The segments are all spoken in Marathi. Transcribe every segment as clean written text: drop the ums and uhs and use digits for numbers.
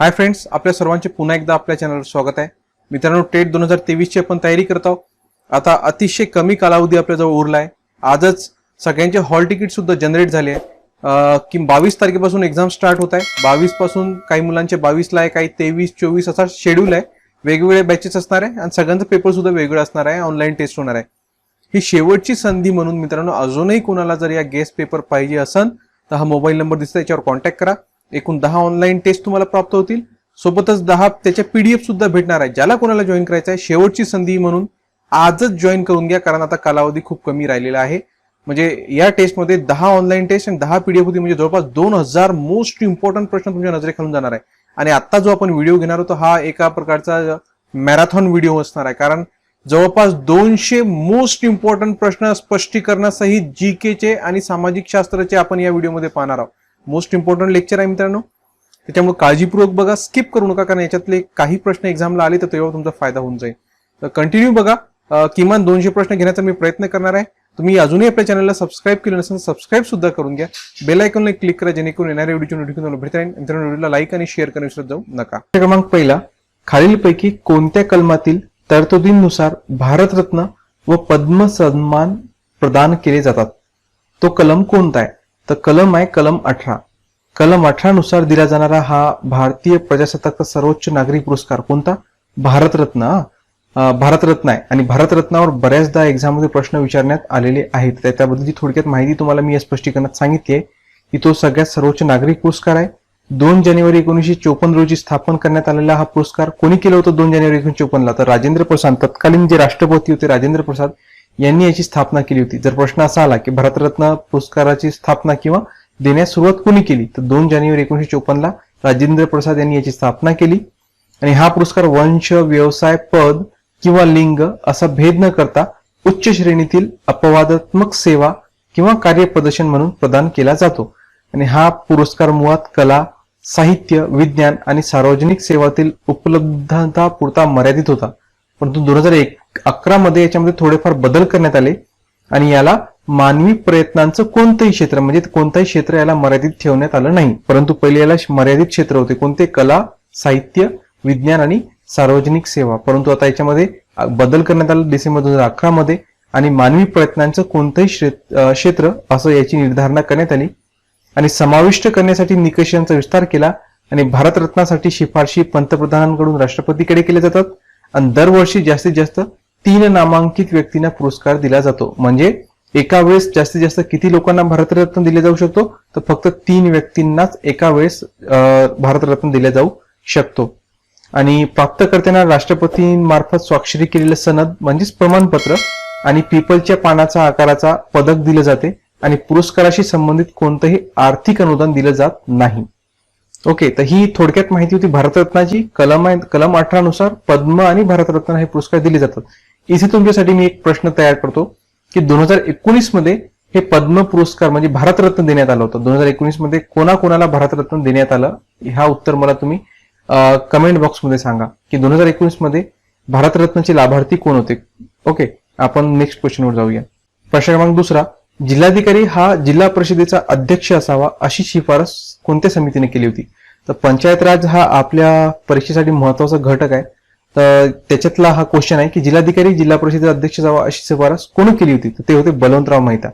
हाय फ्रेंड्स, आपल्या सर्वांचे पुन्हा एकदा आपल्या चॅनलवर स्वागत आहे. मित्रांनो, टेट 2023 ची आपण तयारी करत आहोत. आता अतिशय कमी कालावधी आपल्याजवळ उरला आहे. आजच सगळ्यांचे हॉल तिकीट सुद्धा जनरेट झाले आहे की 22 तारखेपासून एक्झाम स्टार्ट होत आहे. 22 पासून काही मुलांचे 22 ला आहे, काही 23, 24 असा शेड्यूल आहे. वेगवेगळे बॅचेस असणार आहे आणि सगळ्यांचा पेपर सुद्धा वेगळा असणार आहे. ऑनलाईन टेस्ट होणार आहे. ही शेवटची संधी म्हणून मित्रांनो, अजूनही कोणाला जर या गेस्ट पेपर पाहिजे असेल तर हा मोबाईल नंबर दिसतो, याच्यावर कॉन्टॅक्ट करा. एकूण 10 ऑनलाईन टेस्ट तुम्हाला प्राप्त होतील. सोबतच 10 त्याच्या पीडीएफ सुद्धा भेटणार आहे. ज्याला कोणाला जॉईन करायचं आहे, शेवटची संधी म्हणून आजच जॉईन करून घ्या, कारण आता कालावधी खूप कमी राहिलेला आहे. म्हणजे या टेस्टमध्ये 10 ऑनलाईन टेस्ट आणि 10 पीडीएफ होती, म्हणजे जवळपास 2000 मोस्ट इम्पॉर्टंट प्रश्न तुमच्या नजरेखालून जाणार आहे. आणि आता जो आपण व्हिडिओ घेणार होतो हा एका प्रकारचा मॅरेथॉन व्हिडिओ असणार आहे, कारण जवळपास 200 मोस्ट इम्पॉर्टंट प्रश्न स्पष्टीकरणासहित जीकेचे आणि सामाजिक शास्त्राचे आपण या व्हिडिओमध्ये पाहणार आहोत. मोस्ट इम्पॉर्टंट लेक्चर आहे मित्रांनो, त्याच्यामुळे काळजीपूर्वक बघा, स्किप करू नका, कारण याच्यातले काही प्रश्न एक्झामला आले तर तेव्हा तुमचा फायदा होऊन जाईल. तर कंटिन्यू बघा. किमान 200 प्रश्न घेण्याचा मी प्रयत्न करणार आहे. तुम्ही अजूनही आपल्या चॅनलला सबस्क्राईब केलं नसेल सबस्क्राईब सुद्धा करून घ्या. बेल आयकॉनला क्लिक करा, जेणेकरून येणाऱ्या व्हिडिओची नोटिफिकेशन भेटत राहील. मित्रांनो, व्हिडिओला लाईक आणि शेअर करणे विसरत जाऊ नका. क्रमांक पहिला, खालीलपैकी कोणत्या कलमातील तरतुदींनुसार भारतरत्न व पद्म सन्मान प्रदान केले जातात? तो कलम कोणता आहे? तर कलम आहे कलम 18. कलम 18 नुसार दिला जाणारा हा भारतीय प्रजासत्ताकाचा सर्वोच्च नागरी पुरस्कार कोणता? भारतरत्न. भारतरत्न आहे. आणि भारतरत्नावर बऱ्याचदा एक्झाम मध्ये प्रश्न विचारण्यात आलेले आहेत. त्याबद्दलची थोडक्यात माहिती तुम्हाला मी या स्पष्टीकरणात सांगितली आहे की तो सगळ्यात सर्वोच्च नागरिक पुरस्कार आहे. 2 जानेवारी 1954 रोजी स्थापन करण्यात आलेला हा पुरस्कार कोणी केलं होतं 2 जानेवारी 1954 ला? तर राजेंद्र प्रसाद, तत्कालीन जे राष्ट्रपती होते राजेंद्र प्रसाद यांनी याची स्थापना केली होती. जर प्रश्न असा आला की भारतरत्न पुरस्काराची स्थापना किंवा देण्यास सुरुवात कोणी केली, तर 2 जानेवारी 1954 ला राजेंद्र प्रसाद यांनी याची स्थापना केली. आणि हा पुरस्कार वंश, व्यवसाय, पद किंवा लिंग असा भेद न करता उच्च श्रेणीतील अपवादात्मक सेवा किंवा कार्यप्रदर्शन म्हणून प्रदान केला जातो. आणि हा पुरस्कार मुळात कला, साहित्य, विज्ञान आणि सार्वजनिक सेवातील उपलब्धता पुरता मर्यादित होता. परंतु 2011 मध्ये याच्यामध्ये थोडेफार बदल करण्यात आले आणि याला मानवी प्रयत्नांचं कोणतंही क्षेत्र, म्हणजे कोणताही क्षेत्र याला मर्यादित ठेवण्यात आलं नाही. परंतु पहिले याला मर्यादित क्षेत्र होते कोणते? कला, साहित्य, विज्ञान आणि सार्वजनिक सेवा. परंतु आता याच्यामध्ये बदल करण्यात आला डिसेंबर 2011 मध्ये आणि मानवी प्रयत्नांचं कोणतंही क्षेत्र असं याची निर्धारणा करण्यात आली. आणि समाविष्ट करण्यासाठी निकषांचा विस्तार केला. आणि भारतरत्नासाठी शिफारशी पंतप्रधानांकडून राष्ट्रपतीकडे केल्या जातात. आणि दरवर्षी जास्तीत जास्त 3 नामांकित व्यक्तींना पुरस्कार दिला जातो. म्हणजे एका वेळेस जास्तीत जास्त किती लोकांना भारतरत्न दिले जाऊ शकतो? तर फक्त 3 व्यक्तींनाच एका वेळेस भारतरत्न दिले जाऊ शकतो. आणि प्राप्तकर्त्यांना राष्ट्रपतींमार्फत स्वाक्षरी केलेलं सनद म्हणजेच प्रमाणपत्र आणि पीपलच्या पानाचा आकाराचा पदक दिले जाते. आणि पुरस्काराशी संबंधित कोणतंही आर्थिक अनुदान दिलं जात नाही. ओके, तर ही थोडक्यात माहिती होती भारतरत्नाची. कलम 18 नुसार पद्म आणि भारतरत्न हे पुरस्कार दिले जातात. इथे तुमच्यासाठी मी एक प्रश्न तयार करतो की 2019 मध्ये हे पद्म पुरस्कार म्हणजे भारतरत्न देण्यात आलं होतं. 2019 मध्ये कोणाकोणाला भारतरत्न देण्यात आलं? हा उत्तर मला तुम्ही कमेंट बॉक्समध्ये सांगा की 2019 मध्ये भारतरत्नाचे लाभार्थी कोण होते. ओके, आपण नेक्स्ट क्वेश्चनवर जाऊया. प्रश्न क्रमांक 2, जिल्हाधिकारी हा जिल्हा परिषदेचा अध्यक्ष असावा अशी शिफारस कोणत्या समितीने केली होती? तर पंचायत राज हा आपल्या परीक्षेसाठी महत्वाचा घटक आहे. तर त्याच्यातला हा क्वेश्चन आहे की जिल्हाधिकारी जिल्हा परिषदेचा अध्यक्ष असावा अशी शिफारस कोण केली होती? तर ते होते बलवंतराव मेहता.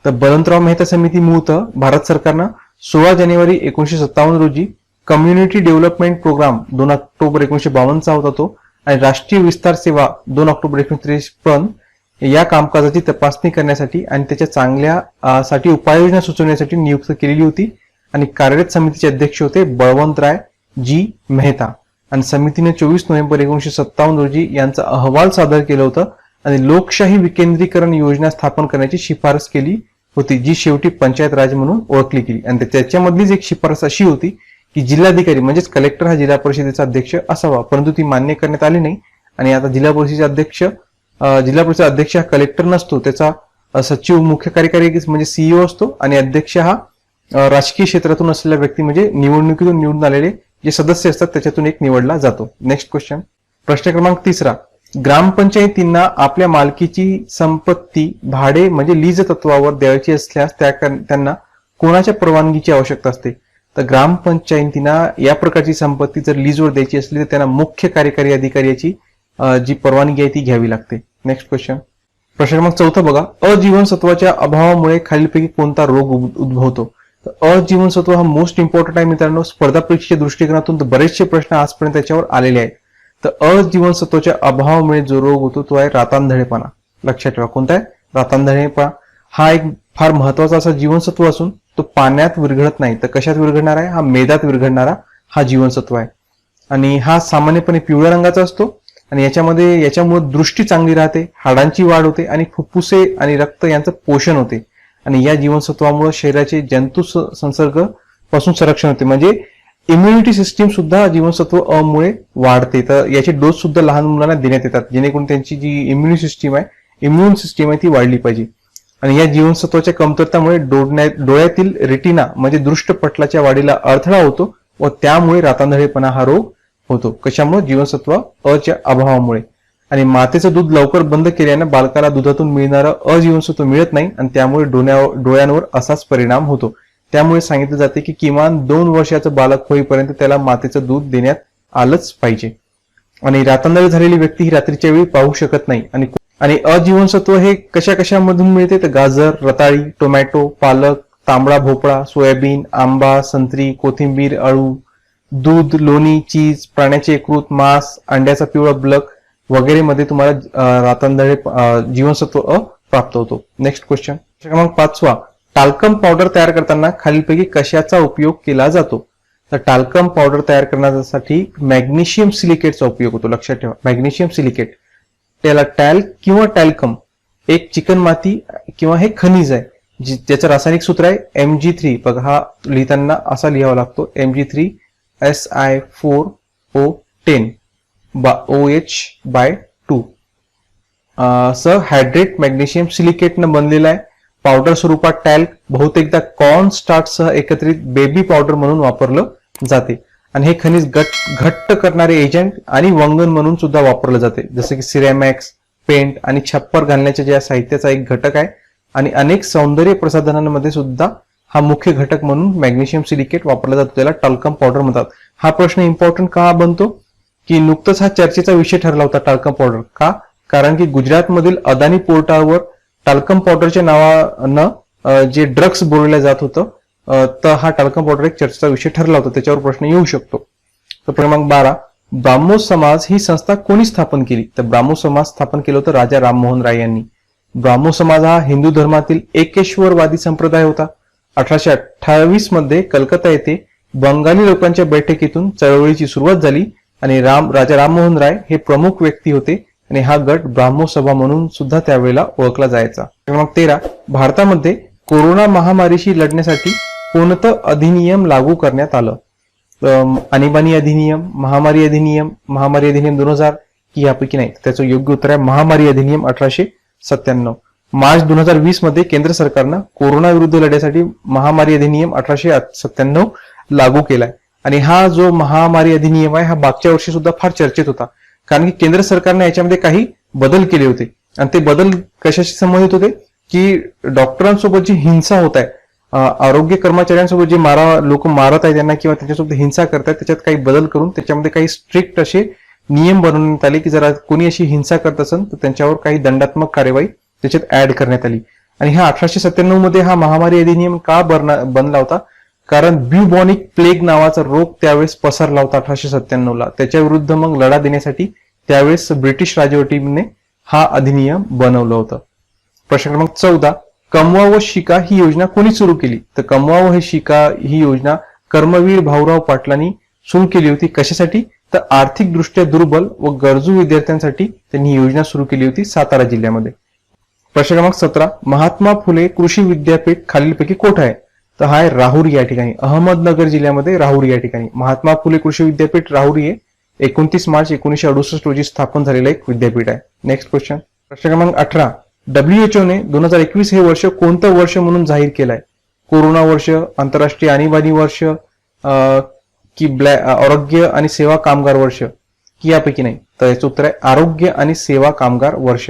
तर बलवंतराव मेहता समिती मूळतः भारत सरकारनं 16 जानेवारी 1957 रोजी कम्युनिटी डेव्हलपमेंट प्रोग्राम 2 ऑक्टोबर 1952 चा होता तो. आणि राष्ट्रीय विस्तार सेवा 2 ऑक्टोबर 1953 या कामकाजाची तपासणी करण्यासाठी आणि त्याच्या चांगल्यासाठी उपाययोजना सुचवण्यासाठी नियुक्त केलेली होती. आणि कार्यरत समितीचे अध्यक्ष होते बळवंतराय जी मेहता. आणि समितीने 24 नोव्हेंबर 1957 रोजी यांचा अहवाल सादर केला होता आणि लोकशाही विकेंद्रीकरण योजना स्थापन करण्याची शिफारस केली होती, जी शेवटी पंचायत राज म्हणून ओळखली गेली. आणि त्याच्यामधलीच एक शिफारस अशी होती की जिल्हाधिकारी म्हणजेच कलेक्टर हा जिल्हा परिषदेचा अध्यक्ष असावा, परंतु ती मान्य करण्यात आली नाही. आणि आता जिल्हा परिषद अध्यक्ष हा कलेक्टर नसतो, त्याचा सचिव मुख्य कार्यकारी म्हणजे सीईओ असतो. आणि अध्यक्ष हा राजकीय क्षेत्रातून असलेला व्यक्ती म्हणजे निवडणुकीतून निवडून आलेले जे सदस्य असतात त्याच्यातून एक निवडला जातो. नेक्स्ट क्वेश्चन, प्रश्न क्रमांक 3, ग्रामपंचायतींना आपल्या मालकीची संपत्ती भाडे म्हणजे लीज तत्वावर द्यायची असल्यास त्यांना कोणाच्या परवानगीची आवश्यकता असते? तर ग्रामपंचायतींना या प्रकारची संपत्ती जर लीजवर द्यायची असली तर त्यांना मुख्य कार्यकारी अधिकाऱ्याची जी परवानगी आहे ती घ्यावी लागते. नेक्स्ट क्वेश्चन, प्रश्न क्रमांक 14 बघा. अजीवनसत्वाच्या अभावामुळे खालीलपैकी कोणता रोग उद्भवतो? तर अजीवनसत्व हा मोस्ट इम्पॉर्टंट आहे मित्रांनो. स्पर्धा परीक्षेच्या दृष्टिकोनातून बरेचसे प्रश्न आजपर्यंत त्याच्यावर आलेले आहेत. तर अजीवनसत्वाच्या अभावामुळे जो रोग होतो तो आहे रातांधळेपणा. लक्षात ठेवा, कोणता आहे? रातांधळेपणा. हा एक फार महत्वाचा असा जीवनसत्व असून तो पाण्यात विरघळत नाही, तर कशात विरघळणार आहे? हा मेदात विरघळणारा हा जीवनसत्व आहे. आणि हा सामान्यपणे पिवळ्या रंगाचा असतो आणि याच्यामुळे दृष्टी चांगली राहते, हाडांची वाढ होते आणि फुफ्फुसे आणि रक्त यांचं पोषण होते. आणि या जीवनसत्वामुळे शरीराचे जंतू संसर्ग पासून संरक्षण होते. म्हणजे इम्युनिटी सिस्टीम सुद्धा जीवनसत्व अ मुळे वाढते. तर याचे डोस सुद्धा लहान मुलांना देण्यात येतात, जेणेकरून त्यांची जी इम्युन सिस्टीम आहे ती वाढली पाहिजे. आणि या जीवनसत्वाच्या कमतरतामुळे डोळ्यातील रेटिना म्हणजे दृष्टपटलाच्या वाढीला अडथळा होतो व त्यामुळे रातांधळेपणा हा रोग होतो. कशामुळे? जीवनसत्व अ च्या अभावामुळे. आणि मातेचं दूध लवकर बंद केल्याने बालकाला दुधातून मिळणारं अजीवनसत्व मिळत नाही आणि त्यामुळे डोळ्यांवर असाच परिणाम होतो. त्यामुळे सांगितलं जाते की किमान 2 वर्षाचं बालक होईपर्यंत त्याला मातेचं दूध देण्यात आलंच पाहिजे. आणि रातांधळी झालेली व्यक्ती ही रात्रीच्या वेळी पाहू शकत नाही. आणि अजीवनसत्व हे कशामधून मिळते? तर गाजर, रताळी, टोमॅटो, पालक, तांबडा भोपळा, सोयाबीन, आंबा, संत्री, कोथिंबीर, अळू, दूध, लोणी, चीज, प्राण्याचे यकृत, मांस, अंड्याचा पिवळा ब्लक वगैरे मध्ये तुम्हाला रातांधळे जीवनसत्व अ प्राप्त होतो. नेक्स्ट क्वेश्चन, क्रमांक 5. टाल्कम पावडर तयार करताना खालीलपैकी कशाचा उपयोग केला जातो? तर टाल्कम पावडर तयार करण्यासाठी मॅग्नेशियम सिलिकेटचा उपयोग होतो. लक्षात ठेवा, मॅग्नेशियम सिलिकेट. त्याला टॅल्क किंवा टॅल्कम एक चिकणमाती किंवा हे खनिज आहे, ज्याचं रासायनिक सूत्र आहे Mg3. बघा, हा लिहिताना असा लिहावा लागतो Mg3Si4O10 OH/2 सह हायड्रेट मॅग्नेशियम सिलिकेटनं बनलेला आहे. पावडर स्वरूपात टॅल्क बहुतेकदा कॉर्न स्टार्च सह एकत्रित बेबी पावडर म्हणून वापरलं जाते. आणि हे खनिज घट्ट करणारे एजंट आणि वंगण म्हणून सुद्धा वापरलं जाते, जसे की सिरॅमॅक्स, पेंट आणि छप्पर घालण्याच्या ज्या साहित्याचा एक घटक आहे. आणि अनेक सौंदर्य प्रसाधनांमध्ये सुद्धा हा मुख्य घटक म्हणून मॅग्नेशियम सिलिकेट वापरला जातो. त्याला टाल्कम पावडर म्हणतात. हा प्रश्न इम्पॉर्टंट का बनतो की नुकतंच हा चर्चेचा विषय ठरला होता टाल्कम पावडर. का? कारण की गुजरातमधील अदानी पोर्टावर टाल्कम पावडरच्या नावानं जे ड्रग्स बोलवलं जात होतं, तर हा टाल्कम पावडर एक चर्चेचा विषय ठरला होता. त्याच्यावर प्रश्न येऊ शकतो. तर क्रमांक 12. ब्राह्मोस समाज ही संस्था कोणी स्थापन केली? तर ब्राह्मोस समाज स्थापन केलं होतं राजा राममोहन राय यांनी. ब्राह्मोस समाज हा हिंदू धर्मातील एकेश्वरवादी संप्रदाय होता. 1828 मध्ये कलकत्ता येथे बंगाली लोकांच्या बैठकीतून चळवळीची सुरुवात झाली आणि राजा राममोहन राय हे प्रमुख व्यक्ती होते आणि हा गट ब्राह्मो सभा म्हणून सुद्धा त्यावेळेला ओळखला जायचा. क्रमांक 13. भारतामध्ये कोरोना महामारीशी लढण्यासाठी कोणतं अधिनियम लागू करण्यात आलं? आणीबाणी अधिनियम, महामारी अधिनियम 2000 की यापैकी नाही? त्याचं योग्य उत्तर आहे महामारी अधिनियम 1897. मार्च 2020 मध्ये केंद्र सरकारनं कोरोना विरुद्ध लढ्यासाठी महामारी अधिनियम 1897 लागू केलाय. आणि हा जो महामारी अधिनियम आहे हा मागच्या वर्षी सुद्धा फार चर्चेत होता, कारण की केंद्र सरकारने याच्यामध्ये काही बदल केले होते. आणि ते बदल कशाशी संबंधित होते की डॉक्टरांसोबत जी हिंसा होत आहे, आरोग्य कर्मचाऱ्यांसोबत जे लोक मारत आहेत त्यांना किंवा त्याच्यासोबत हिंसा करतात, त्याच्यात काही बदल करून त्याच्यामध्ये काही स्ट्रिक्ट असे नियम बनवण्यात आले की जर कोणी अशी हिंसा करत असेल तर त्यांच्यावर काही दंडात्मक कार्यवाही त्याच्यात ऍड करण्यात आली. आणि हा 1897 मध्ये हा महामारी अधिनियम का बनला होता? कारण ब्युबॉनिक प्लेग नावाचा रोग त्यावेळेस पसरला होता 1897 ला. त्याच्या विरुद्ध मग लढा देण्यासाठी त्यावेळेस ब्रिटिश राजवटीने हा अधिनियम बनवलं होतं. प्रश्न क्रमांक 14. कमवा व शिका ही योजना कोणी सुरू केली? तर कमवा व शिका ही योजना कर्मवीर भाऊराव पाटलांनी सुरू केली होती. कशासाठी? तर आर्थिकदृष्ट्या दुर्बल व गरजू विद्यार्थ्यांसाठी त्यांनी ही योजना सुरू केली होती सातारा जिल्ह्यामध्ये. प्रश्न क्रमांक 17. महात्मा फुले कृषी विद्यापीठ खालीलपैकी कोठे आहे? तर हा आहे राहुरी या ठिकाणी, अहमदनगर जिल्ह्यामध्ये राहुरी या ठिकाणी. महात्मा फुले कृषी विद्यापीठ राहुरी हे 29 मार्च 1968 रोजी स्थापन झालेलं एक विद्यापीठ आहे. नेक्स्ट क्वेश्चन, प्रश्न क्रमांक 18. WHO ने 2021 हे वर्ष कोणतं वर्ष म्हणून जाहीर केलंय? कोरोना वर्ष, आंतरराष्ट्रीय आणीबाणी वर्ष की आरोग्य आणि सेवा कामगार वर्ष की यापैकी नाही? तर याचं उत्तर आहे आरोग्य आणि सेवा कामगार वर्ष.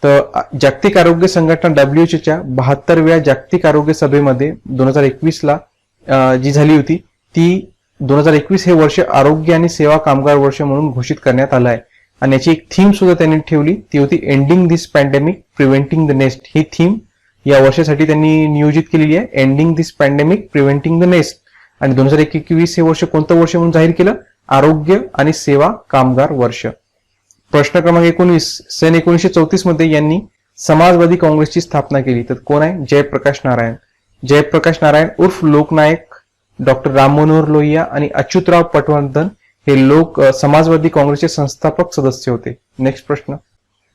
तर जागतिक आरोग्य संघटना WHO च्या 72व्या जागतिक आरोग्य सभेमध्ये 2021 ला जी झाली होती ती 2021 हे वर्ष आरोग्य आणि सेवा कामगार वर्ष म्हणून घोषित करण्यात आलं आहे. आणि याची एक थीम सुद्धा त्यांनी ठेवली, ती होती ending this pandemic preventing the nest. He theme या वर्षासाठी त्यांनी नियोजित केलेली आहे, ending this pandemic preventing the nest. आणि 2021 हे वर्ष कोणतं वर्ष म्हणून जाहीर केलं? आरोग्य आणि सेवा कामगार वर्ष. प्रश्न क्रमांक 19, सन 1934 मध्ये यांनी समाजवादी काँग्रेसची स्थापना केली. तर कोण आहे? जयप्रकाश नारायण. जयप्रकाश नारायण उर्फ लोकनायक, डॉक्टर राम मनोहर लोहिया आणि अच्युतराव पटवर्धन हे लोक समाजवादी काँग्रेसचे संस्थापक सदस्य होते. नेक्स्ट प्रश्न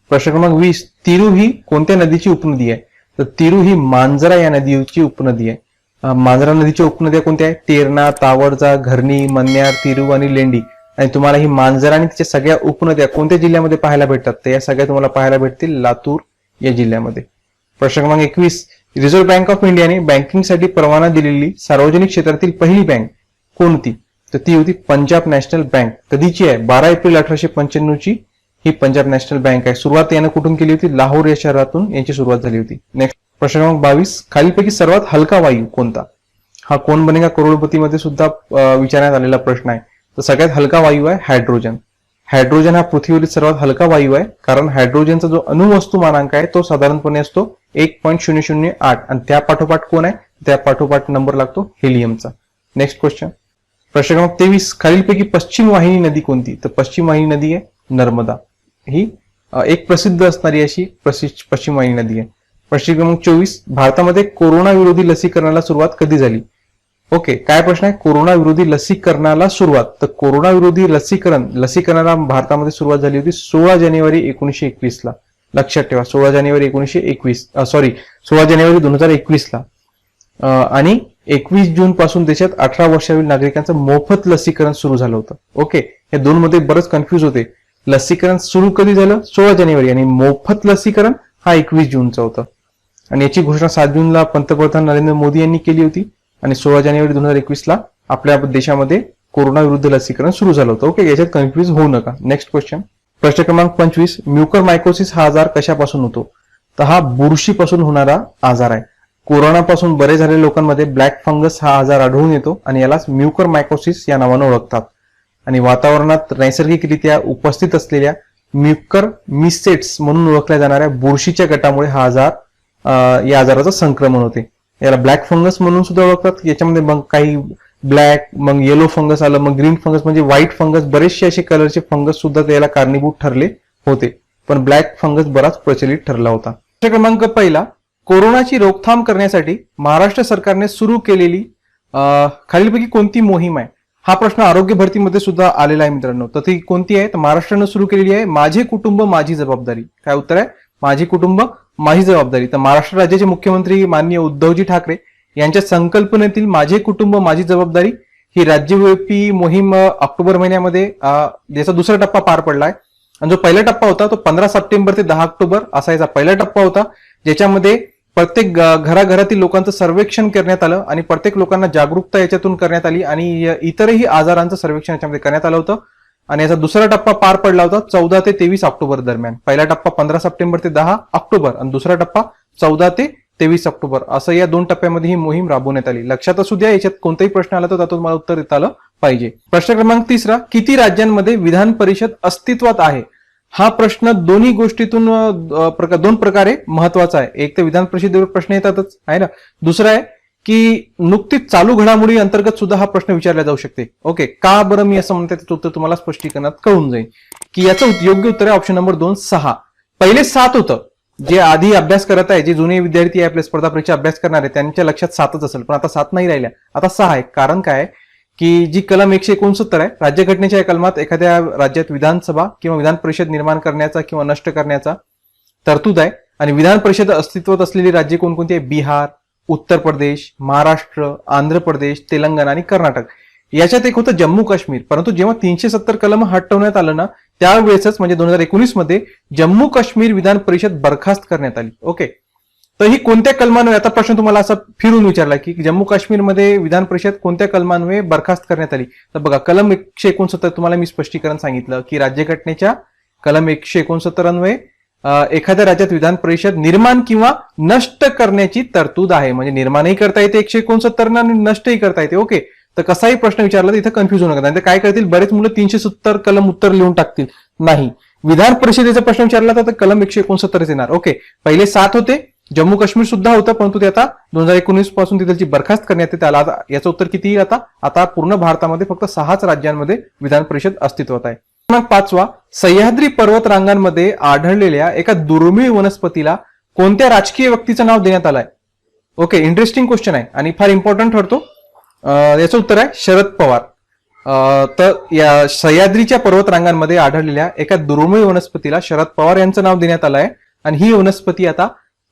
क्रमांक 20, तिरू ही कोणत्या नदीची उपनदी आहे? तर तिरू ही मांजरा या नदीची उपनदी आहे. मांजरा नदीच्या उपनद्या कोणत्या आहेत? तेरणा, तावडजा, घरणी, मन्यार, तिरू आणि लेंडी. आणि तुम्हाला ही मांजरा आणि तिच्या सगळ्या उपनद्या कोणत्या जिल्ह्यामध्ये पाहायला भेटतात? तर या सगळ्या तुम्हाला पाहायला भेटतील लातूर या जिल्ह्यामध्ये. प्रश्न क्रमांक 21, रिझर्व्ह बँक ऑफ इंडियाने बँकिंगसाठी परवाना दिलेली सार्वजनिक क्षेत्रातील पहिली बँक कोणती? तर ती होती पंजाब नॅशनल बँक. कधीची आहे? 12 एप्रिल 1895 ची ही पंजाब नॅशनल बँक आहे. सुरुवात यानं कुठून केली होती? लाहोर या शहरातून यांची सुरुवात झाली होती. नेक्स्ट प्रश्न क्रमांक 22, खालीलपैकी सर्वात हलका वायू कोणता? हा कोण बनेगा करोडपतीमध्ये सुद्धा विचारण्यात आलेला प्रश्न आहे. तर सगळ्यात हलका वायू आहे हायड्रोजन. हायड्रोजन हा पृथ्वीवरील सर्वात हलका वायू आहे, कारण हायड्रोजनचा जो अणुवस्तुमानांक आहे तो साधारणपणे असतो 1.008. आणि त्या पाठोपाठ कोण आहे? त्या पाठोपाठ नंबर लागतो हेलियमचा. नेक्स्ट क्वेश्चन प्रश्न क्रमांक 23, खालीलपैकी पश्चिम वाहिनी नदी कोणती? तर पश्चिम वाहिनी नदी आहे नर्मदा. ही एक प्रसिद्ध असणारी अशी पश्चिम वाहिनी नदी आहे. प्रश्न क्रमांक 24, भारतामध्ये कोरोना विरोधी लसीकरणाला सुरुवात कधी झाली? ओके, काय प्रश्न आहे? कोरोना विरोधी लसीकरणाला सुरुवात. तर कोरोना विरोधी लसीकरणाला भारतामध्ये सुरुवात झाली होती 16 जानेवारी 1921 ला. लक्षात ठेवा, 16 जानेवारी 2021 ला. आणि 21 जून पासून देशात 18 वर्षावरील नागरिकांचं मोफत लसीकरण सुरू झालं होतं. ओके, या दोन मध्ये बरंच कन्फ्युज होते. लसीकरण सुरू कधी झालं? 16 जानेवारी. आणि मोफत लसीकरण हा 21 जूनचा होता. आणि याची घोषणा 7 जूनला पंतप्रधान नरेंद्र मोदी यांनी केली होती. आणि 16 जानेवारी 2021 ला आपल्या देशामध्ये कोरोना विरुद्ध लसीकरण सुरू झालं होतं. ओके, याच्यात कन्फ्युज होऊ नका. नेक्स्ट क्वेश्चन प्रश्न क्रमांक 25, म्युकरमायकोसिस हा आजार कशापासून होतो? तर हा बुरशीपासून होणारा आजार आहे. कोरोनापासून बरे झालेल्या लोकांमध्ये ब्लॅक फंगस हा आजार आढळून येतो आणि यालाच म्युकरमायकोसिस या नावाने ओळखतात. आणि वातावरणात नैसर्गिकरित्या उपस्थित असलेल्या म्युकरमिसेट्स म्हणून ओळखल्या जाणाऱ्या बुरशीच्या गटामुळे हा आजार या आजाराचं संक्रमण होते. याला ब्लॅक फंगस म्हणून सुद्धा ओळखतात. याच्यामध्ये मग काही ब्लॅक, मग येलो फंगस आलं, मग ग्रीन फंगस म्हणजे व्हाईट फंगस, बरेचसे असे कलरचे फंगस सुद्धा त्याला कारणीभूत ठरले होते. पण ब्लॅक फंगस बराच प्रचलित ठरला होता. क्रमांक पहिला, कोरोनाची रोकथाम करण्यासाठी महाराष्ट्र सरकारने सुरू केलेली खालीलपैकी कोणती मोहीम आहे? हा प्रश्न आरोग्य भरतीमध्ये सुद्धा आलेला आहे मित्रांनो. तर ती कोणती आहे? तर महाराष्ट्रानं सुरू केलेली आहे माझे कुटुंब माझी जबाबदारी. काय उत्तर आहे? माझे कुटुंब माझी जबाबदारी. तर महाराष्ट्र राज्याचे मुख्यमंत्री माननीय उद्धवजी ठाकरे यांच्या संकल्पनेतील माझे कुटुंब माझी जबाबदारी ही राज्यव्यापी मोहीम ऑक्टोबर महिन्यामध्ये याचा दुसरा टप्पा पार पडलाय. आणि जो पहिला टप्पा होता तो 15 सप्टेंबर ते 10 ऑक्टोबर असा याचा पहिला टप्पा होता, ज्याच्यामध्ये प्रत्येक घराघरातील लोकांचं सर्वेक्षण करण्यात आलं आणि प्रत्येक लोकांना जागरूकता याच्यातून करण्यात आली आणि इतरही आजारांचं सर्वेक्षण याच्यामध्ये करण्यात आलं होतं. आणि याचा दुसरा टप्पा पार पडला होता 14 ते 23 ऑक्टोबर दरम्यान. पहिला टप्पा 15 सप्टेंबर ते 10 ऑक्टोबर आणि दुसरा टप्पा 14 ते 23 ऑक्टोबर असं या दोन टप्प्यामध्ये ही मोहीम राबवण्यात आली. लक्षात असू द्या, याच्यात कोणताही प्रश्न आला तर त्यातून मला उत्तर देता आलं पाहिजे. प्रश्न क्रमांक 3, किती राज्यांमध्ये विधान परिषद अस्तित्वात आहे? हा प्रश्न दोन्ही गोष्टीतून दोन प्रकारे महत्वाचा आहे. एक तर विधान परिषदेवर प्रश्न येतातच आहे ना, दुसरा आहे की नुकतीच चालू घडामोडी अंतर्गत सुद्धा हा प्रश्न विचारला जाऊ शकते. ओके, का बरं मी असं म्हणते त्याचं उत्तर तुम्हाला स्पष्टीकरणात कळून जाईल की याचं योग्य उत्तर आहे ऑप्शन नंबर 2, 6. पहिले 7 होतं. जे आधी अभ्यास करत आहे, जे जुने विद्यार्थी आहे आपल्या स्पर्धा परीक्षा अभ्यास करणारे त्यांच्या लक्षात 7च असेल, पण आता 7 नाही राहिल्या, आता 6 आहे. कारण काय की जी कलम 169 आहे राज्यघटनेच्या या कलमात एखाद्या राज्यात विधानसभा किंवा विधान परिषद निर्माण करण्याचा किंवा नष्ट करण्याचा तरतूद आहे. आणि विधान परिषद अस्तित्वात असलेली राज्ये कोणकोणती आहे? बिहार, उत्तर प्रदेश, महाराष्ट्र, आंध्र प्रदेश, तेलंगणा आणि कर्नाटक. याच्यात एक होतं जम्मू काश्मीर. परंतु जेव्हा 370 कलम हटवण्यात आलं ना त्यावेळेसच म्हणजे 2019 मध्ये जम्मू काश्मीर विधान परिषद बरखास्त करण्यात आली. ओके, तर ही कोणत्या कलमान्वये, आता प्रश्न तुम्हाला असा फिरून विचारला की जम्मू काश्मीरमध्ये विधान परिषद कोणत्या कलमान्वये बरखास्त करण्यात आली? तर बघा, कलम 169 तुम्हाला मी स्पष्टीकरण सांगितलं की राज्यघटनेच्या कलम 169 अन्वये एखाद्या राज्यात विधान परिषद निर्माण किंवा नष्ट करण्याची तरतूद आहे. म्हणजे निर्माणही करता येते 169 आणि नष्टही करता येते. ओके, तर कसाही प्रश्न विचारला तर इथं कन्फ्युज होऊ नका. काय करतील, बरेच मुलं 370 कलम उत्तर लिहून टाकतील. नाही, विधान परिषदेचा प्रश्न विचारला तर कलम 169 येणार. ओके, पहिले 7 होते, जम्मू काश्मीर सुद्धा होतं, परंतु ते आता 2019 पासून तिथलची बरखास्त करण्यात येते. त्याला याचं उत्तर किती येईल आता पूर्ण भारतामध्ये फक्त 6च राज्यांमध्ये विधान परिषद अस्तित्वात आहे. क्रमांक 5, सह्याद्री पर्वत रांगांमध्ये आढळलेल्या एका दुर्मिळ वनस्पतीला कोणत्या राजकीय व्यक्तीचं नाव देण्यात आलंय? ओके, इंटरेस्टिंग क्वेश्चन आहे आणि फार इम्पॉर्टंट ठरतो. याचं उत्तर आहे शरद पवार. तर या सह्याद्रीच्या पर्वत रांगांमध्ये आढळलेल्या एका दुर्मिळ वनस्पतीला शरद पवार यांचं नाव देण्यात आलं आहे आणि ही वनस्पती आता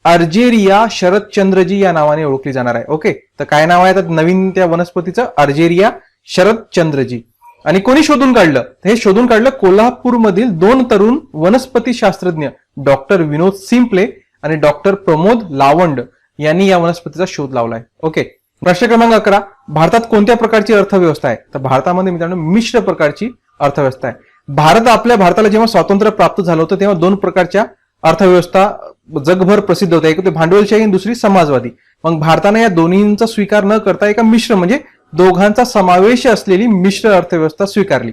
अर्जेरिया शरदचंद्रजी या नावाने ओळखली जाणार आहे. ओके, तर काय नाव आहे आता नवीन त्या वनस्पतीचं? अर्जेरिया शरदचंद्रजी. आणि कोणी शोधून काढलं? हे शोधून काढलं कोल्हापूरमधील 2 तरुण वनस्पती शास्त्रज्ञ डॉक्टर विनोद सिंपले आणि डॉक्टर प्रमोद लावंड यांनी या वनस्पतीचा शोध लावलाय. ओके, प्रश्न क्रमांक 11, भारतात कोणत्या प्रकारची अर्थव्यवस्था आहे? तर भारतामध्ये मित्रांनो मिश्र प्रकारची अर्थव्यवस्था आहे. भारताला जेव्हा स्वातंत्र्य प्राप्त झालं होतं तेव्हा 2 प्रकारच्या अर्थव्यवस्था जगभर प्रसिद्ध होत्या. एक होती भांडवलशाही आणि दुसरी समाजवादी. मग भारताने या दोन्हींचा स्वीकार न करता एका मिश्र म्हणजे दोघांचा समावेश असलेली मिश्र अर्थव्यवस्था स्वीकारली.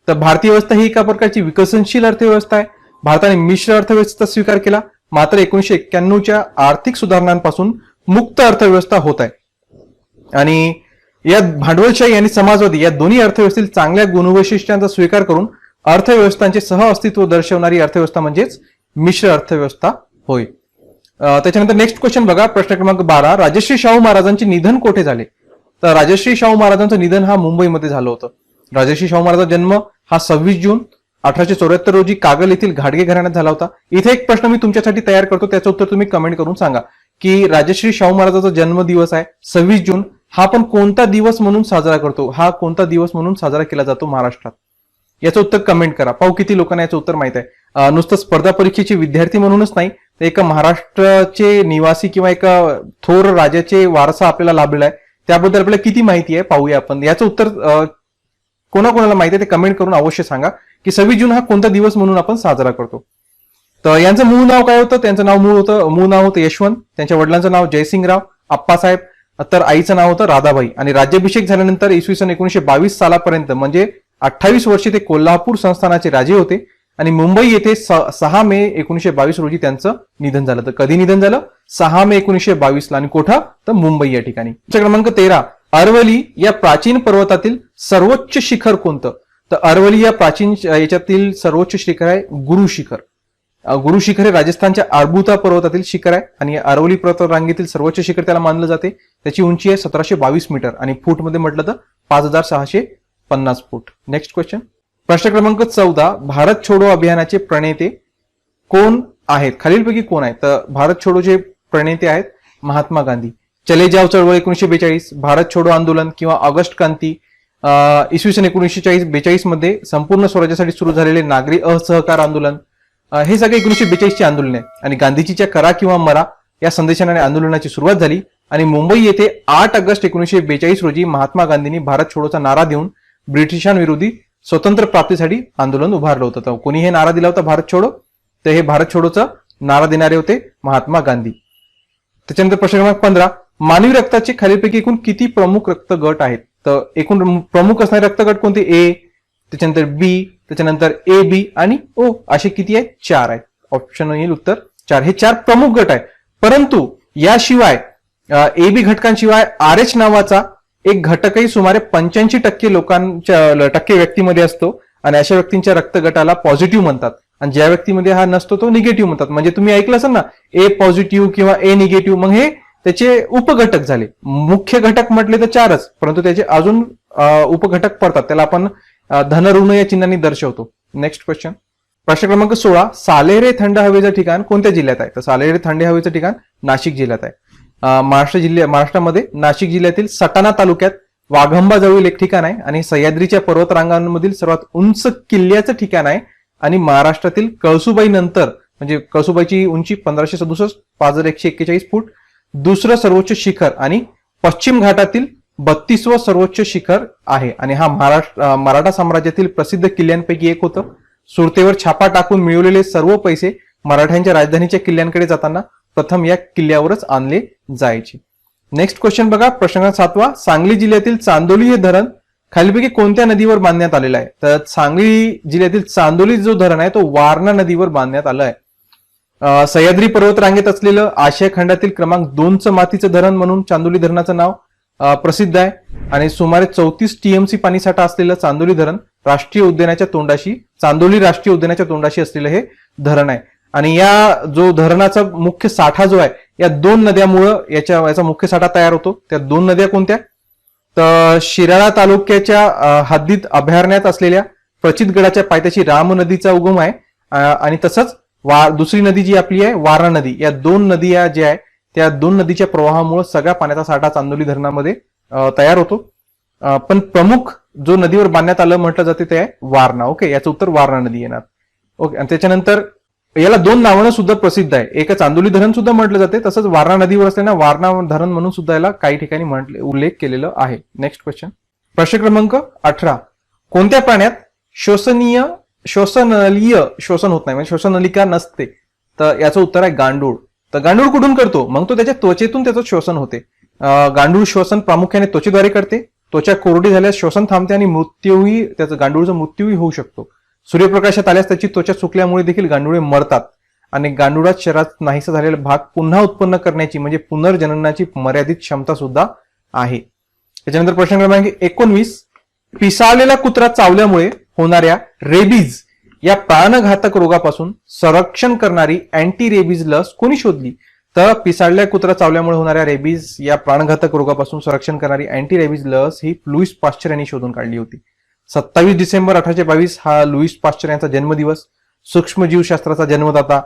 तर भारतीय व्यवस्था ही एका प्रकारची विकसनशील अर्थव्यवस्था आहे. भारताने मिश्र अर्थव्यवस्थेचा स्वीकार केला. मात्र 1991च्या आर्थिक सुधारणांपासून मुक्त अर्थव्यवस्था होत आहे. आणि या भांडवलशाही आणि समाजवादी या दोन्ही अर्थव्यवस्थेतील चांगल्या गुणवैशिष्ट्यांचा स्वीकार करून अर्थव्यवस्थांचे सह अस्तित्व दर्शवणारी अर्थव्यवस्था म्हणजेच मिश्र अर्थव्यवस्था होय. त्याच्यानंतर नेक्स्ट क्वेश्चन बघा, प्रश्न क्रमांक 12, राजश्री शाहू महाराजांचे निधन कोठे झाले? तर राजश्री शाहू महाराजांचं निधन हा मुंबईमध्ये झालं होतं. राजश्री शाहू महाराजांचा जन्म हा 26 जून 1874 रोजी कागल येथील घाडगे घराण्यात झाला होता. इथे एक प्रश्न मी तुमच्यासाठी तयार करतो, त्याचं उत्तर तुम्ही कमेंट करून सांगा की राजश्री शाहू महाराजांचा जन्मदिवस आहे 26 जून, हा पण कोणता दिवस म्हणून साजरा करतो? हा कोणता दिवस म्हणून साजरा केला जातो महाराष्ट्रात? याचं उत्तर कमेंट करा. पाहू किती लोकांना याचं उत्तर माहित आहे. नुसतं स्पर्धा परीक्षेचे विद्यार्थी म्हणूनच नाही, तर एका महाराष्ट्राचे निवासी किंवा एका थोर राजाचे वारसा आपल्याला लाभलेला आहे, त्याबद्दल आपल्याला किती माहिती आहे पाहूया आपण. याचं उत्तर कोणाकोणाला माहिती आहे ते कमेंट करून अवश्य सांगा की 26 जून हा कोणता दिवस म्हणून आपण साजरा करतो. तर यांचं मूळ नाव काय होतं? त्यांचं मूळ नाव होतं यशवंत. त्यांच्या वडिलांचं नाव जयसिंगराव आप्पासाहेब, तर आईचं नाव होतं राधाबाई. आणि राज्याभिषेक झाल्यानंतर इसवी सन 1922 सालापर्यंत म्हणजे 28 वर्षे ते कोल्हापूर संस्थानाचे राजे होते आणि मुंबई येथे 6 मे 1922 रोजी त्यांचं निधन झालं. तर कधी निधन झालं? 6 मे 1922 ला. आणि कुठं? तर मुंबई या ठिकाणी. क्रमांक 13, अरवली या प्राचीन पर्वतातील सर्वोच्च शिखर कोणतं? तर अरवली या प्राचीन याच्यातील सर्वोच्च शिखर आहे गुरु शिखर. गुरु शिखर हे राजस्थानच्या आर्बुता पर्वतातील शिखर आहे आणि अरवली पर्वत रांगेतील सर्वोच्च शिखर त्याला मानलं जाते. त्याची उंची आहे 1722 मीटर आणि फूटमध्ये म्हटलं तर 5650 फूट. नेक्स्ट क्वेश्चन, प्रश्न क्रमांक 14, भारत छोडो अभियानाचे प्रणेते कोण आहेत? खालीलपैकी कोण आहेत? तर भारत छोडोचे प्रणेते आहेत महात्मा गांधी. चले जाव चळवळ 1942, भारत छोडो आंदोलन किंवा ऑगस्ट क्रांती इसवी सन 1942 मध्ये संपूर्ण स्वराज्यासाठी सुरू झालेले नागरी असहकार आंदोलन, हे सगळे 1942 ची आंदोलन आहे. आणि गांधीजीच्या करा किंवा मरा या संदेशाने आंदोलनाची सुरुवात झाली आणि मुंबई येथे 8 ऑगस्ट 1942 रोजी महात्मा गांधींनी भारत छोडोचा नारा देऊन ब्रिटिशांविरोधी स्वतंत्र प्राप्तीसाठी आंदोलन उभारलं होतं. तर कोणी हे नारा दिला होता भारत छोडो? तर हे भारत छोडोचा नारा देणारे होते महात्मा गांधी. त्याच्यानंतर प्रश्न क्रमांक 15, मानवी रक्ताचे खालीलपैकी एकूण किती प्रमुख रक्त गट आहेत? तर एकूण प्रमुख असणारे रक्तगट कोणते? ए, त्याच्यानंतर बी, त्याच्यानंतर ए बी आणि ओ, असे किती आहेत? 4 आहेत. ऑप्शन येईल उत्तर 4. हे 4 प्रमुख गट आहेत. परंतु याशिवाय ए बी घटकांशिवाय आर एच नावाचा एक घटकही सुमारे 85% व्यक्तीमध्ये असतो आणि अशा व्यक्तींच्या रक्तगटाला पॉझिटिव्ह म्हणतात आणि ज्या व्यक्तीमध्ये हा नसतो तो निगेटिव्ह म्हणतात. म्हणजे तुम्ही ऐकलं असेल ना, ए पॉझिटिव्ह किंवा ए निगेटिव्ह, मग हे त्याचे उपघटक झाले. मुख्य घटक म्हटले तर 4च, परंतु त्याचे अजून उपघटक पडतात, त्याला आपण धन ऋण या चिन्हांनी दर्शवतो. नेक्स्ट क्वेश्चन, प्रश्न क्रमांक 16, सालेरे थंड हवेचं ठिकाण कोणत्या जिल्ह्यात आहे? तर सालेरे थंड हवेचं ठिकाण नाशिक जिल्ह्यात आहे. महाराष्ट्रामध्ये नाशिक जिल्ह्यातील सटाणा तालुक्यात वाघंबा जवळील एक ठिकाण आहे आणि सह्याद्रीच्या पर्वतरांगांमधील सर्वात उंच किल्ल्याचं ठिकाण आहे आणि महाराष्ट्रातील कळसुबाई नंतर म्हणजे कळसुबाईची उंची 1567, 5141 फूट, दुसरं सर्वोच्च शिखर आणि पश्चिम घाटातील 32वं सर्वोच्च शिखर आहे. आणि हा मराठा साम्राज्यातील प्रसिद्ध किल्ल्यांपैकी एक होतं. सुरतेवर छापा टाकून मिळवलेले सर्व पैसे मराठ्यांच्या राजधानीच्या किल्ल्यांकडे जाताना प्रथम या किल्ल्यावरच आणले जायचे. नेक्स्ट क्वेश्चन बघा, प्रश्न क्रमांक 7. सांगली जिल्ह्यातील चांदोली हे धरण खालीलपैकी कोणत्या नदीवर बांधण्यात आलेलं आहे? तर सांगली जिल्ह्यातील चांदोली जो धरण आहे तो वारणा नदीवर बांधण्यात आलं आहे. सह्याद्री पर्वत रांगेत असलेलं आशिया खंडातील क्रमांक 2चं मातीचं धरण म्हणून चांदोली धरणाचं नाव प्रसिद्ध आहे. आणि सुमारे 34 TMC पाणीसाठा असलेलं चांदोली धरण राष्ट्रीय उद्यानाच्या तोंडाशी, चांदोली राष्ट्रीय उद्यानाच्या तोंडाशी असलेलं हे धरण आहे. आणि या जो धरणाचा मुख्य साठा जो आहे या दोन नद्यामुळं याचा मुख्य साठा तयार होतो. त्या दोन नद्या कोणत्या? तर शिराळा तालुक्याच्या हद्दीत अभयारण्यात असलेल्या प्रचितगडाच्या पायथ्याशी राम नदीचा उगम आहे. आणि तसंच दुसरी नदी जी आपली आहे वारणा नदी, या दोन नदी ज्या आहे त्या दोन नदीच्या प्रवाहामुळे सगळ्या पाण्याचा साठा चांदोली धरणामध्ये तयार होतो. पण प्रमुख जो नदीवर बांधण्यात आलं म्हटलं जाते ते आहे वारणा. ओके, याचं उत्तर वारणा नदी येणार. ओके, आणि त्याच्यानंतर याला दोन नावानं सुद्धा प्रसिद्ध आहे. एक चांदोली धरण सुद्धा म्हटलं जाते, तसंच वारणा नदीवर असलेल्या वारणा धरण म्हणून सुद्धा याला काही ठिकाणी उल्लेख केलेलं आहे. नेक्स्ट क्वेश्चन, प्रश्न क्रमांक 18. कोणत्या प्राण्यात श्वसनलीय श्वसन होत नाही, म्हणजे श्वसनलिका नसते? तर याचं उत्तर आहे गांडूळ. तर गांडूळ कुठून करतो? मग तो त्याच्या त्वचेतून त्याचं श्वसन होते. गांडूळ श्वसन प्रामुख्याने त्वचेद्वारे करते. त्वचा कोरडी झाल्यास श्वसन थांबते आणि त्याचं गांडूळचा मृत्यूही होऊ शकतो. सूर्यप्रकाशात आल्यास त्याची त्वचा सुकल्यामुळे देखील गांडुळे मरतात. आणि गांडुळात शरीरात नाहीसा झालेला भाग पुन्हा उत्पन्न करण्याची म्हणजे पुनर्जननाची मर्यादित क्षमता सुद्धा आहे. त्याच्यानंतर प्रश्न क्रमांक 19. पिसाळलेला कुत्रा चावल्यामुळे होणाऱ्या रेबीज या प्राणघातक रोगापासून संरक्षण करणारी अँटी रेबीज लस कोणी शोधली? तर पिसाळलेला कुत्रा चावल्यामुळे होणाऱ्या रेबीज या प्राणघातक रोगापासून संरक्षण करणारी अँटी रेबीज लस ही लुईस पाश्चर यांनी शोधून काढली होती. 27 डिसेंबर 1822 हा लुईस पाश्चर यांचा जन्मदिवस. सूक्ष्मजीवशास्त्राचा जन्मदाता,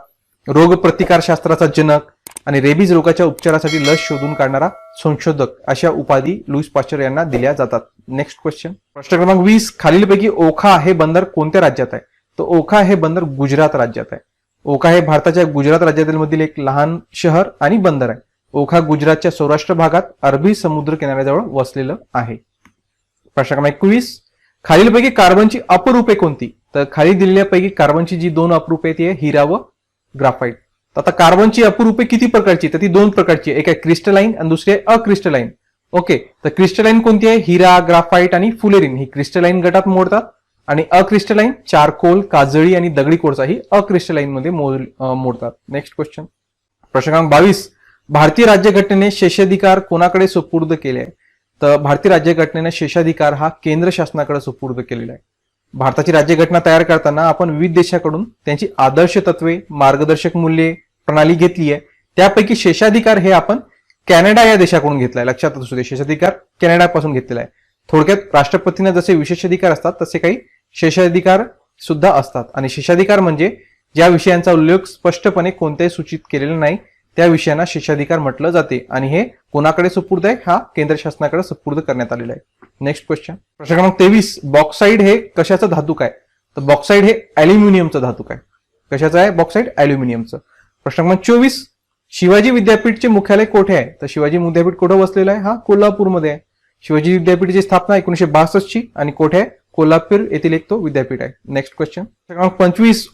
रोगप्रतिकारशास्त्राचा जनक आणि रेबीज रोगाच्या उपचारासाठी लस शोधून काढणारा संशोधक अशा उपाधी लुईस पाश्चर यांना दिल्या जातात. नेक्स्ट क्वेश्चन, प्रश्न क्रमांक 20. खालीलपैकी ओखा हे बंदर कोणत्या राज्यात आहे? तर ओखा हे बंदर गुजरात राज्यात आहे. ओखा हे भारताच्या गुजरात राज्यातील मधील एक लहान शहर आणि बंदर आहे. ओखा गुजरातच्या सौराष्ट्र भागात अरबी समुद्र किनाऱ्याजवळ वसलेलं आहे. प्रश्न क्रमांक 21. खालीलपैकी कार्बनची अपरूपे कोणती? तर खाली दिलेल्यापैकी कार्बनची जी दोन अपरूपे ती आहे हिरा व ग्राफाईट. आता कार्बनची अपरूपे किती प्रकारची? तर ती दोन प्रकारची आहे. एक आहे क्रिस्टलाइन आणि दुसरी आहे अक्रिस्टलाइन. ओके, तर क्रिस्टलाइन कोणती आहे? हिरा, ग्राफाईट आणि फुलेरिन ही क्रिस्टलाइन गटात मोडतात. आणि अक्रिस्टलाइन चारकोल, काजळी आणि दगडी कोळसा ही अक्रिस्टलाइन मध्ये मोडतात. नेक्स्ट क्वेश्चन, प्रश्न क्रमांक 22. भारतीय राज्यघटनेने शेषाधिकार कोणाकडे सुपूर्द केले आहे? तर भारतीय राज्यघटनेने शेषाधिकार हा केंद्र शासनाकडे सुपूर्द केलेला आहे. भारताची राज्यघटना तयार करताना आपण विविध देशाकडून त्यांची आदर्श तत्वे, मार्गदर्शक मूल्ये, प्रणाली घेतली आहे. त्यापैकी शेषाधिकार हे आपण कॅनडा या देशाकडून घेतलाय. लक्षात असू दे, शेषाधिकार कॅनडापासून घेतलेला आहे. थोडक्यात राष्ट्रपतींना जसे विशेषाधिकार असतात तसे काही शेषाधिकार सुद्धा असतात. आणि शेषाधिकार म्हणजे ज्या विषयांचा उल्लेख स्पष्टपणे कोणत्याही सूचित केलेला नाही त्या विषयांना शेषाधिकार म्हटलं जाते. आणि हे कोणाकडे सुपूर्द आहे? हा केंद्र शासनाकडे सुपूर्द करण्यात आलेला आहे. नेक्स्ट क्वेश्चन, प्रश्न क्रमांक 23. बॉक्साईड हे कशाचं धातुक आहे? तर बॉक्साईड हे अॅल्युमिनियमचं धातुक आहे. कशाचं आहे बॉक्साईड? अॅल्युमिनियमचं. प्रश्न क्रमांक 24. शिवाजी विद्यापीठचे मुख्यालय कोठे आहे? तर शिवाजी विद्यापीठ कुठे वसलेलं आहे? हा कोल्हापूरमध्ये आहे. शिवाजी विद्यापीठाची स्थापना 1962 ची आणि कोठे आहे? कोल्हापूर येथील एक तो विद्यापीठ आहे. नेक्स्ट क्वेश्चन, क्रमांक 25.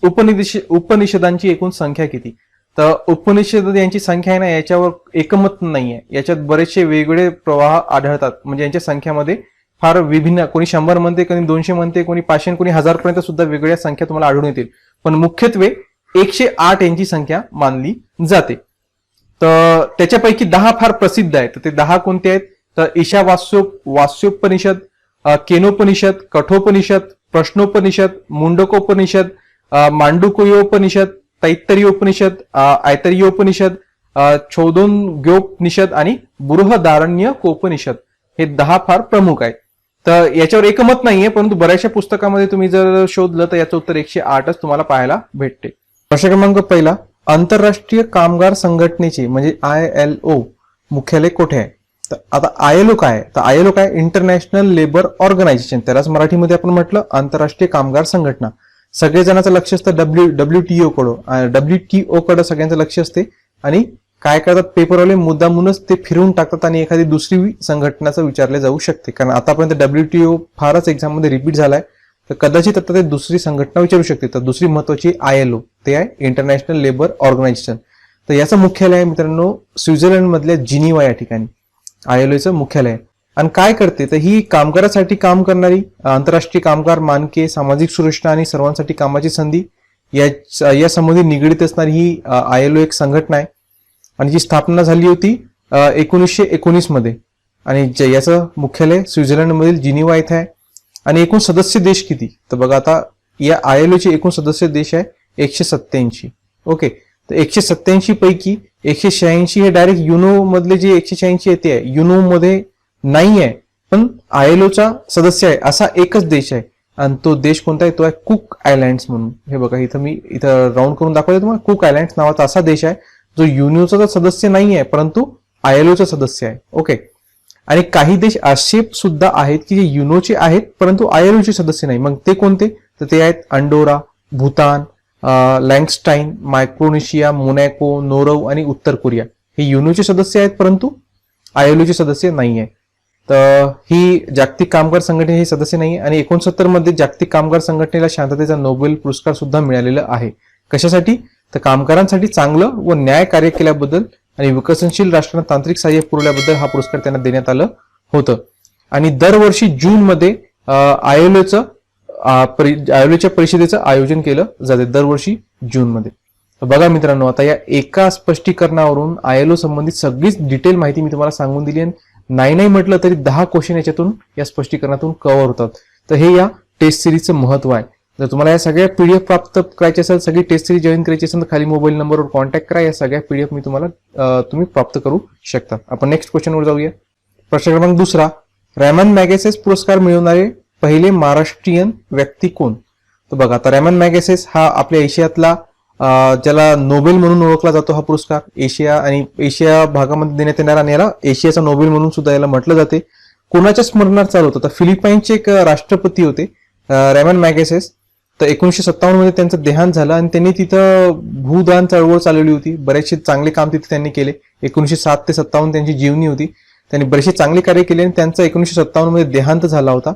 उपनिषदांची एकूण संख्या किती? तर उपनिषद यांची संख्या आहे ना, याच्यावर एकमत नाहीये. याच्यात बरेचसे वेगवेगळे प्रवाह आढळतात. म्हणजे यांच्या संख्यामध्ये फार विभिन्न, कोणी 100 म्हणते, कोणी 200 म्हणते, कोणी 500, कोणी 1000 पर्यंत सुद्धा वेगवेगळ्या संख्या तुम्हाला आढळून येतील. पण मुख्यत्वे 108 यांची संख्या मानली जाते. तर त्याच्यापैकी 10 फार प्रसिद्ध आहेत. तर ते 10 कोणते आहेत? तर वास्योपनिषद, केनोपनिषद, कठोपनिषद, प्रश्नोपनिषद, मुंडकोपनिषद, मांडुकोयोपनिषद, तैत्तरीयोपनिषद, ऐतरीयोपनिषद, छौदोग्योपनिषद आणि बृहदारण्यकोपनिषद हे 10 फार प्रमुख आहेत. तर याच्यावर एकमत नाहीये, परंतु बऱ्याचशा पुस्तकामध्ये तुम्ही जर शोधलं तर याचं उत्तर 108च तुम्हाला पाहायला भेटते. प्रश्न क्रमांक 1. आंतरराष्ट्रीय कामगार संघटनेचे म्हणजे ILO मुख्यालय कोठे आहे? तर आता ILO काय? तर ILO काय? International labour organisation. त्यालाच मराठीमध्ये आपण म्हटलं आंतरराष्ट्रीय कामगार संघटना. सगळेजणांचं लक्ष असतं WTO कडे सगळ्यांचं लक्ष असते. आणि काय करतात पेपरवाले? मुद्दामूनच ते फिरवून टाकतात आणि एखादी दुसरी संघटनाचं विचारले जाऊ शकते. कारण आतापर्यंत WTO फारच एक्झाम मध्ये रिपीट झालाय, तर कदाचित आता ते दुसरी संघटना विचारू शकते. तर दुसरी महत्वाची ILO. ते आहे इंटरनॅशनल लेबर ऑर्गनायझेशन. तर याचं मुख्यालय आहे मित्रांनो स्वित्झर्लंड मधल्या जिनिव्हा या ठिकाणी ILOचं मुख्यालय आहे. आणि काय करते तर ही कामगारासाठी काम करणारी आंतरराष्ट्रीय कामगार मानके, सामाजिक सुरक्षा आणि सर्वांसाठी कामाची संधी या संबंधी निगडीत असणारी ही ILO एक संघटना आहे आणि जी स्थापना झाली होती 1919 मध्ये आणि याचं मुख्यालय स्वित्झर्लंड मधील जिनिव्हा इथे आहे. आणि एकूण सदस्य देश किती तर बघा आता या ILOचे एकूण सदस्य देश आहे 187. ओके, तर 187 पैकी 186 हे डायरेक्ट युनो मधले जे 186 येते आहे युनो मध्ये नाही आहे, पण ILOचा सदस्य आहे असा एकच देश आहे. आणि तो देश कोणता आहे तो आहे कुक आयलँड्स म्हणून. हे बघा इथं मी इथं राऊंड करून दाखवतो तुम्हाला. कुक आयलँड्स नावाचा असा देश आहे जो युनोचा तर सदस्य नाही आहे परंतु ILOचा सदस्य आहे. ओके, आणि काही देश असे सुद्धा आहेत की जे युनोचे आहेत परंतु ILOचे सदस्य नाही. मग ते कोणते तर ते आहेत Andorra, Bhutan, लँगस्टाईन, Micronesia, Monaco, Norov आणि उत्तर कोरिया. हे युनोचे सदस्य आहेत परंतु ILOचे सदस्य नाही आहे. तर ही जागतिक कामगार संघटने हे सदस्य नाही आणि 69 मध्ये जागतिक कामगार संघटनेला शांततेचा नोबेल पुरस्कार सुद्धा मिळालेला आहे. कशासाठी तर कामगारांसाठी चांगलं व न्याय कार्य केल्याबद्दल आणि विकसनशील राष्ट्रांना तांत्रिक सहाय्य पुरवल्याबद्दल हा पुरस्कार त्यांना देण्यात आलं होतं. आणि दरवर्षी जून मध्ये ILOच्या परिषदेचं आयोजन केलं जाते दरवर्षी जून मध्ये. बघा मित्रांनो, आता या एका स्पष्टीकरणावरून ILO संबंधित सगळीच डिटेल माहिती मी तुम्हाला सांगून दिली आणि नाही म्हटलं तरी 10 क्वेश्चन याच्यातून या स्पष्टीकरणातून कव्हर होतात. तर हे या टेस्ट सिरीजचं महत्व आहे. जर तुम्हाला या सगळ्या PDF प्राप्त करायचे असेल, सगळी टेस्ट सिरीज जॉईन करायची असेल तर खाली मोबाईल नंबरवर कॉन्टॅक्ट करा. या सगळ्या PDF मी तुम्ही प्राप्त करू शकता. आपण नेक्स्ट क्वेश्चनवर जाऊया. प्रश्न क्रमांक 2, रॅमन मॅगसेस पुरस्कार मिळवणारे पहिले महाराष्ट्रीयन व्यक्ती कोण? तर बघा आता रॅमन मॅगसेस हा आपल्या एशियातला ज्याला नोबेल म्हणून ओळखला जातो हा पुरस्कार एशिया भागामध्ये देण्यात येणारा आणि याला एशियाचा नोबेल म्हणून सुद्धा याला म्हटलं जाते. कोणाच्या स्मरणार्थ चालू होतं तर फिलिपाईनचे एक राष्ट्रपती होते रॅमन मॅगसेस. तर 1957 मध्ये त्यांचं देहांत झालं आणि त्यांनी तिथं भूदान चळवळ चालवली होती. बरेचसे चांगले काम तिथे त्यांनी केले. 1907 ते 57 त्यांची जीवनी होती. त्यांनी बरेचसे चांगले कार्य केले आणि त्यांचा 1957 मध्ये देहांत झाला होता.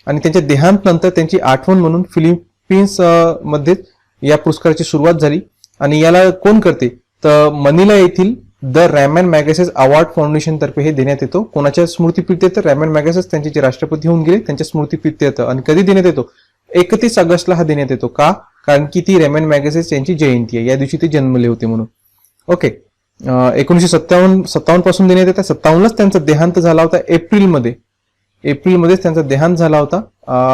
आणि त्यांच्या देहांत नंतर त्यांची आठवण म्हणून फिलिपिन्स मध्ये या पुरस्काराची सुरुवात झाली. आणि याला कोण करते तर मनिला येथील द रॅमन मॅगसेस अवॉर्ड फाउंडेशन तर्फे हे देण्यात येतो. कोणाच्या स्मृतीप्रीत्यर्थ रॅमन मॅगसेस त्यांचे जे राष्ट्रपती होऊन गेले त्यांच्या स्मृतीप्रीत्यर्थ. आणि कधी देण्यात येतो 31 ऑगस्टला हा देण्यात येतो. का? कारण की ती रॅमन मॅगसेस यांची जयंती आहे, या दिवशी ते जन्मले होते म्हणून. ओके, 1957 पासून देण्यात येतात. 57लाच त्यांचा देहांत झाला होता एप्रिलमध्येच त्यांचा देहांत झाला होता.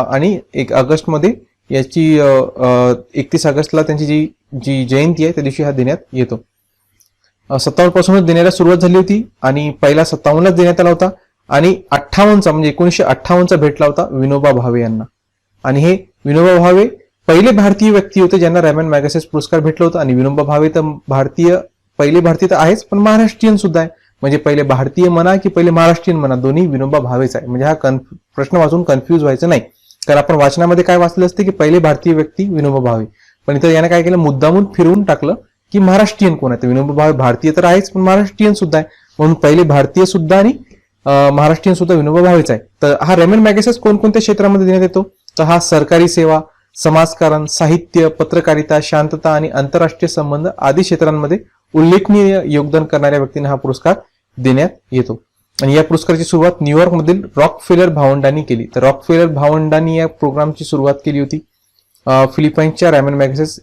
आणि 1 ऑगस्टमध्ये याची 31 ऑगस्टला त्यांची जी जयंती आहे त्या दिवशी हा देण्यात येतो. 57 पासूनच देण्याला सुरुवात झाली होती आणि पहिला 57लाच देण्यात आला होता. आणि 58चा म्हणजे 1958चा भेटला होता विनोबा भावे यांना. आणि हे विनोबा भावे पहिले भारतीय व्यक्ती होते ज्यांना रॅमन मॅगसेस पुरस्कार भेटला होता. आणि विनोबा भावे तर पहिले भारतीय तर आहेच पण महाराष्ट्रीयन सुद्धा आहे. म्हणजे पहिले भारतीय म्हणा की पहिले महाराष्ट्रीयन म्हणा दोन्ही विनोबा भावेच आहे. म्हणजे हा प्रश्न वाचून कन्फ्यूज व्हायचं नाही. कारण आपण वाचनामध्ये काय वाचलं असते की पहिले भारतीय व्यक्ती विनोबा भावे, पण इथं याने काय केलं मुद्दामून फिरवून टाकलं की महाराष्ट्रीयन कोण आहे. तर विनोबा भावे भारतीय तर आहेच पण महाराष्ट्रीयन सुद्धा आहे. म्हणून पहिले भारतीय सुद्धा आणि महाराष्ट्रीयन सुद्धा विनोबा भावेच आहे. तर हा रॅमन मॅगसेस कोणकोणत्या क्षेत्रामध्ये देण्यात येतो तर हा सरकारी सेवा, समाजकारण, साहित्य, पत्रकारिता, शांतता आणि आंतरराष्ट्रीय संबंध आदी क्षेत्रांमध्ये उल्लेखनीय योगदान करणाऱ्या व्यक्तींना हा पुरस्कार देण्यात येतो. आणि या पुरस्काराची सुरुवात न्यूयॉर्क मधील रॉकफेलर भावंडांनी केली. तर रॉकफेलर भावंडांनी या प्रोग्रामची सुरुवात केली होती फिलिपाईन्सच्या रॅमन मॅगसेस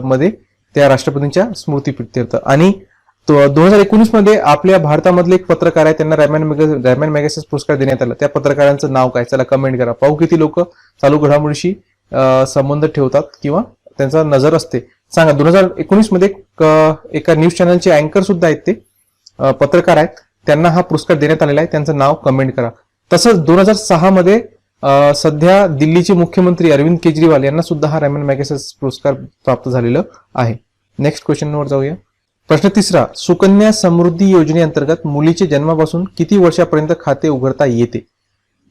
मध्ये त्या राष्ट्रपतींच्या स्मृतीप्रीत्यर्थ. आणि 2019 मध्ये आपल्या भारतामधले एक पत्रकार आहे त्यांना रॅमन मॅगसेस पुरस्कार देण्यात आला. त्या पत्रकारांचं नाव काय चला कमेंट करा. पाहू किती लोक चालू घडामोडीशी संबंध ठेवतात किंवा त्यांचा नजर असते. सांगा. 2019 मध्ये एका न्यूज चॅनलचे अँकर सुद्धा आहेत, ते पत्रकार आहेत, त्यांना हा पुरस्कार देण्यात आलेला आहे. त्यांचं नाव कमेंट करा. तसंच 2006 मध्ये सध्या दिल्लीचे मुख्यमंत्री अरविंद केजरीवाल यांना सुद्धा हा रॅमन मॅगसेस पुरस्कार प्राप्त झालेला आहे. नेक्स्ट क्वेश्चनवर जाऊया. प्रश्न 3, सुकन्या समृद्धी योजनेअंतर्गत मुलीचे जन्मापासून किती वर्षापर्यंत खाते उघडता येते?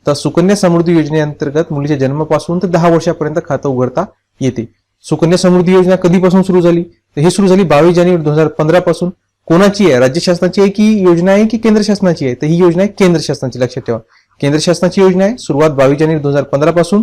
तर सुकन्या समृद्धी योजनेअंतर्गत मुलीच्या जन्मापासून तर 10 वर्षापर्यंत खातं उघडता येते. सुकन्या समृद्धी योजना कधीपासून सुरू झाली तर ही सुरू झाली 22 जानेवारी 2015 पासून. कोणाची आहे? राज्य शासनाची आहे की योजना आहे की केंद्र शासनाची आहे? तर ही योजना आहे केंद्र शासनाची. लक्षात ठेवा केंद्र शासनाची योजना आहे. सुरुवात 22 जानेवारी 2015 पासून.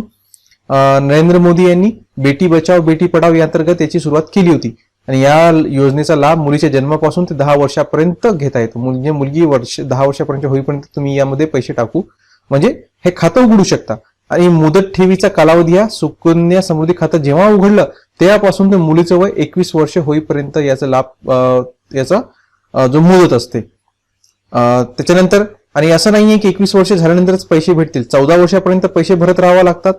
नरेंद्र मोदी यांनी बेटी बचाव बेटी पढाव या अंतर्गत याची सुरुवात केली होती आणि या योजनेचा लाभ मुलीच्या जन्मापासून ते 10 वर्षापर्यंत घेता येतो. म्हणजे मुलगी 10 वर्षापर्यंत होईपर्यंत तुम्ही यामध्ये पैसे टाकू म्हणजे हे खातं उघडू शकता. आणि मुदत ठेवीचा कालावधी हा सुकन्या समृद्धी खातं जेव्हा उघडलं तेव्हापासून ते मुलीचं वय 21 वर्ष होईपर्यंत याचा लाभ याचा जो मुदत असते. त्याच्यानंतर आणि असं नाहीये की 21 वर्ष झाल्यानंतरच पैसे भेटतील. 14 वर्षापर्यंत पैसे भरत राहावं लागतात.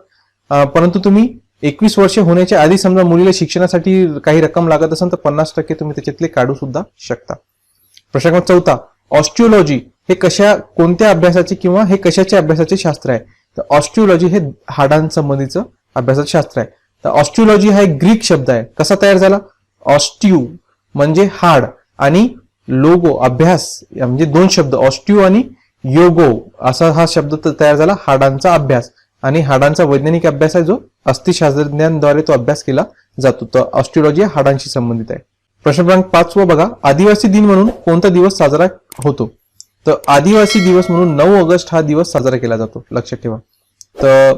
परंतु तुम्ही 21 वर्ष होण्याच्या आधी समजा मुलीला शिक्षणासाठी काही रक्कम लागत असेल तर 50% तुम्ही त्याच्यातले काढू सुद्धा शकता. प्रश्न क्रमांक 4, ऑस्टिओलॉजी हे कोणत्या अभ्यासाचे किंवा हे कशाच्या अभ्यासाचे शास्त्र आहे? तर ऑस्टिओलॉजी हे हाडांसंबंधीचं अभ्यासाचं शास्त्र आहे. तर ऑस्टिओलॉजी हा एक ग्रीक शब्द आहे. कसा तयार झाला? ऑस्टिओ म्हणजे हाड आणि लोगो अभ्यास म्हणजे 2 शब्द ऑस्टिओ आणि योगो असा हा शब्द तयार झाला. हाडांचा अभ्यास आणि हाडांचा वैज्ञानिक अभ्यास आहे जो अस्थिशास्त्रज्ञांद्वारे तो अभ्यास केला जातो. तर ऑस्टिओलॉजी हाडांशी संबंधित आहे. प्रश्न क्रमांक 5 बघा, आदिवासी दिन म्हणून कोणता दिवस साजरा होतो? तर आदिवासी दिवस म्हणून 9 ऑगस्ट हा दिवस साजरा केला जातो. लक्षात ठेवा. तर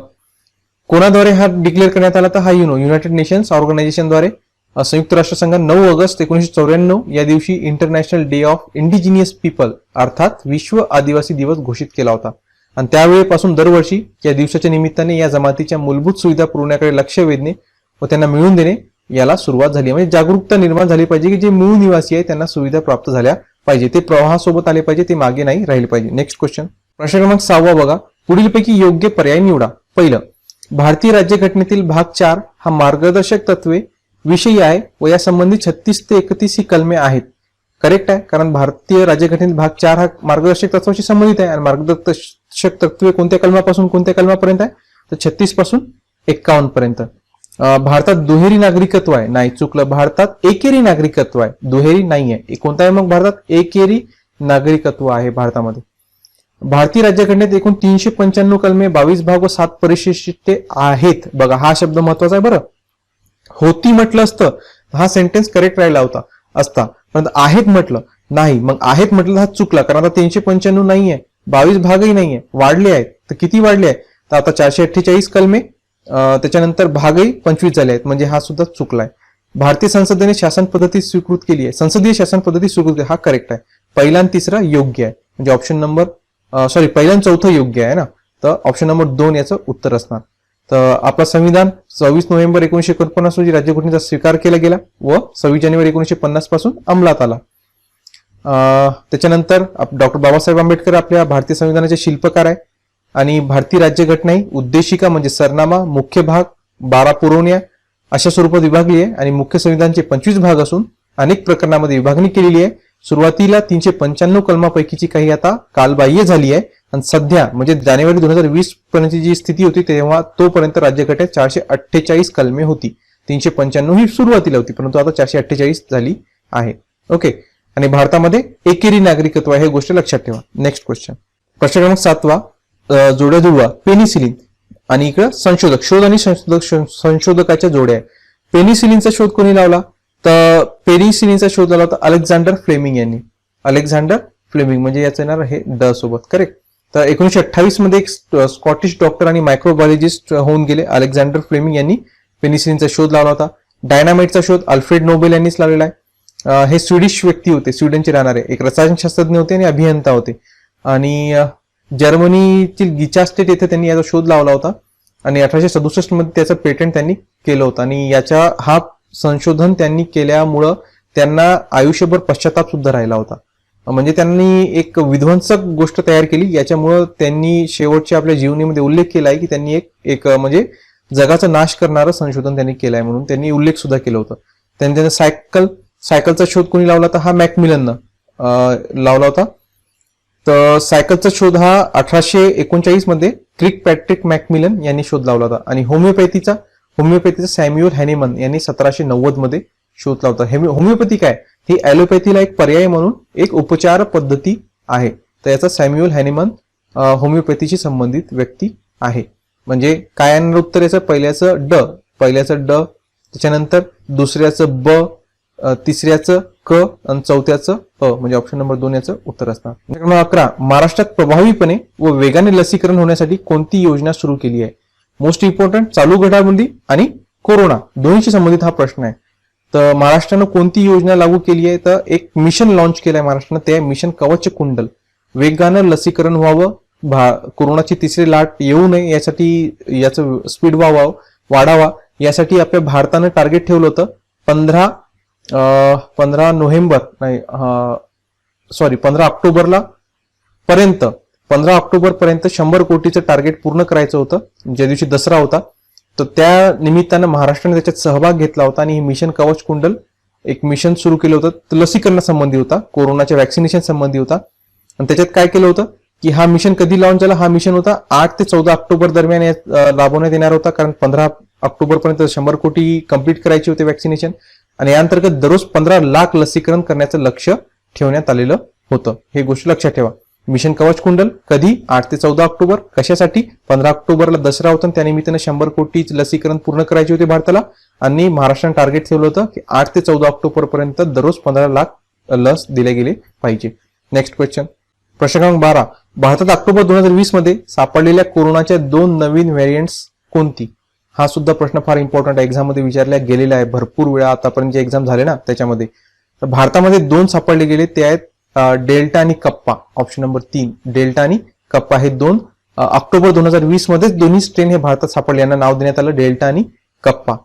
कोणाद्वारे हा डिक्लेअर करण्यात आला? तर हा युनायटेड नेशन्स ऑर्गनायझेशनद्वारे संयुक्त राष्ट्रसंघ 9 ऑगस्ट 1994 या दिवशी international day of indigenous people अर्थात विश्व आदिवासी दिवस घोषित केला होता. आणि त्यावेळेपासून दरवर्षी या दिवसाच्या निमित्ताने या जमातीच्या मूलभूत सुविधा पुरवण्याकडे लक्ष वेधणे व त्यांना मिळवून देणे याला सुरुवात झाली. म्हणजे जागरूकता निर्माण झाली पाहिजे की जे मूळ निवासी आहे त्यांना सुविधा प्राप्त झाल्या पाहिजे, ते प्रवाहासोबत आले पाहिजे, ते मागे नाही राहिले पाहिजे. नेक्स्ट क्वेश्चन, प्रश्न क्रमांक 6 बघा, पुढीलपैकी योग्य पर्याय निवडा. पहिलं, भारतीय राज्यघटनेतील भाग 4 हा मार्गदर्शक तत्वे विषयी आहे व या संबंधी 36 ते 31 ही कलमे आहेत. करेक्ट आहे, कारण भारतीय राज्यघटनेतील भाग 4 हा मार्गदर्शक तत्वाशी संबंधित आहे आणि मार्गदर्शक तत्वे कोणत्या कलमापासून कोणत्या कलमापर्यंत आहे? तर 36 पासून 51 पर्यंत. भारतात दुहेरी नागरिकत्व आहे? नाही, चुकलं. भारतात एकेरी नागरिकत्व आहे, दुहेरी नाही आहे. कोणता आहे मग? भारतात एकेरी नागरिकत्व आहे भारतामध्ये. भारतीय राज्यघटनेत एकूण 395 कलमे, 22 भाग व 7 परिशिष्टे आहेत. बघा, हा शब्द महत्वाचा आहे बरं. होती म्हटलं असतं हा सेंटेन्स करेक्ट राहिला होता असता, पण आहेत म्हटलं नाही, मग आहेत म्हटलं हा चुकला. कारण आता 395 नाहीये, 22 भागही नाहीये, वाढले आहेत. तर किती वाढले आहेत? तर आता 448 कलमे, त्याच्यानंतर भागही 25 झाले आहेत, म्हणजे हा सुद्धा चुकलाय. भारतीय संसदेने शासन पद्धती स्वीकृत केली आहे, संसदीय शासन पद्धती स्वीकृत केली, हा करेक्ट आहे. पहिला आणि तिसरा योग्य आहे, म्हणजे ऑप्शन नंबर पहिला आणि चौथं योग्य आहे ना. तर ऑप्शन नंबर 2 याचं उत्तर असणार. तर आपलं संविधान 24 नोव्हेंबर 1949 रोजी राज्यघटनेचा स्वीकार केला गेला व 26 जानेवारी 1950 पासून अंमलात आला. त्याच्यानंतर डॉक्टर बाबासाहेब आंबेडकर आपल्या भारतीय संविधानाचे शिल्पकार आहे आणि भारतीय राज्यघटना ही उद्देशिका म्हणजे सरनामा, मुख्य भाग, 12 पुरवण्या अशा स्वरूपात विभागली आहे आणि मुख्य संविधानाचे 25 भाग असून अनेक प्रकरणामध्ये विभागणी केलेली आहे. सुरुवातीला 395 कलमापैकीची काही आता कालबाह्य झाली आहे आणि सध्या म्हणजे जानेवारी 2020 पर्यंतची जी स्थिती होती तेव्हा तोपर्यंत राज्यघटनेत 448 कलमे होती. 395 ही सुरुवातीला होती, परंतु आता 448 झाली आहे. ओके, आणि भारतामध्ये एकेरी नागरिकत्व आहे, हे गोष्ट लक्षात ठेवा. नेक्स्ट क्वेश्चन, प्रश्न क्रमांक 7 जोड्या जुळवा. पेनिसिलिन आणि इकडं संशोधक, शोध आणि संशोधकाच्या जोड्या आहे. पेनिसिलिनचा शोध कोणी लावला? तर पेनिसिलिनचा शोध लावला होता अलेक्झांडर फ्लेमिंग यांनी. अलेक्झांडर फ्लेमिंग म्हणजे याचं येणार हे ड सोबत. करेक्ट. तर 1928 मध्ये एक स्कॉटिश डॉक्टर आणि मायक्रोबायोलॉजिस्ट होऊन गेले. अलेक्झांडर फ्लेमिंग यांनी पेनिसिलिनचा शोध लावला होता. डायनामाइटचा शोध अल्फ्रेड नोबेल यांनीच लावलेला आहे. हे स्वीडिश व्यक्ती होते, स्वीडनचे राहणारे, एक रसायनशास्त्रज्ञ होते आणि अभियंता होते आणि जर्मनीतील गिचा स्टेट येथे त्यांनी याचा शोध लावला होता आणि 1867 मध्ये त्याचं पेटंट त्यांनी केलं होतं आणि याच्या हा संशोधन त्यांनी केल्यामुळं त्यांना आयुष्यभर पश्चाताप सुद्धा राहिला होता. म्हणजे त्यांनी एक विध्वंसक गोष्ट तयार केली, याच्यामुळं त्यांनी शेवटच्या आपल्या जीवनीमध्ये उल्लेख केला आहे की त्यांनी एक म्हणजे जगाचा नाश करणारं संशोधन त्यांनी केलंय म्हणून त्यांनी उल्लेख सुद्धा केला होता. त्यांनी सायकलचा शोध कोणी लावला होता? हा मॅकमिलननं लावला होता. तर सायकलचा शोध हा 1839 मध्ये क्रिक पॅट्रिक मॅकमिलन यांनी शोध लावला होता आणि होमिओपॅथीचा सॅम्युअल हॅनिमन यांनी 1790 मध्ये शोध लावला होता. होमिओपॅथी काय? ही ॲलोपॅथीला एक पर्याय म्हणून एक उपचार पद्धती आहे. तर याचा सॅम्युअल हॅनिमन होमिओपॅथीशी संबंधित व्यक्ती आहे. म्हणजे काय येणार उत्तर याचं? पहिल्याचं ड, त्याच्यानंतर दुसऱ्याचं ब, तिसऱ्याचं क आणि चौथ्याचं अ, म्हणजे ऑप्शन नंबर 2 याचं उत्तर असणार. 11 महाराष्ट्रात प्रभावीपणे व वेगाने लसीकरण होण्यासाठी कोणती योजना सुरू केली आहे? मोस्ट इम्पॉर्टंट चालू घडामोडी आणि कोरोना दोन्हीशी संबंधित हा प्रश्न आहे. तर महाराष्ट्रानं कोणती योजना लागू केली आहे, तर एक मिशन लॉन्च केलंय महाराष्ट्रानं, ते आहे मिशन कवच कुंडल. वेगानं लसीकरण व्हावं, कोरोनाची तिसरी लाट येऊ नये यासाठी याचं स्पीड वाढावा यासाठी आपल्या भारतानं टार्गेट ठेवलं होतं 15 ऑक्टोबरला 15 ऑक्टोबर पर्यंत 100 कोटीचं टार्गेट पूर्ण करायचं होतं, ज्या दिवशी दसरा होता. तर त्या निमित्तानं महाराष्ट्राने त्याच्यात सहभाग घेतला होता आणि हे मिशन कवच कुंडल एक मिशन सुरू केलं होतं. तर लसीकरणासंबंधी होता, कोरोनाच्या वॅक्सिनेशन संबंधी होता. आणि त्याच्यात काय केलं होतं की हा मिशन कधी लॉन्च झाला, हा मिशन होता 8 ते 14 ऑक्टोबर दरम्यान राबवण्यात येणार होता, कारण 15 ऑक्टोबर पर्यंत 100 कोटी कंप्लीट करायचे होते वॅक्सिनेशन. आणि या अंतर्गत दररोज 15 लाख लसीकरण करण्याचं लक्ष ठेवण्यात आलेलं होतं. हे गोष्ट लक्षात ठेवा. मिशन कवच कुंडल कधी 8 ते 14 ऑक्टोबर, कशासाठी 15 ऑक्टोबरला दसरा होता, त्यानिमित्तानं 100 कोटी लसीकरण पूर्ण करायचे होते भारताला. आणि महाराष्ट्राने टार्गेट ठेवलं होतं की 8 ते 14 ऑक्टोबर पर्यंत दररोज 15 लाख लस दिले गेले पाहिजे. नेक्स्ट क्वेश्चन, प्रश्न क्रमांक 12. भारतात ऑक्टोबर 2020 मध्ये सापडलेल्या कोरोनाच्या 2 नवीन व्हेरियंट्स कोणती? हा सुद्धा प्रश्न फार इम्पॉर्टंट आहे, एक्झाम मध्ये विचारला गेलेला आहे भरपूर वेळा आतापर्यंत जे एक्झाम झाले ना त्याच्यामध्ये. तर भारतामध्ये 2 सापडले गेले, ते आहेत डेल्टा आणि कप्पा. ऑप्शन नंबर 3 डेल्टा आणि कप्पा हे 2 ऑक्टोबर 2020 मध्येच दोन्ही स्ट्रेन हे भारतात सापडले, यांना नाव देण्यात आलं डेल्टा आणि कप्पा.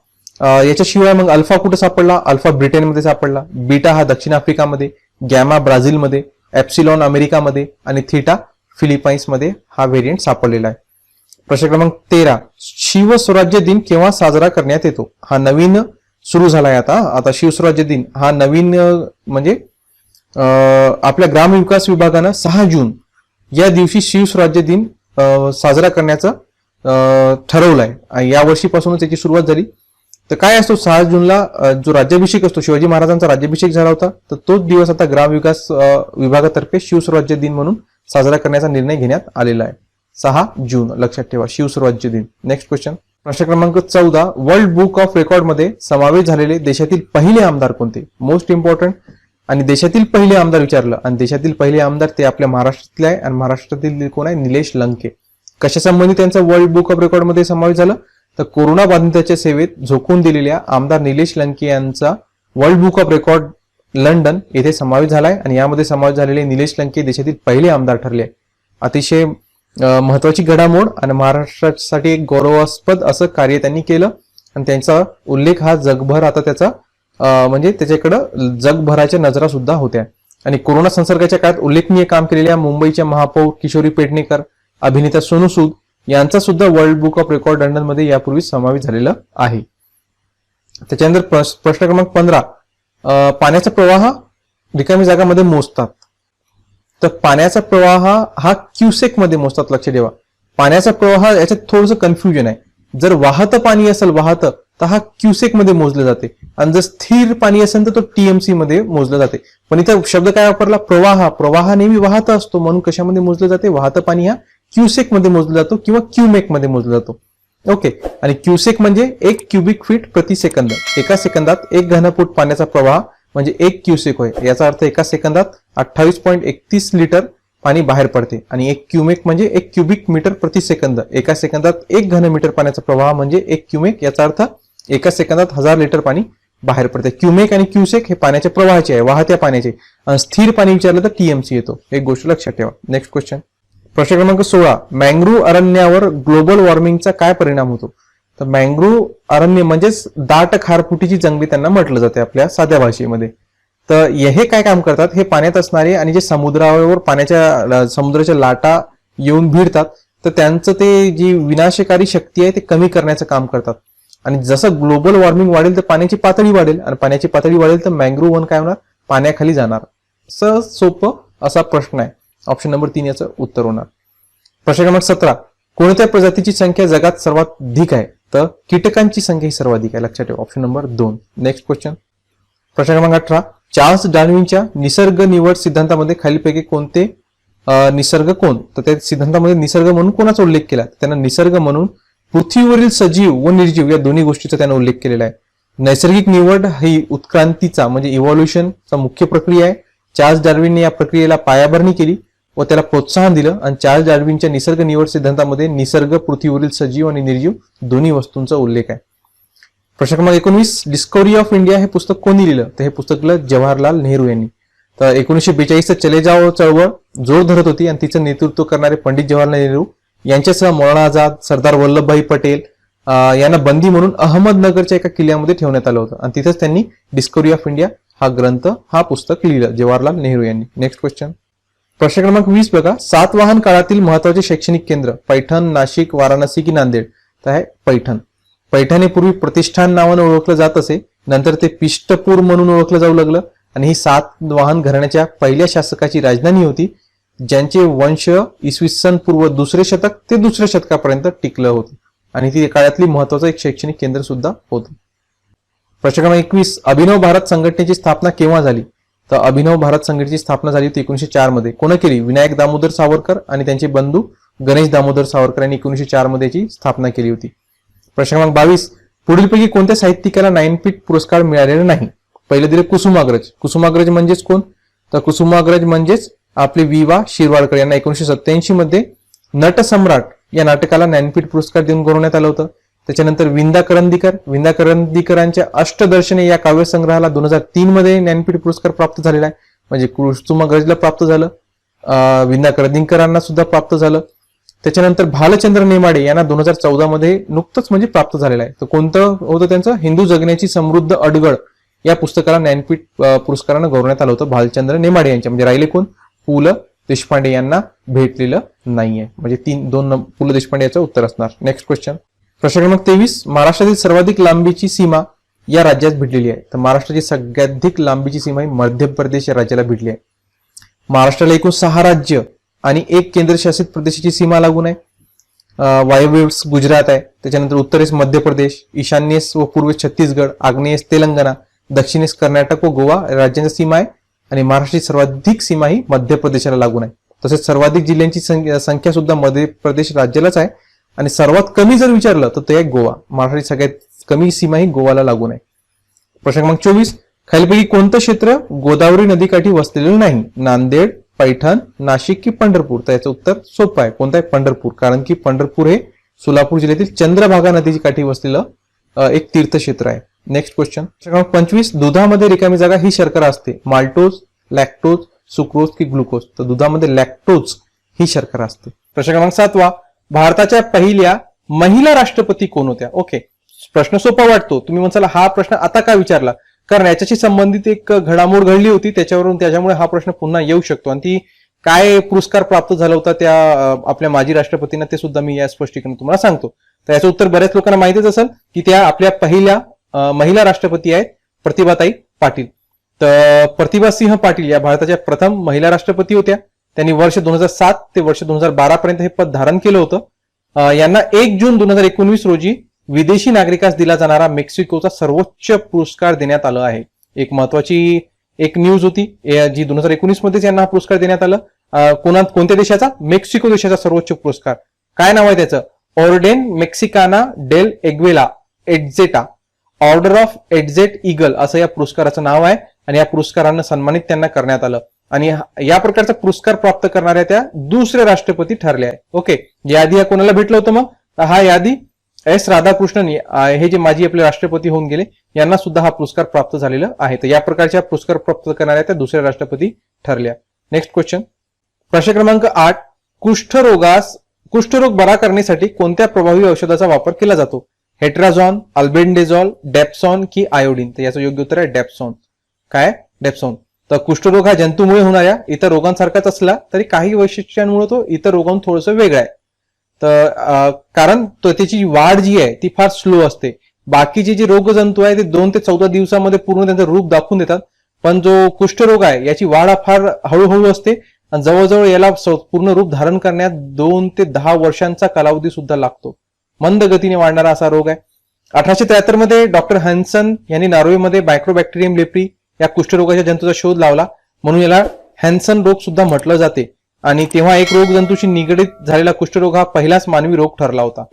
याच्याशिवाय मग अल्फा कुठे सापडला? अल्फा ब्रिटनमध्ये सापडला, बीटा हा दक्षिण आफ्रिकामध्ये, गॅमा ब्राझीलमध्ये, एप्सिलॉन अमेरिकामध्ये आणि थीटा फिलिपाईन्समध्ये हा व्हेरियंट सापडलेला आहे. प्रश्न क्रमांक 13. शिवस्वराज्य दिन केव्हा साजरा करण्यात येतो? हा नवीन सुरू झालाय आता शिवस्वराज्य दिन हा नवीन म्हणजे आपल्या ग्रामविकास विभागानं 6 जून या दिवशी शिवस्वराज्य दिन साजरा करण्याचं ठरवलंय. या वर्षीपासूनच त्याची सुरुवात झाली. तर काय असतो 6 जूनला जो राज्याभिषेक असतो, शिवाजी महाराजांचा राज्याभिषेक झाला होता, तर तोच दिवस आता ग्रामविकास विभागातर्फे शिवस्वराज्य दिन म्हणून साजरा करण्याचा निर्णय घेण्यात आलेला आहे. 6 जून लक्षात ठेवा, शिवस्वराज्य दिन. नेक्स्ट क्वेश्चन, प्रश्न क्रमांक 14. वर्ल्ड बुक ऑफ रेकॉर्ड मध्ये समावेश झालेले देशातील पहिले आमदार कोणते? Most important. आणि देशातील पहिले आमदार विचारलं, आणि देशातील पहिले आमदार ते आपल्या महाराष्ट्रातले आहे, आणि महाराष्ट्रातील कोण आहे? निलेश लंके. कशासंबंधी त्यांचा वर्ल्ड बुक ऑफ रेकॉर्ड मध्ये समावेश झाला? तर कोरोना बाधितांच्या सेवेत झोकून दिलेल्या आमदार निलेश लंके यांचा world book of record London येथे समावेश झालाय, आणि यामध्ये समावेश झालेले निलेश लंके देशातील पहिले आमदार ठरले आहे. अतिशय महत्वाची घडामोड आणि महाराष्ट्रासाठी एक गौरवास्पद असं कार्य त्यांनी केलं, आणि त्यांचा उल्लेख हा जगभर आता त्याचा म्हणजे त्याच्याकडं जगभराच्या नजरा सुद्धा होत्या. आणि कोरोना संसर्गाच्या काळात उल्लेखनीय काम केलेल्या मुंबईच्या महापौर किशोरी पेडणेकर, अभिनेता सोनू सूद यांचा सुद्धा world book of record London मध्ये यापूर्वी समावेश झालेला आहे. त्याच्यानंतर प्रश्न क्रमांक 15. पाण्याचा प्रवाह रिकामी जागामध्ये मोजतात. तर पाण्याचा प्रवाह हा क्युसेक मध्ये मोजतात, लक्ष ठेवा. पाण्याचा प्रवाह याच्यात थोडंसं कन्फ्युजन आहे. जर वाहतं पाणी असेल वाहतं तर हा क्युसेक मध्ये मोजलं जाते, आणि जर स्थिर पाणी असेल तर तो टीएमसी मध्ये मोजलं जाते. पण इथं शब्द काय वापरला? प्रवाह नेहमी वाहत असतो, म्हणून कशामध्ये मोजलं जाते? वाहतं पाणी हा क्युसेक मध्ये मोजला जातो किंवा क्यूमेक मध्ये मोजला जातो. ओके. आणि क्युसेक म्हणजे 1 क्युबिक फीट प्रति सेकंद. एका सेकंदात 1 घनफूट पाण्याचा प्रवाह म्हणजे 1 क्युसेक होय. याचा अर्थ एका सेकंदात 28.31 लिटर पाणी बाहेर पडते. आणि 1 क्युमेक म्हणजे 1 क्युबिक मीटर प्रति सेकंद. एका सेकंदात 1 घनमीटर पाण्याचा प्रवाह म्हणजे 1 क्युमेक. याचा अर्थ एका सेकंदात 1000 लिटर पाणी बाहेर पडते. क्युमेक आणि क्युसेक हे पाण्याच्या प्रवाहाचे आहे, वाहत्या पाण्याचे. आणि स्थिर पाणी विचारलं तर टीएमसी येतो. एक गोष्ट लक्षात ठेवा. नेक्स्ट क्वेश्चन, प्रश्न क्रमांक 16. मँग्रोव्ह अरण्यावर ग्लोबल वॉर्मिंगचा काय परिणाम होतो? तर मँग्रोव्ह अरण्य म्हणजेच दाट खारफुटीची जंगले त्यांना म्हटलं जाते आपल्या साध्या भाषेमध्ये. तर हे काय काम करतात? हे पाण्यात असणारे आणि जे समुद्रावर समुद्राच्या लाटा येऊन भिडतात, तर त्यांचं ते जी विनाशकारी शक्ती आहे ते कमी करण्याचं काम करतात. आणि जसं ग्लोबल वॉर्मिंग वाढेल तर पाण्याची पातळी वाढेल, आणि पाण्याची पातळी वाढेल तर मँग्रोव्ह वन काय होणार? पाण्याखाली जाणार. सहज सोपं असा प्रश्न आहे. ऑप्शन नंबर 3 याचं उत्तर होणार. प्रश्न क्रमांक 17. कोणत्या प्रजातीची संख्या जगात सर्वात अधिक आहे? तर कीटकांची संख्या ही सर्वाधिक आहे, लक्षात ठेवा. Option number 2. नेक्स्ट क्वेश्चन, प्रश्न क्रमांक 18. चार्ल्स डार्विनच्या निसर्ग निवड सिद्धांतामध्ये खालीलपैकी कोणते निसर्ग कोण? तर त्या सिद्धांतामध्ये निसर्ग म्हणून कोणाचा उल्लेख केला? त्यांना निसर्ग म्हणून पृथ्वीवरील सजीव व निर्जीव या दोन्ही गोष्टीचा त्याने उल्लेख केलेला आहे. नैसर्गिक निवड ही उत्क्रांतीचा म्हणजे इव्हॉल्युशनचा मुख्य प्रक्रिया आहे. चार्ल्स डार्विनने या प्रक्रियेला पायाभरणी केली. व त्याला प्रोत्साहन दिलं आणि चार्ल्स डार्विनच्या निसर्ग निवड सिद्धांतामध्ये निसर्ग, पृथ्वीवरील सजीव आणि निर्जीव दोन्ही वस्तूंचा उल्लेख आहे. प्रश्न क्रमांक 19, डिस्कव्हरी ऑफ इंडिया हे पुस्तक कोणी लिहिलं? तर हे पुस्तक लिहिलं जवाहरलाल नेहरू यांनी. तर 1942 चले जाओ चळवळ जोर धरत होती आणि तिचं नेतृत्व करणारे पंडित जवाहरलाल नेहरू यांच्यासह मौलाना आझाद, सरदार वल्लभभाई पटेल यांना बंदी म्हणून अहमदनगरच्या एका किल्ल्यामध्ये ठेवण्यात आलं होतं आणि तिथंच त्यांनी डिस्कव्हरी ऑफ इंडिया हा पुस्तक लिहिलं जवाहरलाल नेहरू यांनी. Next question. प्रश्न क्रमांक 20 बघा. सातवाहन काळातील महत्वाचे शैक्षणिक केंद्र पैठण, नाशिक, वाराणसी की नांदेड? तर आहे पैठण. पैठण हे पूर्वी प्रतिष्ठान नावानं ओळखलं जात असे, नंतर ते पिष्टपूर म्हणून ओळखलं जाऊ लागलं आणि ही सातवाहन घराण्याच्या पहिल्या शासकाची राजधानी होती, ज्यांचे वंश इसवी सन पूर्व 2रे शतक ते 2ऱ्या शतकापर्यंत टिकलं होतं आणि ती काळातली महत्वाचं एक शैक्षणिक केंद्र सुद्धा होतं. प्रश्न क्रमांक 21, अभिनव भारत संघटनेची स्थापना केव्हा झाली? तर अभिनव भारत संघटनेची स्थापना झाली होती 1904 मध्ये. कोण केली? विनायक दामोदर सावरकर आणि त्यांचे बंधू गणेश दामोदर सावरकर यांनी 1904 मध्ये याची स्थापना केली होती. प्रश्न क्रमांक 22, पुढीलपैकी कोणत्या साहित्यिकाला ज्ञानपीठ पुरस्कार मिळालेला नाही? पहिलं दिलं कुसुमाग्रज. कुसुमाग्रज म्हणजेच कोण? तर कुसुमाग्रज म्हणजेच आपले वि.वा. शिरवाडकर यांना 1987 मध्ये नटसम्राट या नाटकाला ज्ञानपीठ पुरस्कार देऊन गौरवण्यात आलं होतं. त्याच्यानंतर विंदा करंदीकरांच्या अष्टदर्शने या काव्यसंग्रहाला 2003 मध्ये ज्ञानपीठ पुरस्कार प्राप्त झालेला आहे. म्हणजे कुसुमाग्रजला प्राप्त झालं, विंदा करंदीकरांना सुद्धा प्राप्त झालं. त्याच्यानंतर भालचंद्र नेमाडे यांना 2014 मध्ये नुकतंच म्हणजे प्राप्त झालेलं आहे. तर कोणतं होतं त्यांचं? हिंदू जगण्याची समृद्ध अडगळ या पुस्तकाला ज्ञानपीठ पुरस्कारानं गौरवण्यात आलं होतं भालचंद्र नेमाडे यांच्या. म्हणजे राहिले कोण? पु ल देशपांडे यांना भेटलेलं नाहीये. म्हणजे दोन पु ल देशपांडे याचं उत्तर असणार. Next question. प्रश्न क्रमांक 23, महाराष्ट्रातील सर्वाधिक लांबीची सीमा या राज्यात भिडलेली आहे? तर महाराष्ट्राची सगळ्याधिक लांबीची सीमा ही मध्य प्रदेश या राज्याला भिडली आहे. महाराष्ट्राला एकूण 6 राज्य आणि 1 केंद्रशासित प्रदेशाची सीमा लागून आहे. वायव्येस गुजरात आहे, त्याच्यानंतर उत्तरेस मध्य प्रदेश, ईशान्येस व पूर्वेस छत्तीसगड, आग्नेयेस तेलंगणा, दक्षिणेस कर्नाटक व गोवा राज्यांची सीमा आहे आणि महाराष्ट्राची सर्वाधिक सीमा ही मध्य प्रदेशाला लागून आहे. तसेच सर्वाधिक जिल्ह्यांची संख्या सुद्धा मध्य प्रदेश राज्यालाच आहे आणि सर्वात कमी जर विचारलं तर ते आहे गोवा. महाराष्ट्राची सगळ्यात कमी सीमा ही गोवाला लागून आहे. प्रश्न क्रमांक 24, खालीलपैकी कोणतं क्षेत्र गोदावरी नदीकाठी वसलेलं नाही? नांदेड, पैठण, नाशिक की पंढरपूर? तर याचं उत्तर सोपं आहे. कोणतं आहे? पंढरपूर. कारण की पंढरपूर हे सोलापूर जिल्ह्यातील चंद्रभागा नदीची काठी वसलेलं एक तीर्थक्षेत्र आहे. Next question. प्रश्न क्रमांक 25, दुधामध्ये रिकामी जागा ही शर्करा असते? माल्टोज, लॅक्टोज, सुक्रोज की ग्लुकोज? तर दुधामध्ये लॅक्टोज ही शर्करा असते. प्रश्न क्रमांक 7, भारताच्या पहिल्या महिला राष्ट्रपती कोण होत्या? ओके, प्रश्न सोपा वाटतो. तुम्ही म्हणसाल हा प्रश्न आता का विचारला? कारण याच्याशी संबंधित एक घडामोड घडली होती, त्याच्यामुळे हा प्रश्न पुन्हा येऊ शकतो. आणि ती काय पुरस्कार प्राप्त झाला होता त्या आपल्या माजी राष्ट्रपतींना ते सुद्धा मी या स्पष्टीकरण तुम्हाला सांगतो. तर याचं उत्तर बऱ्याच लोकांना माहितीच असेल की त्या आपल्या पहिल्या महिला राष्ट्रपती आहेत प्रतिभाताई पाटील. तर प्रतिभा सिंह पाटील या भारताच्या प्रथम महिला राष्ट्रपती होत्या. त्यांनी वर्ष 2007 ते वर्ष 2012 पर्यंत हे पद धारण केलं होतं. यांना 1 जून 2019 रोजी विदेशी नागरिकास दिला जाणारा मेक्सिकोचा सर्वोच्च पुरस्कार देण्यात आला आहे. एक महत्वाची एक न्यूज होती जी 2019 मध्येच यांना हा पुरस्कार देण्यात आलं. कोणत्या देशाचा? मेक्सिको देशाचा सर्वोच्च पुरस्कार. काय नाव आहे त्याचं? ऑर्डेन मेक्सिकाना डेल एग्वेला एडजेटा, ऑर्डर ऑफ एडजेट ईगल असं या पुरस्काराचं नाव आहे आणि या पुरस्कारानं सन्मानित त्यांना करण्यात आलं. आणि या प्रकारचा पुरस्कार प्राप्त करणाऱ्या त्या दुसऱ्या राष्ट्रपती ठरल्या आहे. ओके, यादी या कोणाला भेटलं होतं मग? हा यादी एस राधाकृष्णन हे जे माजी आपले राष्ट्रपती होऊन गेले यांना सुद्धा हा पुरस्कार प्राप्त झालेला आहे. तर या प्रकारच्या पुरस्कार प्राप्त करणाऱ्या त्या दुसऱ्या राष्ट्रपती ठरल्या. Next question. प्रश्न क्रमांक 8, कुष्ठरोग बरा करण्यासाठी कोणत्या प्रभावी औषधाचा वापर केला जातो? हेट्राझॉन, अल्बेंडेझॉल, डेप्सॉन की आयोडीन? तर याचं योग्य उत्तर आहे डेप्सॉन. काय? डेप्सॉन. तर कुष्ठरोग हा जंतूमुळे होणाऱ्या इतर रोगांसारखाच असला तरी काही वैशिष्ट्यांमुळे तो इतर रोगांहून थोडंसं वेगळा आहे. तर कारण त्याची वाढ जी आहे ती फार स्लो असते. बाकीचे जे रोगजंतू आहे ते 2 ते 14 दिवसामध्ये पूर्ण त्यांचं रूप दाखवून देतात, पण जो कुष्ठरोग आहे याची वाढ फार हळूहळू असते आणि जवळजवळ याला पूर्ण रूप धारण करण्यात 2 ते 10 वर्षांचा कालावधी सुद्धा लागतो. मंद गतीने वाढणारा असा रोग आहे. 1873 मध्ये डॉक्टर हॅन्सन यांनी नॉर्वेमध्ये मायक्रोबॅक्टेरियम लेप्री या कुष्ठरोगाच्या जंतूचा शोध लावला, म्हणून याला हॅन्सन रोग सुद्धा म्हटलं जाते. आणि तेव्हा एक रोगजंतूशी निगडीत झालेला कुष्ठरोग हा पहिलाच मानवी रोग ठरला होता.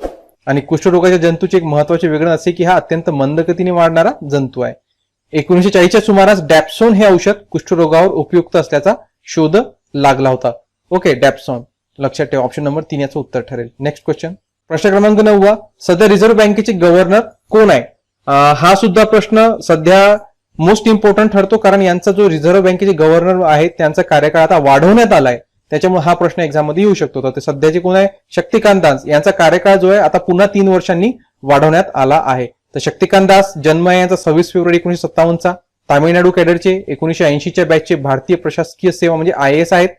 आणि कुष्ठरोगाच्या जंतूचे एक महत्वाचे वेगळं असे की हा अत्यंत मंद गतीने वाढणारा जंतू आहे. 1940च्या सुमारास डॅप्सोन हे औषध कुष्ठरोगावर उपयुक्त असल्याचा शोध लागला होता. ओके, डॅप्सॉन. लक्षात ठेवा, ऑप्शन नंबर 3 याचं उत्तर ठरेल. नेक्स्ट क्वेश्चन, प्रश्न क्रमांक 9. सध्या रिझर्व्ह बँकेचे गव्हर्नर कोण आहे? हा सुद्धा प्रश्न सध्या मोस्ट इम्पॉर्टंट ठरतो, कारण यांचा जो रिझर्व्ह बँकेचे गव्हर्नर आहेत त्यांचा कार्यकाळ आता वाढवण्यात आलाय, त्याच्यामुळे हा प्रश्न एक्झाम मध्ये येऊ शकतो. तर ते सध्याचे कोण आहे? शक्तिकांत दास. यांचा कार्यकाळ जो आहे आता पुन्हा 3 वर्षांनी वाढवण्यात आला आहे. तर शक्तिकांत दास, जन्म आहे यांचा 26 फेब्रुवारी 1957चा. तामिळनाडू कॅडरचे, 1980च्या बॅचचे, भारतीय प्रशासकीय सेवा म्हणजे IAS आहेत.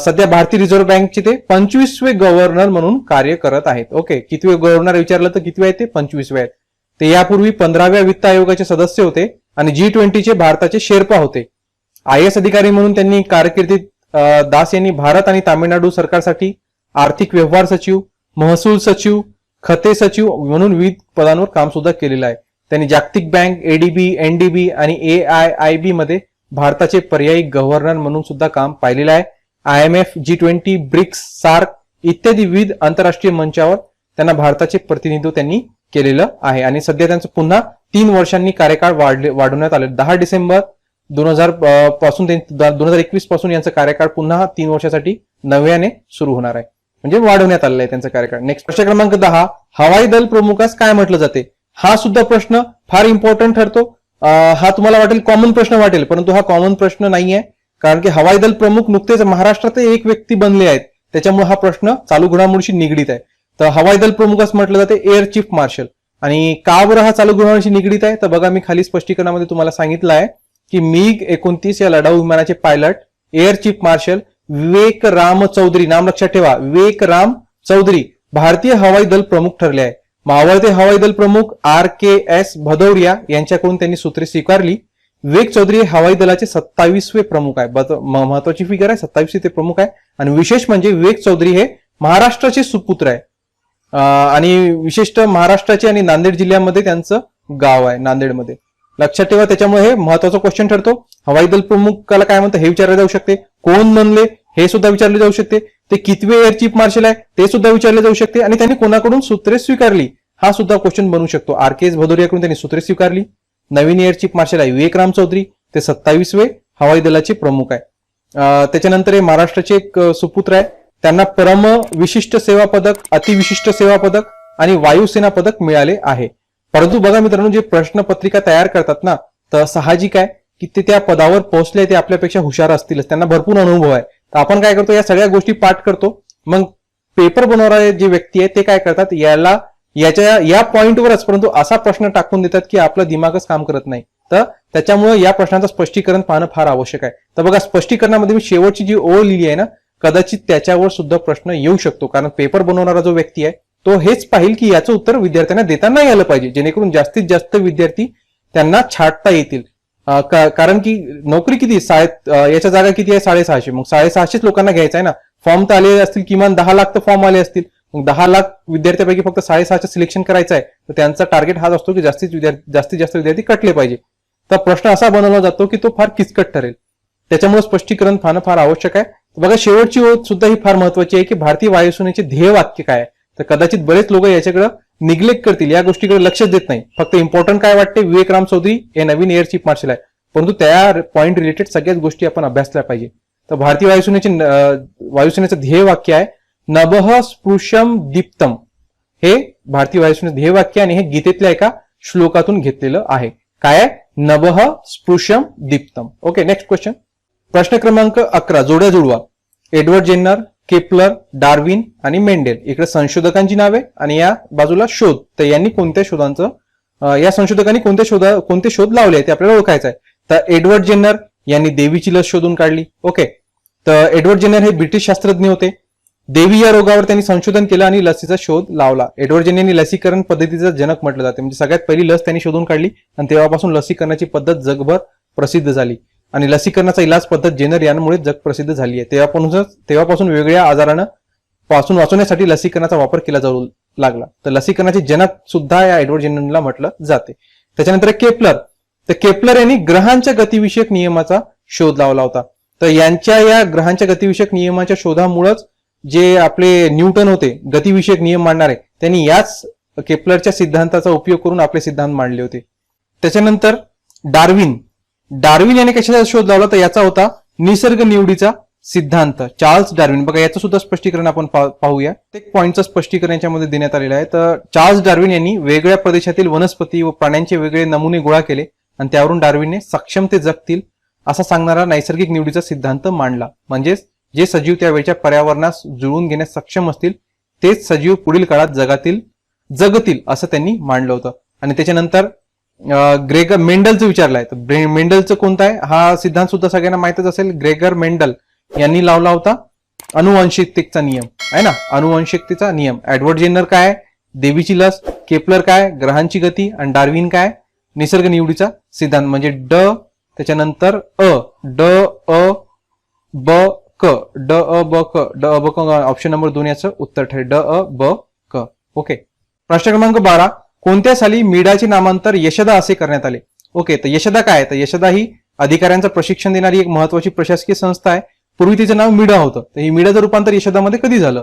सध्या भारतीय रिझर्व्ह बँकचे ते 25वे गव्हर्नर म्हणून कार्य करत आहेत. ओके, कितवे गव्हर्नर विचारलं तर कितवे आहेत ते? 25वे आहेत. ते यापूर्वी 15व्या वित्त आयोगाचे सदस्य होते आणि G20चे भारताचे शेर्पा होते. IAS अधिकारी म्हणून त्यांनी कारकिर्दीत दास यांनी भारत आणि तामिळनाडू सरकारसाठी आर्थिक व्यवहार सचिव, महसूल सचिव, खते सचिव म्हणून विविध पदांवर काम सुद्धा केलेलं आहे. त्यांनी जागतिक बँक, ADB, NDB आणि AIIB मध्ये भारताचे पर्यायी गव्हर्नर म्हणून सुद्धा काम पाहिलेलं आहे. IMF, G20, ब्रिक्स, सार्क इत्यादी विविध आंतरराष्ट्रीय मंचावर त्यांना भारताचे प्रतिनिधित्व त्यांनी केलेलं आहे. आणि सध्या त्यांचं पुन्हा 3 वर्षांनी कार्यकाळ वाढवण्यात आले. 10 डिसेंबर 2000 पासून 2021 पासून यांचा कार्यकाळ पुन्हा 3 वर्षासाठी नव्याने सुरू होणार आहे, म्हणजे वाढवण्यात आलेला आहे त्यांचा कार्यकाळ. नेक्स्ट प्रश्न क्रमांक 10. हवाई दल प्रमुखास काय म्हटलं जाते? हा सुद्धा प्रश्न फार इम्पॉर्टंट ठरतो. हा तुम्हाला वाटेल कॉमन प्रश्न वाटेल, परंतु हा कॉमन प्रश्न नाहीये, कारण की हवाई दल प्रमुख नुकतेच महाराष्ट्रात एक व्यक्ती बनले आहेत, त्याच्यामुळे हा प्रश्न चालू घडामोडीशी निगडीत आहे. तर हवाई दल प्रमुखास म्हटलं जाते एअर चीफ मार्शल. आणि का बरं हा चालू घडामोडीशी निगडीत आहे? तर बघा, मी खाली स्पष्टीकरणामध्ये तुम्हाला सांगितलं आहे की MiG-29 या लढाऊ विमानाचे पायलट एअर चीफ मार्शल विवेक राम चौधरी, नाम लक्षात ठेवा, विवेक राम चौधरी भारतीय हवाई दल प्रमुख ठरले आहे. मावळते हवाई दल प्रमुख RKS भदौरिया यांच्याकडून त्यांनी सूत्रे स्वीकारली. विवेक चौधरी हवाई दलाचे 27वे प्रमुख आहे. महत्वाची फिगर आहे, 27वे ते प्रमुख आहे. आणि विशेष म्हणजे विवेक चौधरी हे महाराष्ट्राचे सुपुत्र आहे, आणि विशेषतः महाराष्ट्राचे आणि नांदेड जिल्ह्यामध्ये त्यांचं गाव आहे, नांदेडमध्ये. लक्षात ठेवा, त्याच्यामुळे हे महत्वाचा क्वेश्चन ठरतो. हवाई दल प्रमुखाला काय म्हणतात हे विचारले जाऊ शकते. कोण बनले हे सुद्धा विचारले जाऊ शकते. ते कितवे एअर चीफ मार्शल आहे ते सुद्धा विचारले जाऊ शकते. आणि त्यांनी कोणाकडून सूत्रे स्वीकारली हा सुद्धा क्वेश्चन बनू शकतो. RKS भदौरियाकडून त्यांनी सूत्रे स्वीकारली. नवीन एअर चीफ मार्शल आहे विवेक राम चौधरी, ते 27वे हवाई दलाचे प्रमुख आहे. त्याच्यानंतर हे महाराष्ट्राचे एक सुपुत्र आहे, त्यांना परम विशिष्ट सेवा पदक, अतिविशिष्ट सेवा पदक आणि वायुसेना पदक मिळाले आहे. परंतु बघा मित्रांनो, जे प्रश्नपत्रिका तयार करतात ना, तर साहजिक आहे की ते त्या पदावर पोहोचले ते आपल्यापेक्षा हुशार असतीलच, त्यांना भरपूर अनुभव आहे. तर आपण काय करतो, या सगळ्या गोष्टी पाठ करतो. मग पेपर बनवणारे जे व्यक्ती आहे ते काय करतात, या पॉइंटवरच परंतु असा प्रश्न टाकून देतात की आपलं दिमागच काम करत नाही. तर त्याच्यामुळे या प्रश्नाचं स्पष्टीकरण पाहणं फार आवश्यक आहे. तर बघा, स्पष्टीकरणामध्ये मी शेवटची जी ओळ लिहिली आहे ना, कदाचित त्याच्यावर सुद्धा प्रश्न येऊ शकतो, कारण पेपर बनवणारा जो व्यक्ती आहे तो हेच पाहिल की याचं उत्तर विद्यार्थ्यांना देता नाही आलं पाहिजे, जेणेकरून जास्तीत जास्त विद्यार्थी त्यांना छाटता येतील. कारण की नोकरी किती याच्या जागा किती आहे? 650. मग 650 लोकांना घ्यायचं आहे ना. फॉर्म तर आले असतील, किमान 10 लाख तर फॉर्म आले असतील. मग 10 लाख विद्यार्थ्यांपैकी फक्त 650 सिलेक्शन करायचं आहे, तर त्यांचा टार्गेट हाच असतो की जास्तीत जास्त विद्यार्थी कटले पाहिजे. तर प्रश्न असा बनवला जातो की तो फार किचकट ठरेल, त्याच्यामुळे स्पष्टीकरण पाहणं फार आवश्यक आहे. बघा, शेवटची ओळ सुद्धा ही फार महत्वाची आहे की भारतीय वायुसेनेचे ध्येय वाक्य काय आहे. तर कदाचित बरेच लोक याच्याकडे निग्लेक्ट करतील, या गोष्टीकडे लक्षच देत नाही. फक्त इम्पॉर्टंट काय वाटते, विवेक राम चौधरी हे नवीन एअर चीफ मार्शल आहे, परंतु त्या पॉइंट रिलेटेड सगळ्याच गोष्टी आपण अभ्यासल्या पाहिजे. तर भारतीय वायुसेनेचं ध्येय वाक्य आहे नभः स्पृशम दीप्तम. हे भारतीय वायुसेनेचं ध्येय वाक्य आणि हे गीतेतल्या एका श्लोकातून घेतलेलं आहे. काय आहे? नभः स्पृशम दीप्तम. ओके, नेक्स्ट क्वेश्चन, प्रश्न क्रमांक 11. जोड्या जुळवा. एडवर्ड जेन्नर, केपलर, डार्विन आणि मेंडेल. इकडे संशोधकांची नावे आणि या बाजूला शोध. तर यांनी कोणत्या शोधांचं, या संशोधकांनी कोणते शोध लावले आहे ते आपल्याला ओळखायचं आहे. तर एडवर्ड जेन्नर यांनी देवीची लस शोधून काढली. ओके, तर एडवर्ड जेन्नर हे ब्रिटिश शास्त्रज्ञ होते. देवी या रोगावर त्यांनी संशोधन केलं आणि लसीचा शोध लावला. एडवर्ड जेन्नर यांनी लसीकरण पद्धतीचा जनक म्हटलं जाते, म्हणजे सगळ्यात पहिली लस त्यांनी शोधून काढली आणि तेव्हापासून लसीकरणाची पद्धत जगभर प्रसिद्ध झाली. आणि लसीकरणाचा इलाज पद्धत जेनर यांमुळे जग प्रसिद्ध झाली आहे. तेव्हापासून वेगवेगळ्या आजारानं पासून वाचवण्यासाठी लसीकरणाचा वापर केला जाऊ लागला. तर लसीकरणाचे जनक सुद्धा या एडवर्ड जेनरला म्हटलं जाते. त्याच्यानंतर केपलर. तर केपलर यांनी ग्रहांच्या गतिविषयक नियमाचा शोध लावला होता. तर यांच्या या ग्रहांच्या गतिविषयक नियमाच्या शोधामुळेच जे आपले न्यूटन होते गतिविषयक नियम मांडणारे, त्यांनी याच केपलरच्या सिद्धांताचा उपयोग करून आपले सिद्धांत मांडले होते. त्याच्यानंतर डार्विन याने कशाचा शोध लावला, तर याचा होता निसर्ग निवडीचा सिद्धांत चार्ल्स डार्विन. बघा याचं सुद्धा स्पष्टीकरण आपण पाहूया. प्रत्येक पॉईंटचं स्पष्टीकरण याच्यामध्ये देण्यात आलेलं आहे. तर चार्ल्स डार्विन यांनी वेगळ्या प्रदेशातील वनस्पती व प्राण्यांचे वेगळे नमुने गोळा केले आणि त्यावरून डार्विनने सक्षम ते जगतील असा सांगणारा नैसर्गिक निवडीचा सिद्धांत मांडला. म्हणजेच जे सजीव त्यावेळच्या पर्यावरणास जुळवून घेण्यास सक्षम असतील तेच सजीव पुढील काळात जगतील असं त्यांनी मांडलं होतं. आणि त्याच्यानंतर ग्रेगर मेंडलचं विचारलंय. तर मेंडलचं कोणतं आहे हा सिद्धांत सुद्धा सगळ्यांना माहितच असेल. ग्रेगर मेंडल यांनी लावला होता अनुवंशिकतेचा नियम आहे ना, अनुवंशिकतेचा नियम. एडवर्ड जेनर काय, देवीची लस. केपलर काय, ग्रहांची गती. आणि डार्विन काय, निसर्ग निवडीचा सिद्धांत. म्हणजे त्याच्यानंतर ड अ ब क ऑप्शन नंबर 2 याचं उत्तर ठरेल. ड-अ-ब-क. ओके. प्रश्न क्रमांक 12. कोणत्या साली मीडाचे नामांतर यशदा असे करण्यात आले? ओके. तर यशदा काय, तर यशदा ही अधिकाऱ्यांचं प्रशिक्षण देणारी एक महत्वाची प्रशासकीय संस्था आहे. पूर्वी तिचं नाव मीडा होतं. तर ही मीडाचं रूपांतर यशदामध्ये कधी झालं?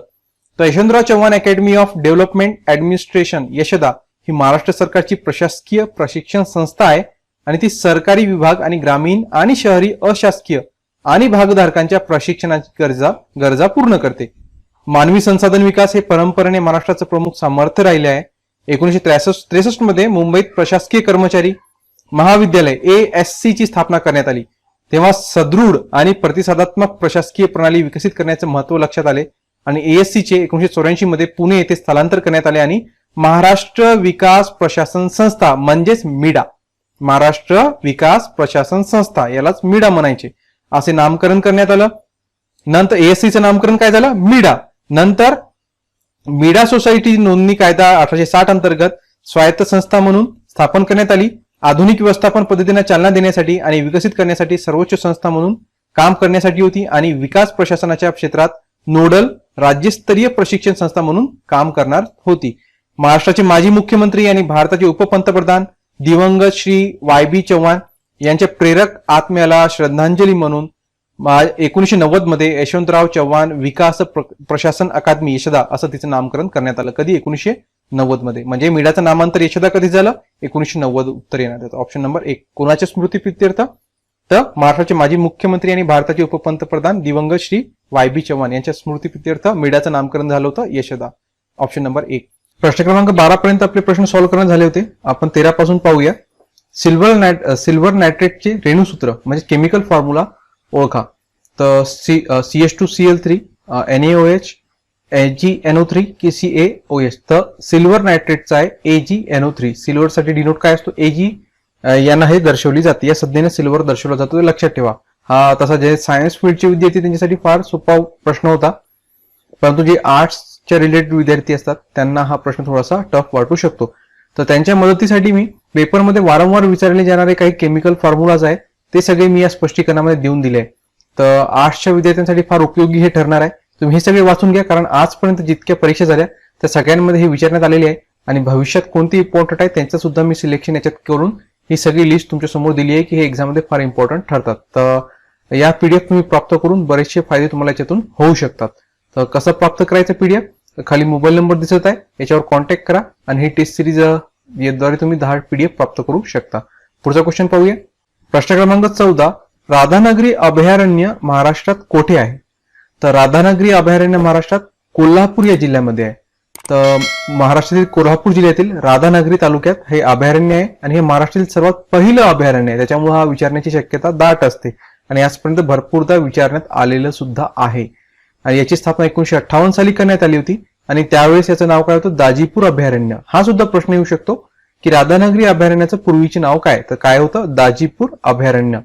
तर Yashwantrao Chavan Academy of Development Administration Yashada ही महाराष्ट्र सरकारची प्रशासकीय प्रशिक्षण संस्था आहे आणि ती सरकारी विभाग आणि ग्रामीण आणि शहरी अशासकीय आणि भागधारकांच्या प्रशिक्षणाची गरजा पूर्ण करते. मानवी संसाधन विकास हे परंपरेने महाराष्ट्राचं प्रमुख सामर्थ्य राहिले आहे. 1963 मध्ये मुंबईत प्रशासकीय कर्मचारी महाविद्यालय ASC ची स्थापना करण्यात आली. तेव्हा सदृढ आणि प्रतिसादात्मक प्रशासकीय प्रणाली विकसित करण्याचे महत्व लक्षात आले आणि ASC चे 1984 मध्ये पुणे येथे स्थलांतर करण्यात आले आणि महाराष्ट्र विकास प्रशासन संस्था म्हणजेच मीडा, महाराष्ट्र विकास प्रशासन संस्था यालाच मीडा म्हणायचे, असे नामकरण करण्यात आलं. नंतर ASC चं नामकरण काय झालं? मीडा. नंतर मीडा सोसायटी नोंदणी कायदा 1860 अंतर्गत स्वायत्त संस्था म्हणून स्थापन करण्यात आली. आधुनिक व्यवस्थापन पद्धतींना चालना देण्यासाठी आणि विकसित करण्यासाठी सर्वोच्च संस्था म्हणून काम करण्यासाठी होती आणि विकास प्रशासनाच्या क्षेत्रात नोडल राज्यस्तरीय प्रशिक्षण संस्था म्हणून काम करणार होती. महाराष्ट्राचे माजी मुख्यमंत्री आणि भारताचे उपपंतप्रधान दिवंगत श्री YB चव्हाण यांच्या प्रेरक आत्म्याला श्रद्धांजली म्हणून 1990 मध्ये यशवंतराव चव्हाण विकास प्रशासन अकादमी यशदा असं तिचं नामकरण करण्यात आलं. कधी? 1990 मध्ये. म्हणजे मीडाचं नामांतर यशदा कधी झालं? 1990. उत्तर येणार त्याचं ऑप्शन नंबर 1. कोणाच्या स्मृतीप्रित्यर्थ? तर महाराष्ट्राचे माजी मुख्यमंत्री आणि भारताचे उपपंतप्रधान दिवंगत श्री YB चव्हाण यांच्या स्मृतीप्रित्यर्थ मीडाचं नामकरण झालं होतं यशदा. Option number 1. प्रश्न क्रमांक 12 पर्यंत आपले प्रश्न सॉल्व्ह करण्यात झाले होते. आपण 13 पासून पाहूया. सिल्वर नायट्रेटचे रेणुसूत्र म्हणजे केमिकल फॉर्म्युला ओळखा. तर CH2Cl3 NaOH AgNO3 की CaOH. तर सिल्वर नायट्रेटचा आहे AgNO3. सिल्वर साठी डिनोट काय असतो? Ag यांना हे दर्शवली जाते. या संज्ञेने सिल्वर दर्शवला जातो, ते लक्षात ठेवा. हा तसा जे सायन्स फील्डचे विद्यार्थी त्यांच्यासाठी फार सोपा प्रश्न होता, परंतु जे आर्ट्सच्या रिलेटेड विद्यार्थी असतात त्यांना हा प्रश्न थोडासा टफ वाटू शकतो. तर त्यांच्या मदतीसाठी मी पेपरमध्ये वारंवार विचारले जाणारे काही केमिकल फॉर्म्युलाज आहे ते सगळे मी या स्पष्टीकरणामध्ये देऊन दिले आहे. तर आर्ट्सच्या विद्यार्थ्यांसाठी फार उपयोगी हे ठरणार आहे. तुम्ही हे सगळे वाचून घ्या, कारण आजपर्यंत जितक्या परीक्षा झाल्या त्या सगळ्यांमध्ये हे विचारण्यात आलेली आहे आणि भविष्यात कोणती इम्पॉर्टंट आहे त्यांचं सुद्धा मी सिलेक्शन याच्यात करून ही सगळी लिस्ट तुमच्या समोर दिली आहे की हे एक्झाममध्ये फार इम्पॉर्टंट ठरतात. तर या PDF तुम्ही प्राप्त करून बरेचसे फायदे तुम्हाला याच्यातून होऊ शकतात. तर कसं प्राप्त करायचं PDF? खाली मोबाईल नंबर दिसत आहे, याच्यावर कॉन्टॅक्ट करा आणि ही टेस्ट सिरीज याद्वारे तुम्ही 10 PDF प्राप्त करू शकता. पुढचा क्वेश्चन पाहूया. प्रश्न क्रमांक 14. राधानगरी अभयारण्य महाराष्ट्रात कोठे आहे? तर राधानगरी अभयारण्य महाराष्ट्रात कोल्हापूर या जिल्ह्यामध्ये आहे. तर महाराष्ट्रातील कोल्हापूर जिल्ह्यातील राधानगरी तालुक्यात हे अभयारण्य आहे आणि हे महाराष्ट्रातील सर्वात पहिलं अभयारण्य आहे. त्याच्यामुळे हा विचारण्याची शक्यता दाट असते आणि आजपर्यंत भरपूरदा विचारण्यात आलेलं सुद्धा आहे. आणि याची स्थापना 1958 साली करण्यात आली होती आणि त्यावेळेस याचं नाव काय होतं? दाजीपूर अभयारण्य. हा सुद्धा प्रश्न येऊ शकतो की राधानगरी अभयारण्याचं पूर्वीचे नाव काय? तर काय होतं? दाजीपूर अभयारण्य.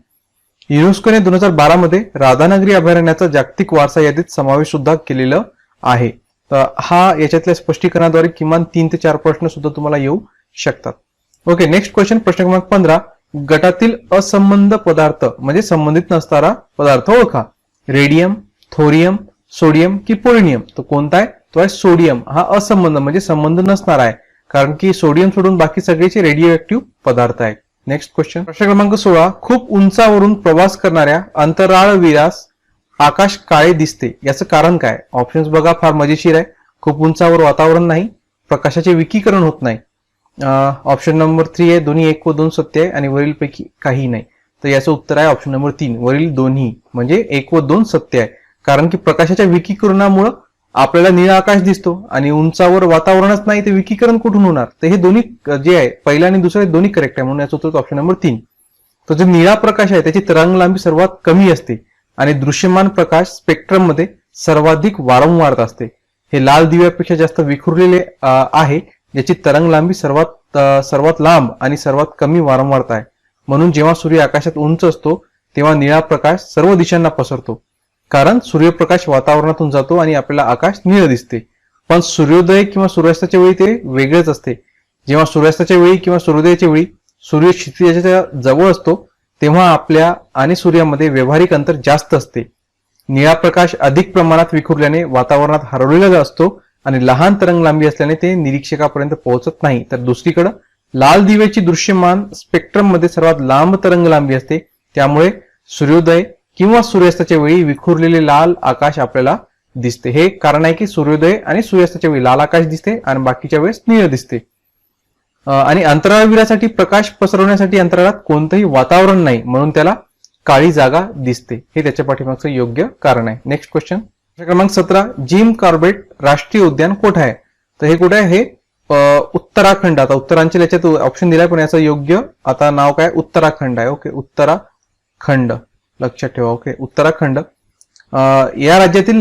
युनेस्कोने 2012 मध्ये राधानगरी अभयारण्याचा जागतिक वारसा यादीत समावेश सुद्धा केलेलं आहे. तर हा याच्यातल्या स्पष्टीकरणाद्वारे किमान 3 ते 4 प्रश्न सुद्धा तुम्हाला येऊ शकतात. ओके. Next question. प्रश्न क्रमांक 15. गटातील असंबंध पदार्थ म्हणजे संबंधित नसणारा पदार्थ ओळखा. रेडियम, थोरियम, सोडियम की पोलिनियम? तो कोणता आहे? तो आहे सोडियम. हा असंबंध म्हणजे संबंध नसणारा आहे, कारण की सोडियम सोडून बाकी सगळेचे रेडिओ ऍक्टिव्ह पदार्थ आहेत. Next question. प्रश्न क्रमांक 16. खूप उंचावरून प्रवास करणाऱ्या अंतराळवीरास आकाश काळे दिसते, याचं कारण काय? ऑप्शन्स बघा, फार मजेशीर आहे. खूप उंचावर वातावरण नाही, प्रकाशाचे विकीकरण होत नाही. ऑप्शन नंबर 3 आहे दोन्ही 1 व 2 सत्य आहे आणि वरीलपैकी काही नाही. तर याचं उत्तर आहे ऑप्शन नंबर 3 वरील दोन्ही म्हणजे 1 व 2 सत्य आहे. कारण की प्रकाशाच्या विकिरणामुळे आपल्याला निळा आकाश दिसतो आणि उंचावर वातावरणच नाही तर विकिरण कुठून होणार. तर हे दोन्ही जे आहे पहिला आणि दुसरा दोन्ही करेक्ट आहे, म्हणून याचं उत्तर ऑप्शन नंबर 3. तो जो निळा प्रकाश आहे त्याची तरंग लांबी सर्वात कमी असते आणि दृश्यमान प्रकाश स्पेक्ट्रम मध्ये सर्वाधिक वारंवार असते. हे लाल दिव्यापेक्षा जास्त विखुरलेले आहे, ज्याची तरंग लांबी सर्वात लांब आणि सर्वात कमी वारंवारता आहे. म्हणून जेव्हा सूर्य आकाशात उंच असतो तेव्हा निळा प्रकाश सर्व दिशांना पसरतो, कारण सूर्यप्रकाश वातावरणातून जातो आणि आपल्याला आकाश निळ दिसते. पण सूर्योदय किंवा सूर्यास्ताच्या वेळी ते वेगळेच असते. जेव्हा सूर्यास्ताच्या वेळी किंवा सूर्योदयाच्या वेळी सूर्य क्षितिजाच्या जवळ असतो तेव्हा आपल्या आणि सूर्यामध्ये व्यावहारिक अंतर जास्त असते. निळा प्रकाश अधिक प्रमाणात विखुरल्याने वातावरणात हरवलेला असतो आणि लहान तरंग लांबी असल्याने ते निरीक्षकापर्यंत पोहोचत नाही. तर दुसरीकडे लाल दिव्याची दृश्यमान स्पेक्ट्रम मध्ये सर्वात लांब तरंग लांबी असते, त्यामुळे सूर्योदय किंवा सूर्यास्ताच्या वेळी विखुरलेले लाल आकाश आपल्याला दिसते. हे कारण आहे की सूर्योदय आणि सूर्यास्ताच्या वेळी लाल आकाश दिसते आणि बाकीच्या वेळेस निळ दिसते. आणि अंतराळवीरासाठी प्रकाश पसरवण्यासाठी अंतराळात कोणतंही वातावरण नाही, म्हणून त्याला काळी जागा दिसते. हे त्याच्या पाठीमागचं योग्य कारण आहे. नेक्स्ट क्वेश्चन क्रमांक 17, जिम कॉर्बेट राष्ट्रीय उद्यान कुठे आहे? तर हे कुठे आहे? हे उत्तराखंड. आता उत्तरांचल याच्यात ऑप्शन दिलाय पण याचं योग्य आता नाव काय? उत्तराखंड आहे. ओके, उत्तराखंड लक्षात ठेवा. ओके, उत्तराखंड या राज्यातील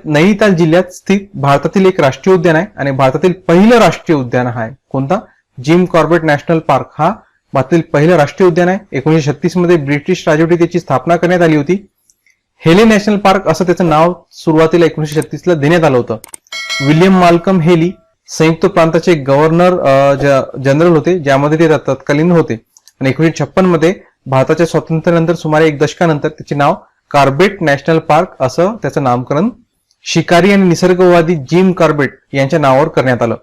नैनिताल जिल्ह्यात स्थित भारतातील एक राष्ट्रीय उद्यान आहे आणि भारतातील पहिलं राष्ट्रीय उद्यान आहे. कोणता? जिम कॉर्बेट नॅशनल पार्क हा भारतातील पहिलं राष्ट्रीय उद्यान आहे. 1936 मध्ये ब्रिटिश राजवटीत त्याची स्थापना करण्यात आली होती. हेली नॅशनल पार्क असं त्याचं नाव सुरुवातीला 1936 ला देण्यात आलं होतं. विल्यम माल्कम हेली संयुक्त प्रांताचे गव्हर्नर जनरल होते, ज्यामध्ये ते तत्कालीन होते. आणि 1956 मध्ये भारताच्या स्वातंत्र्यानंतर सुमारे 1 दशकानंतर त्याचे नाव कॉर्बेट नॅशनल पार्क असं त्याचं नामकरण शिकारी आणि निसर्गवादी जिम कॉर्बेट यांच्या नावावर करण्यात आलं,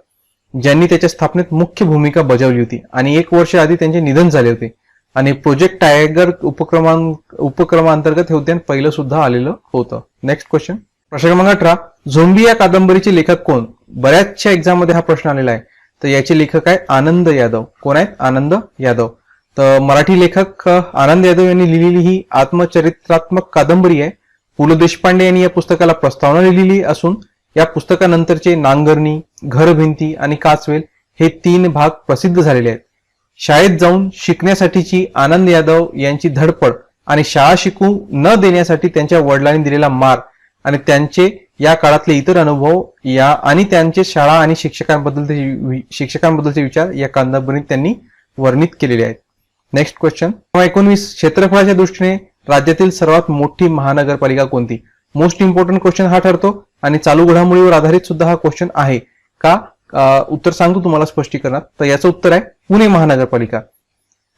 ज्यांनी त्याच्या स्थापनेत मुख्य भूमिका बजावली होती. आणि 1 वर्ष आधी त्यांचे निधन झाले होते. आणि प्रोजेक्ट टायगर उपक्रमांतर्गत हे उद्यान पहिलं सुद्धा आलेलं होतं. नेक्स्ट क्वेश्चन प्रश्न क्रमांक 18, झोंबी या कादंबरीचे लेखक कोण? बऱ्याचशा एक्झाम मध्ये हा प्रश्न आलेला आहे. तर याचे लेखक आहे आनंद यादव. कोण आहेत? आनंद यादव. तर मराठी लेखक आनंद यादव यांनी लिहिलेली ही आत्मचरित्रात्मक कादंबरी आहे. पु ल देशपांडे यांनी या पुस्तकाला प्रस्तावना लिहिलेली असून या पुस्तकानंतरचे नांगरणी, घरभिंती आणि काचवेल हे 3 भाग प्रसिद्ध झालेले आहेत. शाळेत जाऊन शिकण्यासाठीची आनंद यादव यांची धडपड आणि शाळा शिकू न देण्यासाठी त्यांच्या वडिलांनी दिलेला मार आणि त्यांचे या काळातले इतर अनुभव आणि त्यांचे शाळा आणि शिक्षकांबद्दलचे विचार या कादंबरीत त्यांनी वर्णित केलेले आहेत. नेक्स्ट क्वेश्चन 19, क्षेत्रफळाच्या दृष्टीने राज्यातील सर्वात मोठी महानगरपालिका कोणती? मोस्ट इम्पॉर्टंट क्वेश्चन हा ठरतो आणि चालू घडामोडीवर आधारित सुद्धा हा क्वेश्चन आहे का? उत्तर सांगतो तुम्हाला स्पष्टीकरणात. तर याचं उत्तर आहे पुणे महानगरपालिका.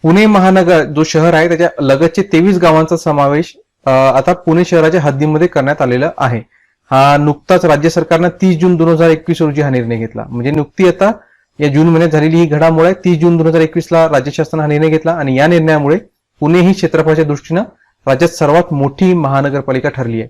पुणे महानगर जो शहर आहे त्याच्या लगतचे 23 गावांचा समावेश आता पुणे शहराच्या हद्दीमध्ये करण्यात आलेला आहे. हा नुकताच राज्य सरकारनं 30 जून 2021 रोजी हा निर्णय घेतला. म्हणजे नुकती आता या जून महिन्यात झालेली ही घडामोड आहे. 30 जून 2021 ला राज्य शासनाने हा निर्णय घेतला आणि या निर्णयामुळे पुणे ही क्षेत्रफळाच्या दृष्टीनं राज्यात सर्वात मोठी महानगरपालिका ठरली आहे.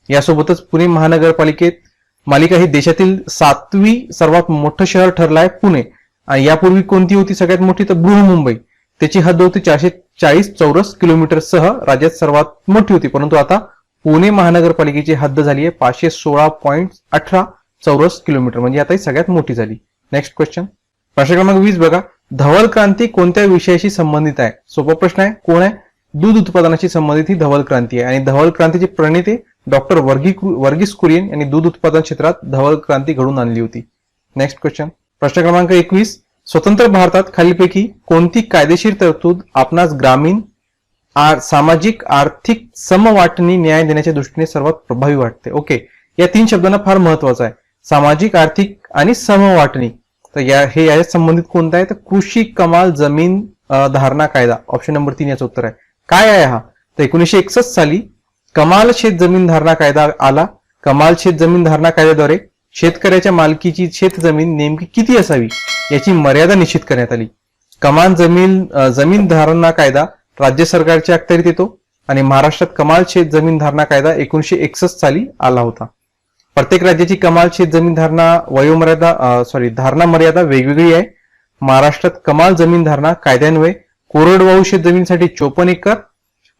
यासोबतच पुणे महानगरपालिका ही देशातील 7वी सर्वात मोठं शहर ठरलं आहे पुणे. आणि यापूर्वी कोणती होती सगळ्यात मोठी? तर बृहमुंबई. त्याची हद्द होती 440 चौरस किलोमीटर सह राज्यात सर्वात मोठी होती. परंतु आता पुणे महानगरपालिकेची हद्द झाली आहे 516.18 चौरस किलोमीटर, म्हणजे आता ही सगळ्यात मोठी झाली. नेक्स्ट क्वेश्चन प्रश्न क्रमांक 20 बघा, धवल क्रांती कोणत्या विषयाशी संबंधित आहे? सोपा प्रश्न आहे. कोण आहे? दूध उत्पादनाशी संबंधित ही धवल क्रांती आहे आणि धवल क्रांतीचे प्रणेते डॉक्टर वर्गीस कुरियन यांनी दूध उत्पादन क्षेत्रात धवल क्रांती घडवून आणली होती. नेक्स्ट क्वेश्चन प्रश्न क्रमांक 21, स्वतंत्र भारतात खालीलपैकी कोणती कायदेशीर तरतूद आपणास ग्रामीण सामाजिक आर्थिक समवाटणी न्याय देण्याच्या दृष्टीने सर्वात प्रभावी वाटते? ओके, या 3 शब्दांना फार महत्वाचं आहे. सामाजिक, आर्थिक आणि समवाटणी. तर हे याच्या संबंधित कोणता आहे? तर कृषी कमाल जमीन धारणा कायदा. ऑप्शन नंबर 3 याचं उत्तर आहे. काय आहे हा? तर 1961 साली कमाल शेत जमीन धारणा कायदा आला. कमाल शेत जमीन धारणा कायद्याद्वारे शेतकऱ्याच्या मालकीची शेत जमीन नेमकी किती असावी याची मर्यादा निश्चित करण्यात आली. कमाल जमीन धारणा कायदा राज्य सरकारच्या अखत्यारीत येतो आणि महाराष्ट्रात कमाल शेत जमीन धारणा कायदा 1961 साली आला होता. प्रत्येक राज्याची कमाल शेत जमीन धारणा मर्यादा वेगवेगळी आहे. महाराष्ट्रात कमाल जमीन धारणा कायद्यान्वये कोरडवाहू शेत जमीनसाठी 54 एकर,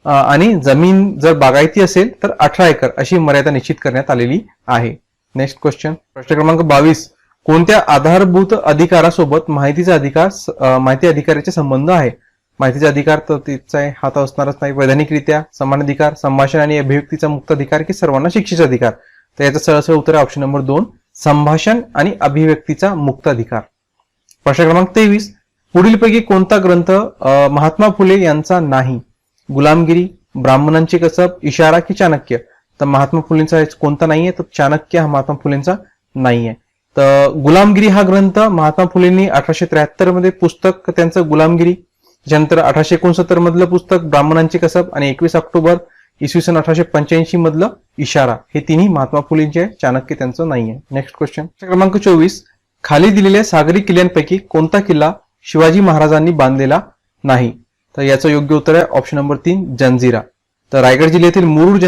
आणि जमीन जर बागायती असेल तर 18 एकर अशी मर्यादा निश्चित करण्यात आलेली आहे. नेक्स्ट क्वेश्चन, प्रश्न क्रमांक 22. कोणत्या आधारभूत अधिकारासोबत माहिती अधिकाराचे संबंध आहे? माहितीचा अधिकार तर तिचा हात असणारच नाही. वैधानिकरित्या समान अधिकार, संभाषण आणि अभिव्यक्तीचा मुक्त अधिकार की सर्वांना शिक्षेचा अधिकार? तर याचं सरळ उत्तर आहे ऑप्शन नंबर 2, संभाषण आणि अभिव्यक्तीचा मुक्त अधिकार. प्रश्न क्रमांक 23. पुढीलपैकी कोणता ग्रंथ महात्मा फुले यांचा नाही? गुलामगिरी, ब्राह्मणांची कसब, इशारा की चाणक्य? तर महात्मा फुलेंचा कोणता नाहीये? तर चाणक्य हा महात्मा फुलेंचा नाहीये. तर गुलामगिरी हा ग्रंथ महात्मा फुलेंनी 1873 मध्ये पुस्तक त्यांचं गुलामगिरी, त्याच्यानंतर 1869 मधलं पुस्तक ब्राह्मणांची कसब आणि 21 ऑक्टोबर इसवी सन 1885 मधलं इशारा, हे तिन्ही महात्मा फुलेंचे, चाणक्य त्यांचं नाहीये. नेक्स्ट क्वेश्चन, क्रमांक 24. खाली दिलेल्या सागरी किल्ल्यांपैकी कोणता किल्ला शिवाजी महाराजांनी बांधलेला नाही? तर याचं योग्य उत्तर आहे ऑप्शन नंबर 3, जंजिरा. तर रायगड जिल्ह्यातील मुरुड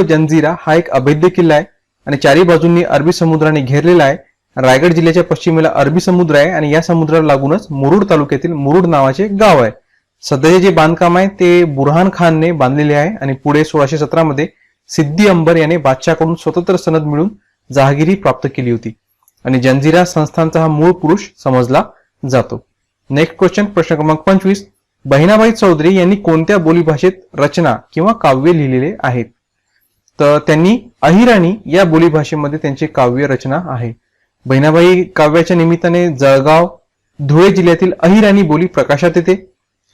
जंजिरा हा एक अभेद्य किल्ला आहे आणि चारी बाजूंनी अरबी समुद्राने घेरलेला आहे. रायगड जिल्ह्याच्या पश्चिमेला अरबी समुद्र आहे आणि या समुद्राला लागूनच मुरुड तालुक्यातील मुरुड नावाचे गाव आहे. सध्याचे जे बांधकाम आहे ते बुरहान खानने बांधलेले आहे आणि पुढे 1617 मध्ये सिद्दी अंबर याने बादशाहकडून स्वतंत्र सनद मिळून जहागिरी प्राप्त केली होती आणि जंजिरा संस्थानचा हा मूळ पुरुष समजला जातो. नेक्स्ट क्वेश्चन, प्रश्न क्रमांक 25. बहिणाबाई चौधरी यांनी कोणत्या बोलीभाषेत रचना किंवा काव्य लिहिलेले आहेत? तर त्यांनी अहिराणी या बोलीभाषेमध्ये त्यांची काव्य रचना आहे. बहिणाबाई काव्याच्या निमित्ताने जळगाव, धुळे जिल्ह्यातील अहिराणी बोली प्रकाशात येते.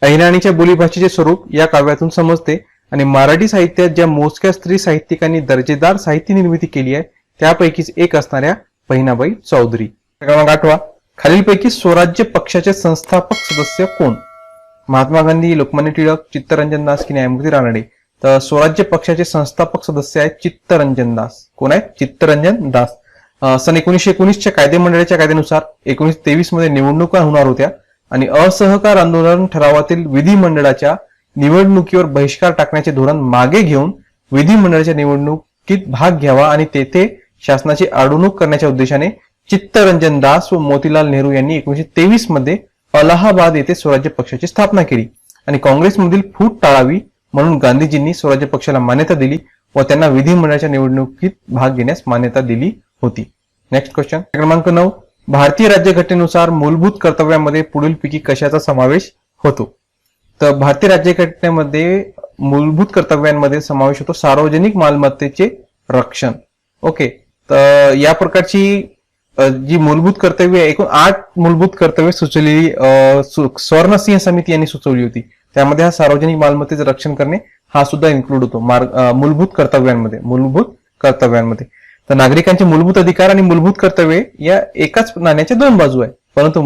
अहिराणीच्या बोलीभाषेचे स्वरूप या काव्यातून समजते आणि मराठी साहित्यात ज्या मोजक्या स्त्री साहित्यिकांनी दर्जेदार साहित्य निर्मिती केली आहे त्यापैकीच एक असणाऱ्या बहिणाबाई चौधरी. क्रमांक 8. खालीलपैकी स्वराज्य पक्षाचे संस्थापक सदस्य कोण? महात्मा गांधी, लोकमान्य टिळक, चित्तरंजन दास की न्यायमूर्ती रानडे? तर स्वराज्य पक्षाचे संस्थापक सदस्य आहेत चित्तरंजन दास. कोण आहेत? चित्तरंजन दास. सन 1919च्या कायदेमंडळाच्या कायद्यानुसार 1923 मध्ये निवडणुका होणार होत्या आणि असहकार आंदोलन ठरावातील विधिमंडळाच्या निवडणुकीवर बहिष्कार टाकण्याचे धोरण मागे घेऊन विधिमंडळाच्या निवडणुकीत भाग घ्यावा आणि तेथे शासनाची अडवणूक करण्याच्या उद्देशाने चित्तरंजन दास व मोतीलाल नेहरू यांनी 1923 मध्ये अलाहाबाद येथे स्वराज्य पक्षाची स्थापना केली आणि काँग्रेसमधील फूट टाळावी म्हणून गांधीजींनी स्वराज्य पक्षाला मान्यता दिली व त्यांना विधिमंडळाच्या निवडणुकीत भाग घेण्यास मान्यता दिली होती. नेक्स्ट क्वेश्चन, क्रमांक 9. भारतीय राज्यघटनेनुसार मूलभूत कर्तव्यामध्ये पुढीलपैकी कशाचा समावेश होतो? तर भारतीय राज्यघटनेमध्ये मूलभूत कर्तव्यांमध्ये समावेश होतो सार्वजनिक मालमत्तेचे रक्षण. ओके, तर या प्रकारची जी मूलभूत कर्तव्य, एकूण 8 मूलभूत कर्तव्य सुचवलेली स्वर्णसिंह समिती यांनी सुचवली होती. त्यामध्ये हा सार्वजनिक मालमत्तेचे रक्षण करणे हा सुद्धा इन्क्लूड होतो मूलभूत कर्तव्यांमध्ये. तर नागरिकांचे मूलभूत अधिकार आणि मूलभूत कर्तव्ये या एकाच नाण्याच्या 2 बाजू आहे, परंतु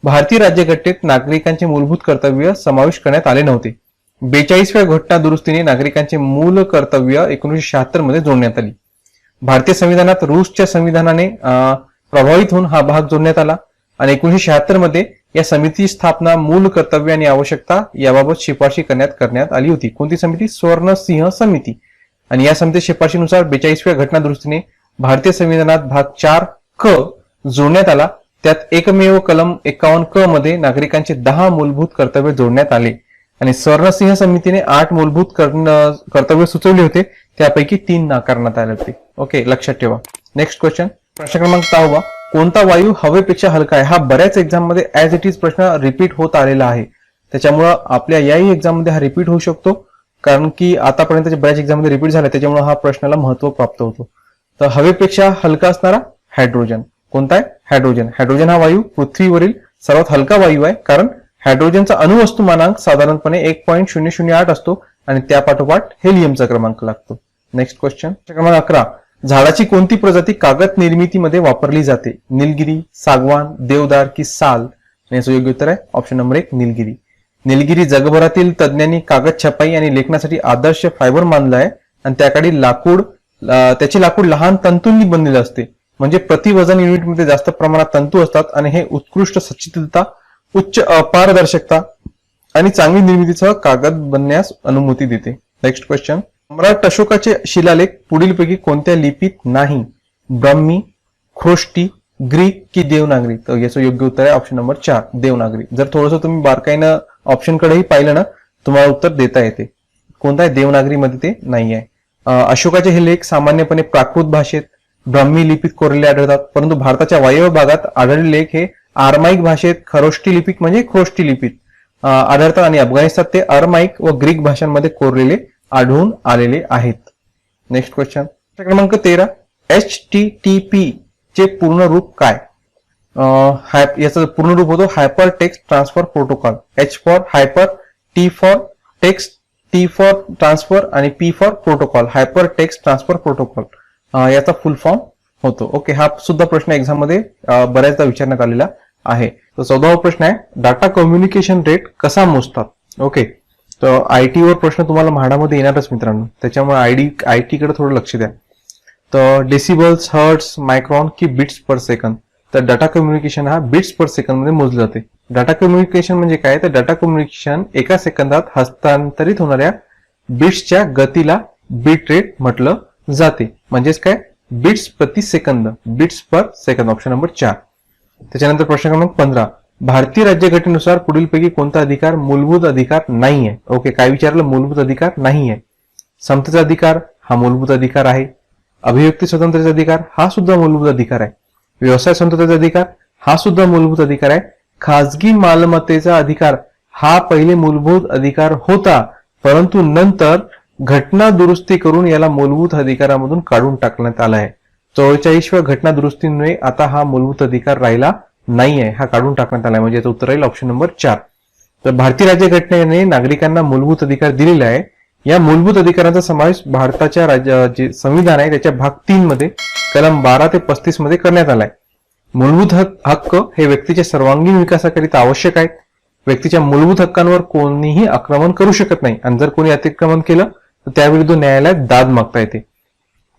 भारतीय राज्यघटनेत नागरिकांचे मूलभूत कर्तव्य समावेश करण्यात आले नव्हते. 42व्या घटना दुरुस्तीने नागरिकांचे मूल कर्तव्य 1976 मध्ये जोडण्यात आली. भारतीय संविधानात रूसच्या संविधानाने प्रभावित होऊन हा भाग जोडण्यात आला आणि 1976 मध्ये या समितीची स्थापना, मूल कर्तव्य आणि आवश्यकता याबाबत शिफारशी करण्यात आली होती. कोणती समिती? स्वर्णसिंह समिती. आणि या समिती शिफारशीनुसार 42व्या घटना दुरुस्तीने भारतीय संविधानात भाग 4 क जोडण्यात आला. त्यात एकमेव कलम 51 क मध्ये नागरिकांचे 10 मूलभूत कर्तव्य जोडण्यात आले आणि स्वर्णसिंह समितीने 8 मूलभूत कर्तव्य सुचवले होते, त्यापैकी 3 नाकारण्यात आले होते. ओके, लक्षात ठेवा. नेक्स्ट क्वेश्चन, प्रश्न क्रमांक 10. कोणता वायू हवेपेक्षा हलका आहे? हा बऱ्याच एक्झाम मध्ये ऍज इट इज प्रश्न रिपीट होत आलेला आहे, त्याच्यामुळे आपल्या याही एक्झाम मध्ये हा रिपीट होऊ शकतो, कारण की आतापर्यंत बऱ्याच एक्झाम मध्ये रिपीट झाला, त्याच्यामुळे हा प्रश्नाला महत्व प्राप्त होतो. तर हवेपेक्षा हलका असणारा हायड्रोजन. कोणता आहे? हायड्रोजन. हायड्रोजन हा वायू पृथ्वीवरील सर्वात हलका वायू आहे, कारण हायड्रोजनचा अणुवस्तुमानांक साधारणपणे 1.008 असतो आणि त्यापाठोपाठ हेलियमचा क्रमांक लागतो. नेक्स्ट क्वेश्चन, क्रमांक 11. झाडाची कोणती प्रजाती कागद निर्मितीमध्ये वापरली जाते? निलगिरी, सागवान, देवदार की साल? याचं योग्य उत्तर आहे ऑप्शन नंबर 1, निलगिरी. निलगिरी जगभरातील तज्ञांनी कागद छपाई आणि लेखनासाठी आदर्श फायबर मानला आहे आणि त्याचे लाकूड लहान तंतूंनी बनलेले असते, म्हणजे प्रति वजन युनिटमध्ये जास्त प्रमाणात तंतू असतात आणि हे उत्कृष्ट सच्छिद्रता, उच्च अपारदर्शकता आणि चांगली निर्मितीसह कागद बनण्यास अनुमती देते. नेक्स्ट क्वेश्चन, सम्राट अशोकाचे शिलालेख पुढीलपैकी कोणत्या लिपीत नाही? ब्राह्मी, ख्रोष्टी, ग्रीक की देवनागरी? तर याचं योग्य उत्तर आहे ऑप्शन नंबर 4, देवनागरी. जर थोडंसं तुम्ही बारकाईनं ऑप्शन कडेही पाहिलं ना, तुम्हाला उत्तर देता येते. कोणता आहे? देवनागरीमध्ये ते नाही आहे. अशोकाचे हे लेख सामान्यपणे प्राकृत भाषेत ब्राह्मी लिपीत कोरलेले आढळतात, परंतु भारताच्या वायव्य भागात आढळलेले लेख हे आरमाईक भाषेत खरोष्टी लिपीत म्हणजे ख्रोष्टी लिपीत आढळतात आणि अफगाणिस्तान ते अरमाईक व ग्रीक भाषांमध्ये कोरलेले आढळून आलेले आहेत. नेक्स्ट क्वेश्चन क्रमांक 13. HTTP चे पूर्ण रूप काय? याचं पूर्ण रूप होतो hyper text transfer protocol. H for hyper, T for text, T for transfer आणि P for protocol. Hyper text transfer protocol याचा फुल फॉर्म होतो. ओके, हा सुद्धा प्रश्न एक्झाम मध्ये बऱ्याचदा विचारण्यात आलेला आहे. तर 14वा प्रश्न आहे, डाटा कम्युनिकेशन रेट कसा मोजतात? ओके, तर IT वर प्रश्न तुम्हाला म्हाडामध्ये येणारच मित्रांनो, त्याच्यामुळे IT कडे थोडं लक्ष द्या. तर डेसिबल्स, हर्ट्स, मायक्रॉन की बिट्स पर सेकंद. तर डाटा कम्युनिकेशन हा बिट्स पर सेकंद मध्ये मोजले जाते. डाटा कम्युनिकेशन म्हणजे काय? तर डाटा कम्युनिकेशन एका सेकंदात हस्तांतरित होणाऱ्या बिट्सच्या गतीला बिट रेट म्हटलं जाते. म्हणजेच काय? बिट्स प्रति second, bits per second. Option number 4. त्याच्यानंतर प्रश्न क्रमांक 15. भारतीय राज्यघटनेनुसार पुढीलपैकी कोणता अधिकार मूलभूत अधिकार नाही आहे? ओके, काय विचारलं? मूलभूत अधिकार नाही आहे. समतेचा अधिकार हा मूलभूत अधिकार आहे. अभिव्यक्ती स्वातंत्र्याचा अधिकार हा सुद्धा मूलभूत अधिकार आहे. व्यवसाय स्वातंत्र्याचा अधिकार हा सुद्धा मूलभूत अधिकार आहे. खाजगी मालमत्तेचा अधिकार हा पहिले मूलभूत अधिकार होता, परंतु नंतर घटना दुरुस्ती करून याला मूलभूत अधिकारामधून काढून टाकण्यात आला आहे. 44व्या घटना दुरुस्तीमुळे आता हा मूलभूत अधिकार राहिला नाही आहे, हा काढून टाकण्यात आला आहे. म्हणजे याचं उत्तर राहील ऑप्शन नंबर 4. तर भारतीय राज्यघटनेने नागरिकांना मूलभूत अधिकार दिलेले आहे. या मूलभूत अधिकारांचा समावेश भारताच्या जे संविधान आहे त्याच्या भाग 3 मध्ये कलम 12 ते 35 मध्ये करण्यात आलाय. मूलभूत हक्क हे व्यक्तीच्या सर्वांगीण विकासाकरिता आवश्यक आहेत. व्यक्तीच्या मूलभूत हक्कांवर कोणीही आक्रमण करू शकत नाही आणि जर कोणी अतिक्रमण केलं तर त्याविरुद्ध न्यायालयात दाद मागता येते.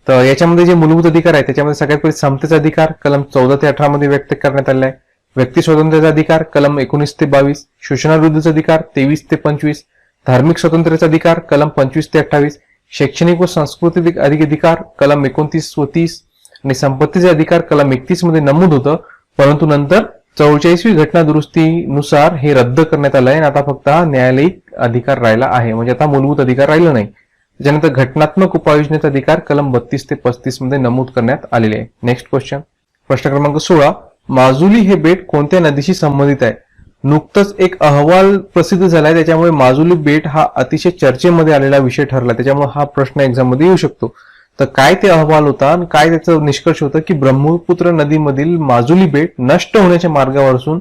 तर याच्यामध्ये जे मूलभूत अधिकार आहे त्याच्यामध्ये सगळ्यात पहिले समतेचा अधिकार कलम 14 ते 18 मध्ये व्यक्त करण्यात आला आहे. व्यक्ती स्वातंत्र्याचा अधिकार कलम 19 ते 22, शोषणाविरुद्धचा अधिकार 23 ते 25, धार्मिक स्वातंत्र्याचा अधिकार कलम 25 ते 28, शैक्षणिक व सांस्कृतिक अधिकार कलम 29 व 30 आणि संपत्तीचे अधिकार कलम 31 मध्ये नमूद होतं, परंतु नंतर 44वी घटना दुरुस्तीनुसार हे रद्द करण्यात आलं आहे आणि आता फक्त हा न्यायालयिक अधिकार राहिला आहे. म्हणजे आता मूलभूत अधिकार राहिला नाही. त्याच्यानंतर घटनात्मक उपाययोजनेचा अधिकार कलम 32 ते 35 मध्ये नमूद करण्यात आलेले आहे. नेक्स्ट क्वेश्चन प्रश्न क्रमांक 16. माजुली हे बेट कोणत्या नदीशी संबंधित आहे? नुकतंच एक अहवाल प्रसिद्ध झालाय, त्याच्यामुळे माजुली बेट हा अतिशय चर्चेमध्ये आलेला विषय ठरला, त्याच्यामुळे हा प्रश्न एक्झाम मध्ये येऊ शकतो. तर काय ते अहवाल होता आणि काय त्याचं निष्कर्ष होतं की ब्रह्मपुत्र नदीमधील माजुली बेट नष्ट होण्याच्या मार्गावर असून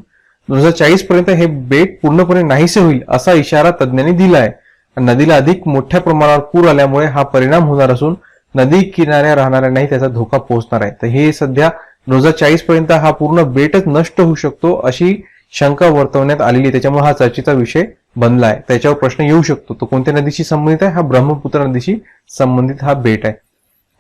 2040 पर्यंत हे बेट पूर्णपणे नाहीसे होईल असा इशारा तज्ञांनी दिला आहे. नदीला अधिक मोठ्या प्रमाणावर पूर आल्यामुळे हा परिणाम होणार असून नदी किनाऱ्या राहणाऱ्यांनाही त्याचा धोका पोहोचणार आहे. तर हे सध्या 2040 पर्यंत हा पूर्ण बेटच नष्ट होऊ शकतो अशी शंका वर्तवण्यात आलेली, त्याच्यामुळे हा चर्चेचा विषय बनला आहे. त्याच्यावर प्रश्न येऊ शकतो. तो कोणत्या नदीशी संबंधित आहे? हा ब्रह्मपुत्र नदीशी संबंधित हा बेट आहे.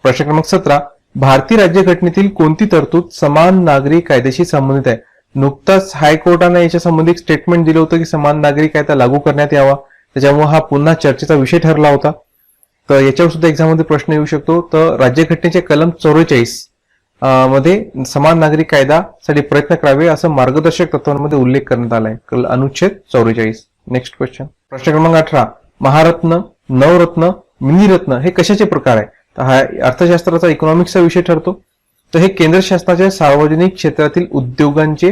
प्रश्न क्रमांक 17. भारतीय राज्यघटनेतील कोणती तरतूद समान नागरी कायद्याशी संबंधित आहे? नुकताच हायकोर्टाने याच्या संबंधित स्टेटमेंट दिलं होतं की समान नागरी कायदा लागू करण्यात यावा, त्याच्यामुळे हा पुन्हा चर्चेचा विषय ठरला होता. तर याच्यावर सुद्धा एक्झाम मध्ये प्रश्न येऊ शकतो. तर राज्यघटनेच्या कलम 44 मध्ये समान नागरी कायद्यासाठी प्रयत्न करावे असं मार्गदर्शक तत्वांमध्ये उल्लेख करण्यात आलाय. अनुच्छेद 44. नेक्स्ट क्वेश्चन प्रश्न क्रमांक 18. महारत्न, नवरत्न, मिनिरत्न हे कशाचे प्रकार आहे? तर हा अर्थशास्त्राचा इकॉनॉमिक्सचा विषय ठरतो. तर हे केंद्र शासनाच्या सार्वजनिक क्षेत्रातील उद्योगांचे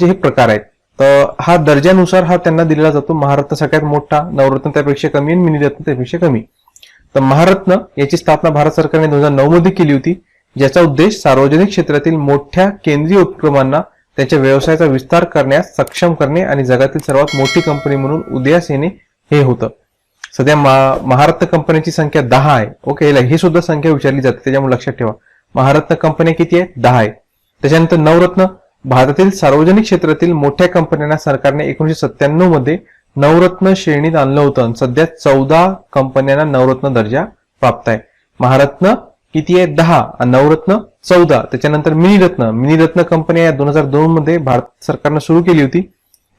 हे प्रकार आहेत. तर हा दर्जानुसार हा त्यांना दिलेला जातो. महारत्न सगळ्यात मोठा, नवरत्न त्यापेक्षा कमी आणि मिनिरत्न त्यापेक्षा कमी. तर महारत्न याची स्थापना भारत सरकारने 2009 मध्ये केली होती, ज्याचा उद्देश सार्वजनिक क्षेत्रातील मोठ्या केंद्रीय उपक्रमांना त्यांच्या व्यवसायाचा विस्तार करण्यास सक्षम करणे आणि जगातील सर्वात मोठी कंपनी म्हणून उदयास येणे हे होतं. सध्या महारत्न कंपन्यांची संख्या 10 आहे. ओके, हे सुद्धा संख्या विचारली जाते, त्याच्यामुळे लक्षात ठेवा. महारत्न कंपन्या किती आहेत? 10 आहेत. त्याच्यानंतर नवरत्न, भारतातील सार्वजनिक क्षेत्रातील मोठ्या कंपन्यांना सरकारने 1997 मध्ये नवरत्न श्रेणीत आणलं होतं आणि सध्या 14 कंपन्यांना नवरत्न दर्जा प्राप्त आहे. महारत्न किती आहे? 10 आणि नवरत्न 14. त्याच्यानंतर मिनिरत्न कंपन्या या 2002 मध्ये भारत सरकारनं सुरू केली होती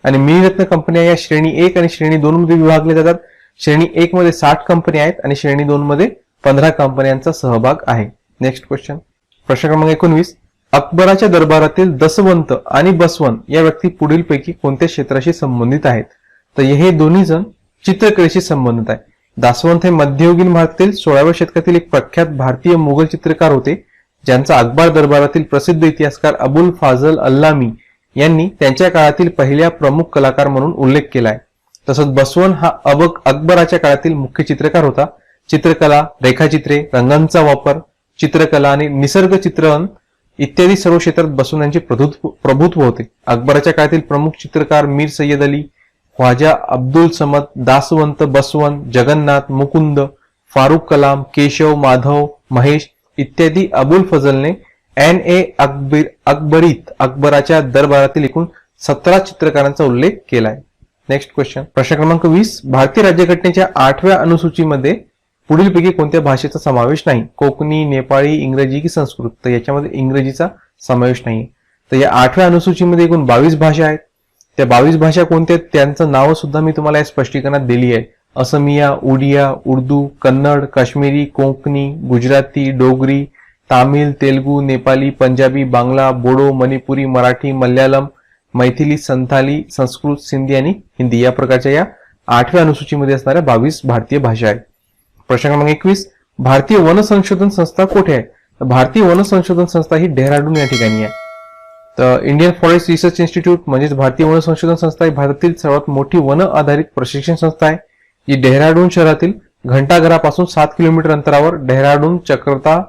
आणि मिनिरत्न कंपन्या या श्रेणी 1 आणि श्रेणी 2 मध्ये विभागल्या जातात. श्रेणी 1 मध्ये 60 कंपन्या आहेत आणि श्रेणी 2 मध्ये 15 कंपन्यांचा सहभाग आहे. नेक्स्ट क्वेश्चन प्रश्न क्रमांक 19. अकबराच्या दरबारातील दसवंत आणि बसवन या व्यक्ती पुढीलपैकी कोणत्या क्षेत्राशी संबंधित आहेत? तर हे दोन्ही जण चित्रकलेशी संबंधित आहे. दासवंत हे मध्ययुगीन भारतातील 16व्या शतकातील एक प्रख्यात भारतीय मुघल चित्रकार होते, ज्यांचा अकबर दरबारातील प्रसिद्ध इतिहासकार अबुल फाजल अल्लामी यांनी त्यांच्या काळातील पहिल्या प्रमुख कलाकार म्हणून उल्लेख केलाय. तसंच बसवन हा अकबराच्या काळातील मुख्य चित्रकार होता. चित्रकला, रेखाचित्रे, रंगांचा वापर, चित्रकला आणि निसर्ग चित्रण इत्यादी सर्व क्षेत्रात बसवन यांचे प्रभुत्व होते. अकबराच्या काळातील प्रमुख चित्रकार मीर सय्यद अली, ख्वाजा अब्दुल समद, दासवंत, बसवन, जगन्नाथ, मुकुंद, फारुख कलाम, केशव, माधव, महेश इत्यादी अबुल फजलने अकबरीत अकबराच्या दरबारातील एकूण 17 चित्रकारांचा उल्लेख केलाय. नेक्स्ट क्वेश्चन, प्रश्न क्रमांक 20. भारतीय राज्यघटनेच्या 8व्या अनुसूचीमध्ये पुढीलपैकी कोणत्या भाषेचा समावेश नाही? कोकणी, नेपाळी, इंग्रजी की संस्कृत? तर याच्यामध्ये इंग्रजीचा समावेश नाही. तर या 8व्या अनुसूचीमध्ये एकूण 22 भाषा आहेत. त्या 22 भाषा कोणत्या आहेत त्यांचं नाव सुद्धा मी तुम्हाला या स्पष्टीकरणात दिली आहे. असमिया, उडिया, उर्दू, कन्नड, काश्मीरी, कोकणी, गुजराती, डोगरी, तामिळ, तेलुगू, नेपाली, पंजाबी, बांगला, बोडो, मणिपुरी, मराठी, मल्याळम, मैथिली, संथाली, संस्कृत, सिंधी आणि हिंदी या प्रकारच्या या 8व्या अनुसूचीमध्ये असणाऱ्या 22 भारतीय भाषा आहेत. प्रश्न क्रमांक 21. भारतीय वन संशोधन संस्था कुठे आहे? तर भारतीय वन संशोधन संस्था ही डेहराडून या ठिकाणी आहे. तर इंडियन फॉरेस्ट रिसर्च इन्स्टिट्यूट म्हणजेच भारतीय वन संशोधन संस्था ही भारतातील सर्वात मोठी वन आधारित प्रशिक्षण संस्था आहे. जी डेहराडून शहरातील घंटाघरापासून 7 किलोमीटर अंतरावर डेहराडून चक्रता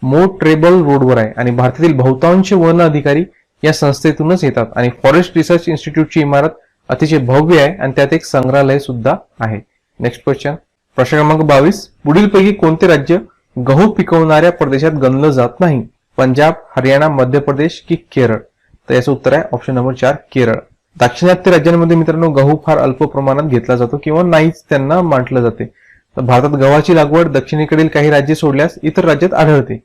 मोट्रेबल रोडवर आहे आणि भारतातील बहुतांश वन अधिकारी या संस्थेतूनच येतात. आणि फॉरेस्ट रिसर्च इन्स्टिट्यूटची इमारत अतिशय भव्य आहे आणि त्यात एक संग्रहालय सुद्धा आहे. नेक्स्ट क्वेश्चन, प्रश्न क्रमांक 22. पुढीलपैकी कोणते राज्य गहू पिकवणाऱ्या प्रदेशात गणलं जात नाही? पंजाब, हरियाणा, मध्य प्रदेश की केरळ? तर याचं उत्तर आहे ऑप्शन नंबर 4 केरळ. दाक्षिणात्य राज्यांमध्ये मित्रांनो गहू फार अल्प प्रमाणात घेतला जातो किंवा नाहीच त्यांना म्हटलं जाते. तर भारतात गव्हाची लागवड दक्षिणेकडील काही राज्ये सोडल्यास इतर राज्यात आढळते.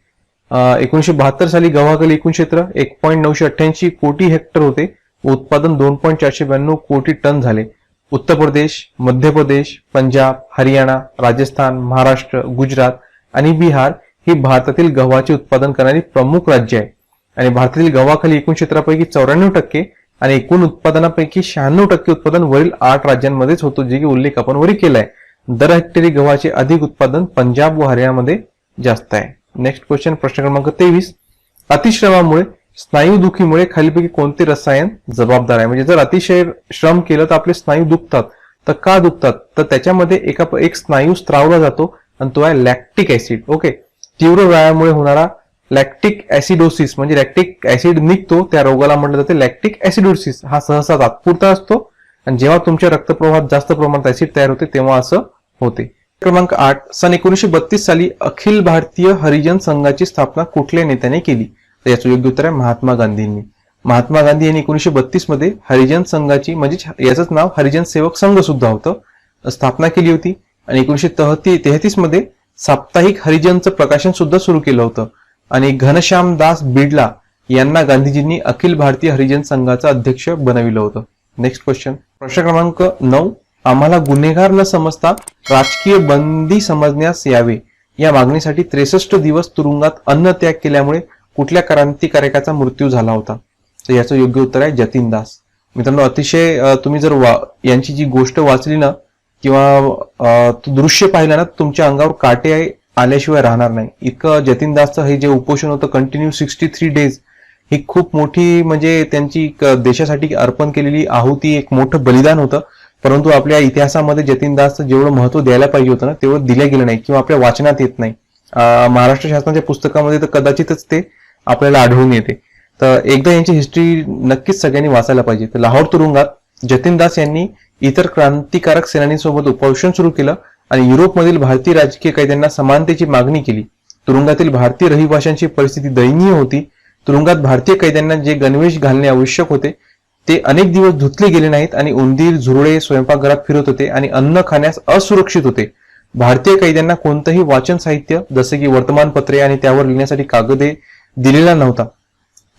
1972 साली गव्हाखाली एकूण क्षेत्र 1.988 कोटी हेक्टर होते. उत्पादन 2.492 कोटी टन झाले. उत्तर प्रदेश, मध्य प्रदेश, पंजाब, हरियाणा, राजस्थान, महाराष्ट्र, गुजरात आणि बिहार ही भारतातील गव्हाचे उत्पादन करणारी प्रमुख राज्य आहे. आणि भारतातील गव्हाखाली एकूण क्षेत्रापैकी 94% आणि एकूण उत्पादनापैकी 96% उत्पादन वरील 8 राज्यांमध्येच होतो, जे की उल्लेख आपण वरी केलाय. दर हेक्टरी गव्हाचे अधिक उत्पादन पंजाब व हरियाणामध्ये जास्त आहे. नेक्स्ट क्वेश्चन, प्रश्न क्रमांक 23. अतिश्रमामुळे स्नायुदुखीमुळे खालीलपैकी कोणते रसायन जबाबदार आहे? म्हणजे जर अतिशय श्रम केलं तर आपले स्नायू दुखतात. तर का दुखतात? तर त्याच्यामध्ये एक स्नायू स्त्रावला जातो आणि तो आहे लॅक्टिक ऍसिड. ओके, तीव्र व्यायामामुळे होणारा लॅक्टिक ऍसिडोसिस म्हणजे लॅक्टिक ऍसिड निघतो, त्या रोगाला म्हटलं जाते लॅक्टिक ऍसिडोसिस. हा सहसा तात्पुरता असतो आणि जेव्हा तुमच्या रक्तप्रवाहात जास्त प्रमाणात ऍसिड तयार होते तेव्हा असं होते. क्रमांक 8. सन 1932 साली अखिल भारतीय हरिजन संघाची स्थापना कुठल्या नेत्याने केली? तर याचं योग्य उत्तर आहे महात्मा गांधींनी. महात्मा गांधी यांनी 1932 मध्ये हरिजन संघाची म्हणजे याचंच नाव हरिजन सेवक संघ सुद्धा होतं स्थापना केली होती. आणि 1933 मध्ये साप्ताहिक हरिजनचं प्रकाशन सुद्धा सुरू केलं होतं. आणि घनश्याम दास बिडला यांना गांधीजींनी अखिल भारतीय हरिजन संघाचा अध्यक्ष बनविलं होतं. नेक्स्ट क्वेश्चन, प्रश्न क्रमांक 9. आम्हाला गुन्हेगार न समजता राजकीय बंदी समजण्यास यावे या मागणीसाठी 63 दिवस तुरुंगात अन्न त्याग केल्यामुळे कुठल्या क्रांतिकारकाचा मृत्यू झाला होता? तर याचं योग्य उत्तर आहे जतीन दास. मित्रांनो, अतिशय तुम्ही जर यांची जी गोष्ट वाचली ना किंवा दृश्य पाहिलं ना तुमच्या अंगावर काटे आल्याशिवाय राहणार नाही. इतकं जतीन दासचं हे जे उपोषण होतं कंटिन्यू 63 डेज, ही खूप मोठी म्हणजे त्यांची देशासाठी अर्पण केलेली आहुती, एक मोठं बलिदान होतं. परंतु आपल्या इतिहासामध्ये जतीन दासचं जेवढं महत्व द्यायला पाहिजे होतं ना तेवढं दिलं गेलं नाही किंवा आपल्या वाचनात येत नाही. महाराष्ट्र शासनाच्या पुस्तकामध्ये तर कदाचितच ते आपल्याला आढळून येते. तर एकदा यांची हिस्ट्री नक्कीच सगळ्यांनी वाचायला पाहिजे. तर लाहोर तुरुंगात जतीन दास यांनी इतर क्रांतिकारक सेनानींसोबत उपोषण सुरू केलं आणि युरोपमधील भारतीय राजकीय कैद्यांना समानतेची मागणी केली. तुरुंगातील भारतीय रहिवाशांची परिस्थिती दयनीय होती. तुरुंगात भारतीय कैद्यांना जे गणवेश घालणे आवश्यक होते ते अनेक दिवस धुतले गेले नाहीत आणि उंदीर, झुरळे स्वयंपाकघरात फिरत होते आणि अन्न खाण्यास असुरक्षित होते. भारतीय कैद्यांना कोणतंही वाचन साहित्य जसे की वर्तमानपत्रे आणि त्यावर लिहिण्यासाठी कागदे दिलेला नव्हता.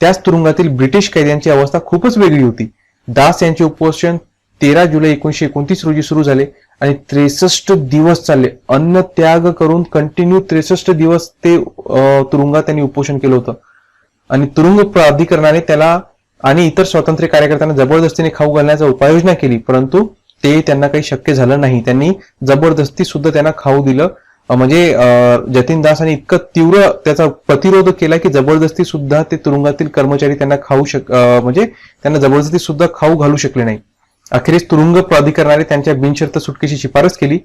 त्याच तुरुंगातील ब्रिटिश कैद्यांची अवस्था खूपच वेगळी होती. दास यांचे उपोषण 13 जुलै 1929 रोजी सुरू झाले आणि 63 दिवस चालले. अन्न त्याग करून कंटिन्यू 63 दिवस ते तुरुंगात त्यांनी उपोषण केलं होतं. आणि तुरुंग प्राधिकरणाने त्याला आणि इतर स्वातंत्र्य कार्यकर्त्यांना जबरदस्तीने खाऊ घालण्याचा उपाययोजना केली, परंतु ते त्यांना काही शक्य झालं नाही. त्यांनी जबरदस्ती सुद्धा त्यांना खाऊ दिलं. म्हणजे जतीन दासांनी इतकं तीव्र त्याचा प्रतिरोध केला की जबरदस्ती सुद्धा ते तुरुंगातील कर्मचारी त्यांना म्हणजे त्यांना जबरदस्ती सुद्धा खाऊ घालू शकले नाही. अखेरीस तुरुंग प्राधिकरणाने त्यांच्या बिनशर्त सुटकेची शिफारस केली,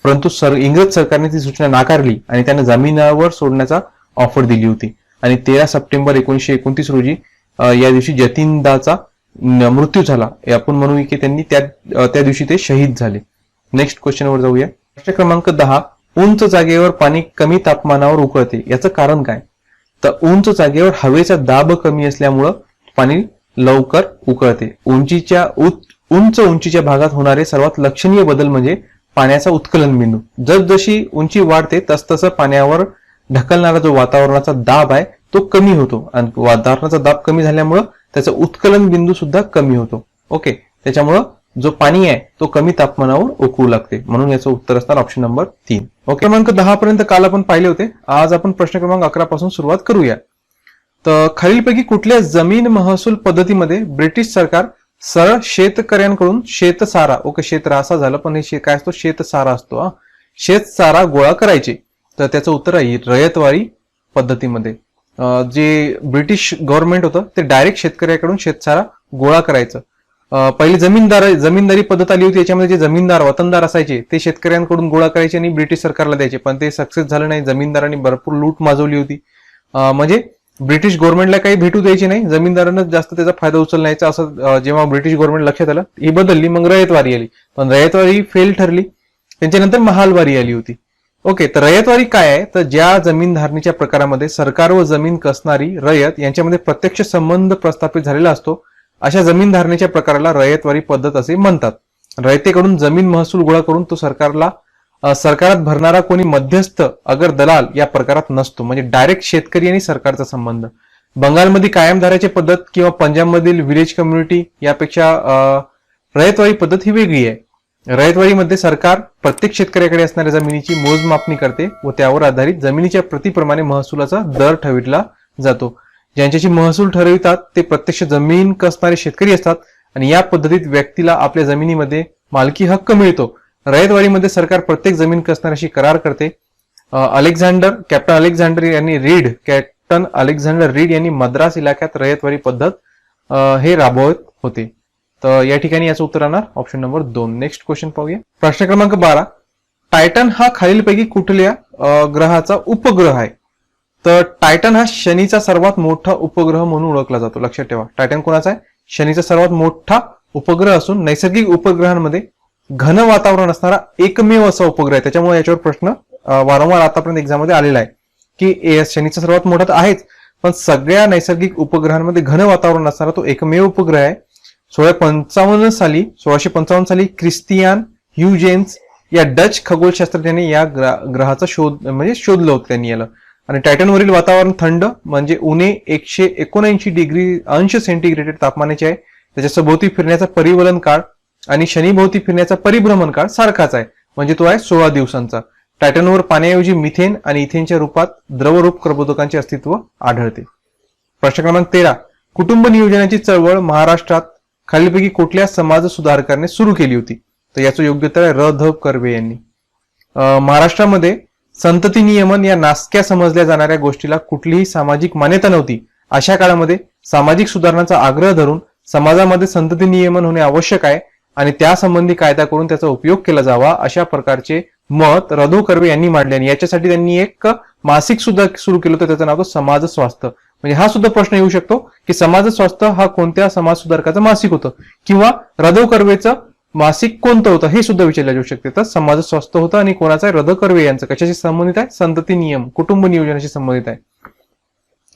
परंतु इंग्रज सरकारने ती सूचना नाकारली आणि त्यांना जामिनावर सोडण्याचा ऑफर दिली होती. आणि 13 सप्टेंबर 1929 रोजी या दिवशी जतीनदाचा मृत्यू झाला. आपण म्हणू की त्यांनी त्या दिवशी ते शहीद झाले. नेक्स्ट क्वेश्चनवर जाऊया. प्रश्न क्रमांक 10. उंच जागेवर पाणी कमी तापमानावर उकळते, याचं कारण काय? तर उंच जागेवर हवेचा दाब कमी असल्यामुळं पाणी लवकर उकळते. उंच उंचीच्या भागात होणारे सर्वात लक्षणीय बदल म्हणजे पाण्याचा उत्कलन बिंदू. जसजशी उंची वाढते तसतसं पाण्यावर ढकलणारा जो वातावरणाचा दाब आहे तो कमी होतो आणि वातावरणाचा दाब कमी झाल्यामुळं त्याचा उत्कलन बिंदू सुद्धा कमी होतो. ओके, त्याच्यामुळं जो पाणी आहे तो कमी तापमानावर उकळू लागते. म्हणून याचं उत्तर असणार ऑप्शन नंबर 3. ओके, क्रमांक 10 पर्यंत काल आपण पाहिले होते. आज आपण प्रश्न क्रमांक 11 पासून सुरुवात करूया. तर खालीलपैकी कुठल्या जमीन महसूल पद्धतीमध्ये ब्रिटिश सरकार सरळ शेतकऱ्यांकडून शेतसारा, ओके शेतरासा झालं पण हे काय असतो, शेतसारा असतो, शेतसारा गोळा करायचे? तर त्याचं उत्तर आहे रयतवारी पद्धतीमध्ये. जे ब्रिटिश गव्हर्नमेंट होतं ते डायरेक्ट शेतकऱ्याकडून शेतसारा गोळा करायचं. पहिली जमीनदारी पद्धत आली होती. याच्यामध्ये जे जमीनदार वतनदार असायचे ते शेतकऱ्यांकडून गोळा करायचे आणि ब्रिटिश सरकारला द्यायचे, पण ते सक्सेस झालं नाही. जमीनदारांनी भरपूर लूट माजवली होती. म्हणजे ब्रिटिश गव्हर्नमेंटला काही भेटू द्यायची नाही, जमीनदारांना जास्त त्याचा फायदा उचलण्याचा. असं जेव्हा ब्रिटिश गव्हर्नमेंट लक्षात आलं ही बदलली, मग रयतवारी आली. पण रयतवारी फेल ठरली. त्यांच्यानंतर महालवारी आली होती. ओके, तर रयतवारी काय आहे? तर ज्या जमीन धारणीच्या प्रकारामध्ये सरकार व जमीन कसणारी रयत यांच्यामध्ये प्रत्यक्ष संबंध प्रस्थापित झालेला असतो, अशा जमीन धारणेच्या प्रकाराला रयतवारी पद्धत असे म्हणतात. रयतेकडून जमीन महसूल गोळा करून तो सरकारात भरणारा कोणी मध्यस्थ अगर दलाल या प्रकारात नसतो. म्हणजे डायरेक्ट शेतकरी आणि सरकारचा संबंध. बंगालमध्ये कायमधाराची पद्धत किंवा पंजाबमधील विलेज कम्युनिटी यापेक्षा रयतवारी पद्धत ही वेगळी आहे. रयतवारीमध्ये सरकार प्रत्येक शेतकऱ्याकडे असणाऱ्या जमिनीची मोजमापणी करते व त्यावर आधारित जमिनीच्या प्रतिप्रमाणे महसुलाचा दर ठरविला जातो. ज्यांच्याशी महसूल ठरवितात ते प्रत्यक्ष जमीन कसणारे शेतकरी असतात आणि या पद्धतीत व्यक्तीला आपल्या जमिनीमध्ये मालकी हक्क मिळतो. रयतवारीमध्ये सरकार प्रत्येक जमीन कसणाऱ्याशी करार करते. कॅप्टन अलेक्झांडर रीड यांनी मद्रास इलाक्यात रयतवारी पद्धत हे राबवत होते. तर या ठिकाणी याचं उत्तर राहणार ऑप्शन नंबर 2. नेक्स्ट क्वेश्चन पाहूया. प्रश्न क्रमांक 12. टायटन हा खालीलपैकी कुठल्या ग्रहाचा उपग्रह आहे? तर टायटन हा शनीचा सर्वात मोठा उपग्रह म्हणून ओळखला जातो. लक्षात ठेवा, टायटन कोणाचा आहे? शनीचा सर्वात मोठा उपग्रह असून नैसर्गिक उपग्रहांमध्ये घन वातावरण असणारा एकमेव असा उपग्रह आहे. त्याच्यामुळे याच्यावर प्रश्न वारंवार आतापर्यंत एक्झाम मध्ये आलेला आहे की शनीचा सर्वात मोठा तर आहेच, पण सगळ्या नैसर्गिक उपग्रहांमध्ये घन वातावरण असणारा तो एकमेव उपग्रह आहे. 1655 साली क्रिस्तियान ह्युजेन्स या डच खगोलशास्त्रज्ञांनी या ग्रहाचा शोधलं होतं त्यांनी याला. आणि टायटनवरील वातावरण थंड म्हणजे उणे 179 डिग्री अंश सेंटीग्रेड तापमानाचे आहे. त्याच्या सभोवती फिरण्याचा परिवलन काळ आणि शनीभोवती फिरण्याचा परिभ्रमण काळ सारखाच आहे, म्हणजे तो आहे 16 दिवसांचा. टायटनवर पाण्याऐवजी मिथेन आणि इथेनच्या रूपात द्रवरूप कर्बोदकांचे अस्तित्व आढळते. प्रश्न क्रमांक 13. कुटुंब नियोजनाची चळवळ महाराष्ट्रात खालीलपैकी कुठल्या समाज सुधारकाने सुरू केली होती? तर याचं योग्य उत्तर आहे र.ध. कर्वे यांनी. महाराष्ट्रामध्ये संतती नियमन या नासक्या समजल्या जाणाऱ्या गोष्टीला कुठलीही सामाजिक मान्यता नव्हती. अशा काळामध्ये सामाजिक सुधारणांचा आग्रह धरून समाजामध्ये संतती नियमन होणे आवश्यक आहे आणि त्यासंबंधी कायदा करून त्याचा उपयोग केला जावा, अशा प्रकारचे मत र.ध. कर्वे यांनी मांडले. आणि याच्यासाठी त्यांनी एक मासिक सुद्धा सुरू केलं होतं, त्याचं नाव होतं समाज स्वास्थ्य. म्हणजे हा सुद्धा प्रश्न येऊ शकतो की समाज स्वास्थ्य हा कोणत्या समाज सुधारकाचं मासिक होतं किंवा र.ध. कर्वेचं मासिक कोणतं होतं हे सुद्धा विचारले जाऊ शकते. तर समाज स्वास्थ्य होतं आणि कोणाचं आहे? र.ध. कर्वे यांचं. कशाशी संबंधित आहे? संतती नियम, कुटुंब नियोजनाशी संबंधित आहे.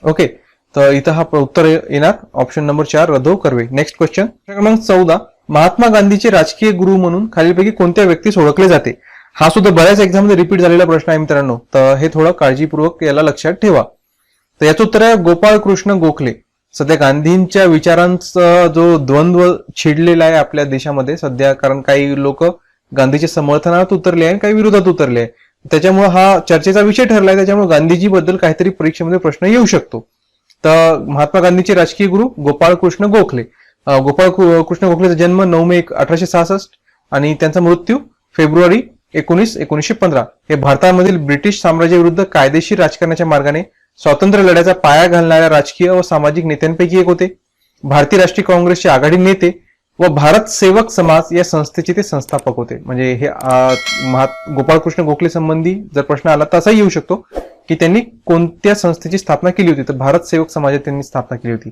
ओके, तर इथं हा उत्तर येणार ऑप्शन नंबर 4 र.ध. कर्वे. नेक्स्ट क्वेश्चन क्रमांक 14. महात्मा गांधीचे राजकीय गुरु म्हणून खालीलपैकी कोणत्या व्यक्तीस ओळखले जाते? हा सुद्धा बऱ्याच एक्झाम मध्ये रिपीट झालेला प्रश्न आहे मित्रांनो, तर हे थोडं काळजीपूर्वक याला लक्षात ठेवा. तर याचं उत्तर आहे गोपाळ कृष्ण गोखले. सध्या गांधींच्या विचारांचा जो द्वंद्व छिडलेला आहे आपल्या देशामध्ये सध्या, कारण काही लोक गांधीच्या समर्थनात उतरले आहे, काही विरोधात उतरले आहे. त्याच्यामुळे हा चर्चेचा विषय ठरलाय. त्याच्यामुळे गांधीजी बद्दल काहीतरी परीक्षेमध्ये प्रश्न येऊ शकतो. तर महात्मा गांधीचे राजकीय गुरु गोपाळ कृष्ण गोखले. गोपाळ कृष्ण गोखलेचा जन्म 9 मे 1866 आणि त्यांचा मृत्यू फेब्रुवारी 1915. हे भारतामधील ब्रिटिश साम्राज्याविरुद्ध कायदेशीर राजकारणाच्या मार्गाने स्वातंत्र्य लढ्याचा पाया घालणाऱ्या राजकीय व सामाजिक नेत्यांपैकी एक होते. भारतीय राष्ट्रीय काँग्रेसचे आघाडी नेते व भारत सेवक समाज या संस्थेचे ते संस्थापक होते. म्हणजे हे गोपाळकृष्ण गोखले संबंधी जर प्रश्न आला तर असाही येऊ शकतो की त्यांनी कोणत्या संस्थेची स्थापना केली होती, तर भारत सेवक समाजात त्यांनी स्थापना केली होती.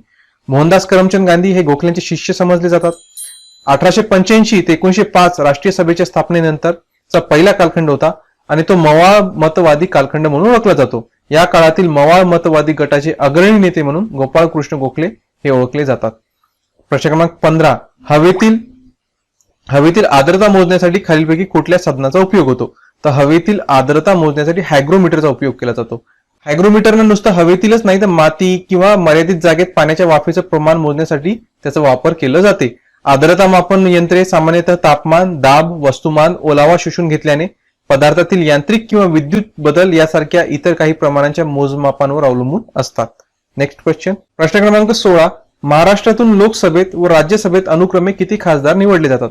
मोहनदास करमचंद गांधी हे गोखल्यांचे शिष्य समजले जातात. 1885 ते 1905 राष्ट्रीय सभेच्या स्थापनेनंतरचा पहिला कालखंड होता आणि तो मवाळ मतवादी कालखंड म्हणून ओळखला जातो. या काळातील मवाळ मतवादी गटाचे अग्रणी नेते म्हणून गोपाळकृष्ण गोखले हे ओळखले जातात. प्रश्न क्रमांक 15. हवेतील आर्द्रता मोजण्यासाठी खालीलपैकी कुठल्या साधनाचा उपयोग होतो? तर हवेतील आर्द्रता मोजण्यासाठी हायग्रोमीटरचा उपयोग केला जातो. हायग्रोमीटरनं नुसतं हवेतीलच नाही तर माती किंवा मर्यादित जागेत पाण्याच्या वाफेचं प्रमाण मोजण्यासाठी त्याचा वापर केला जाते. आर्द्रता मापन यंत्रे सामान्यतः तापमान, दाब, वस्तुमान, ओलावा शोषून घेतल्याने पदार्थातील यांत्रिक किंवा विद्युत बदल यासारख्या इतर काही प्रमाणांच्या मोजमापांवर अवलंबून असतात. Next question. प्रश्न क्रमांक 16. महाराष्ट्रातून लोकसभेत व राज्यसभेत अनुक्रमे किती खासदार निवडले जातात?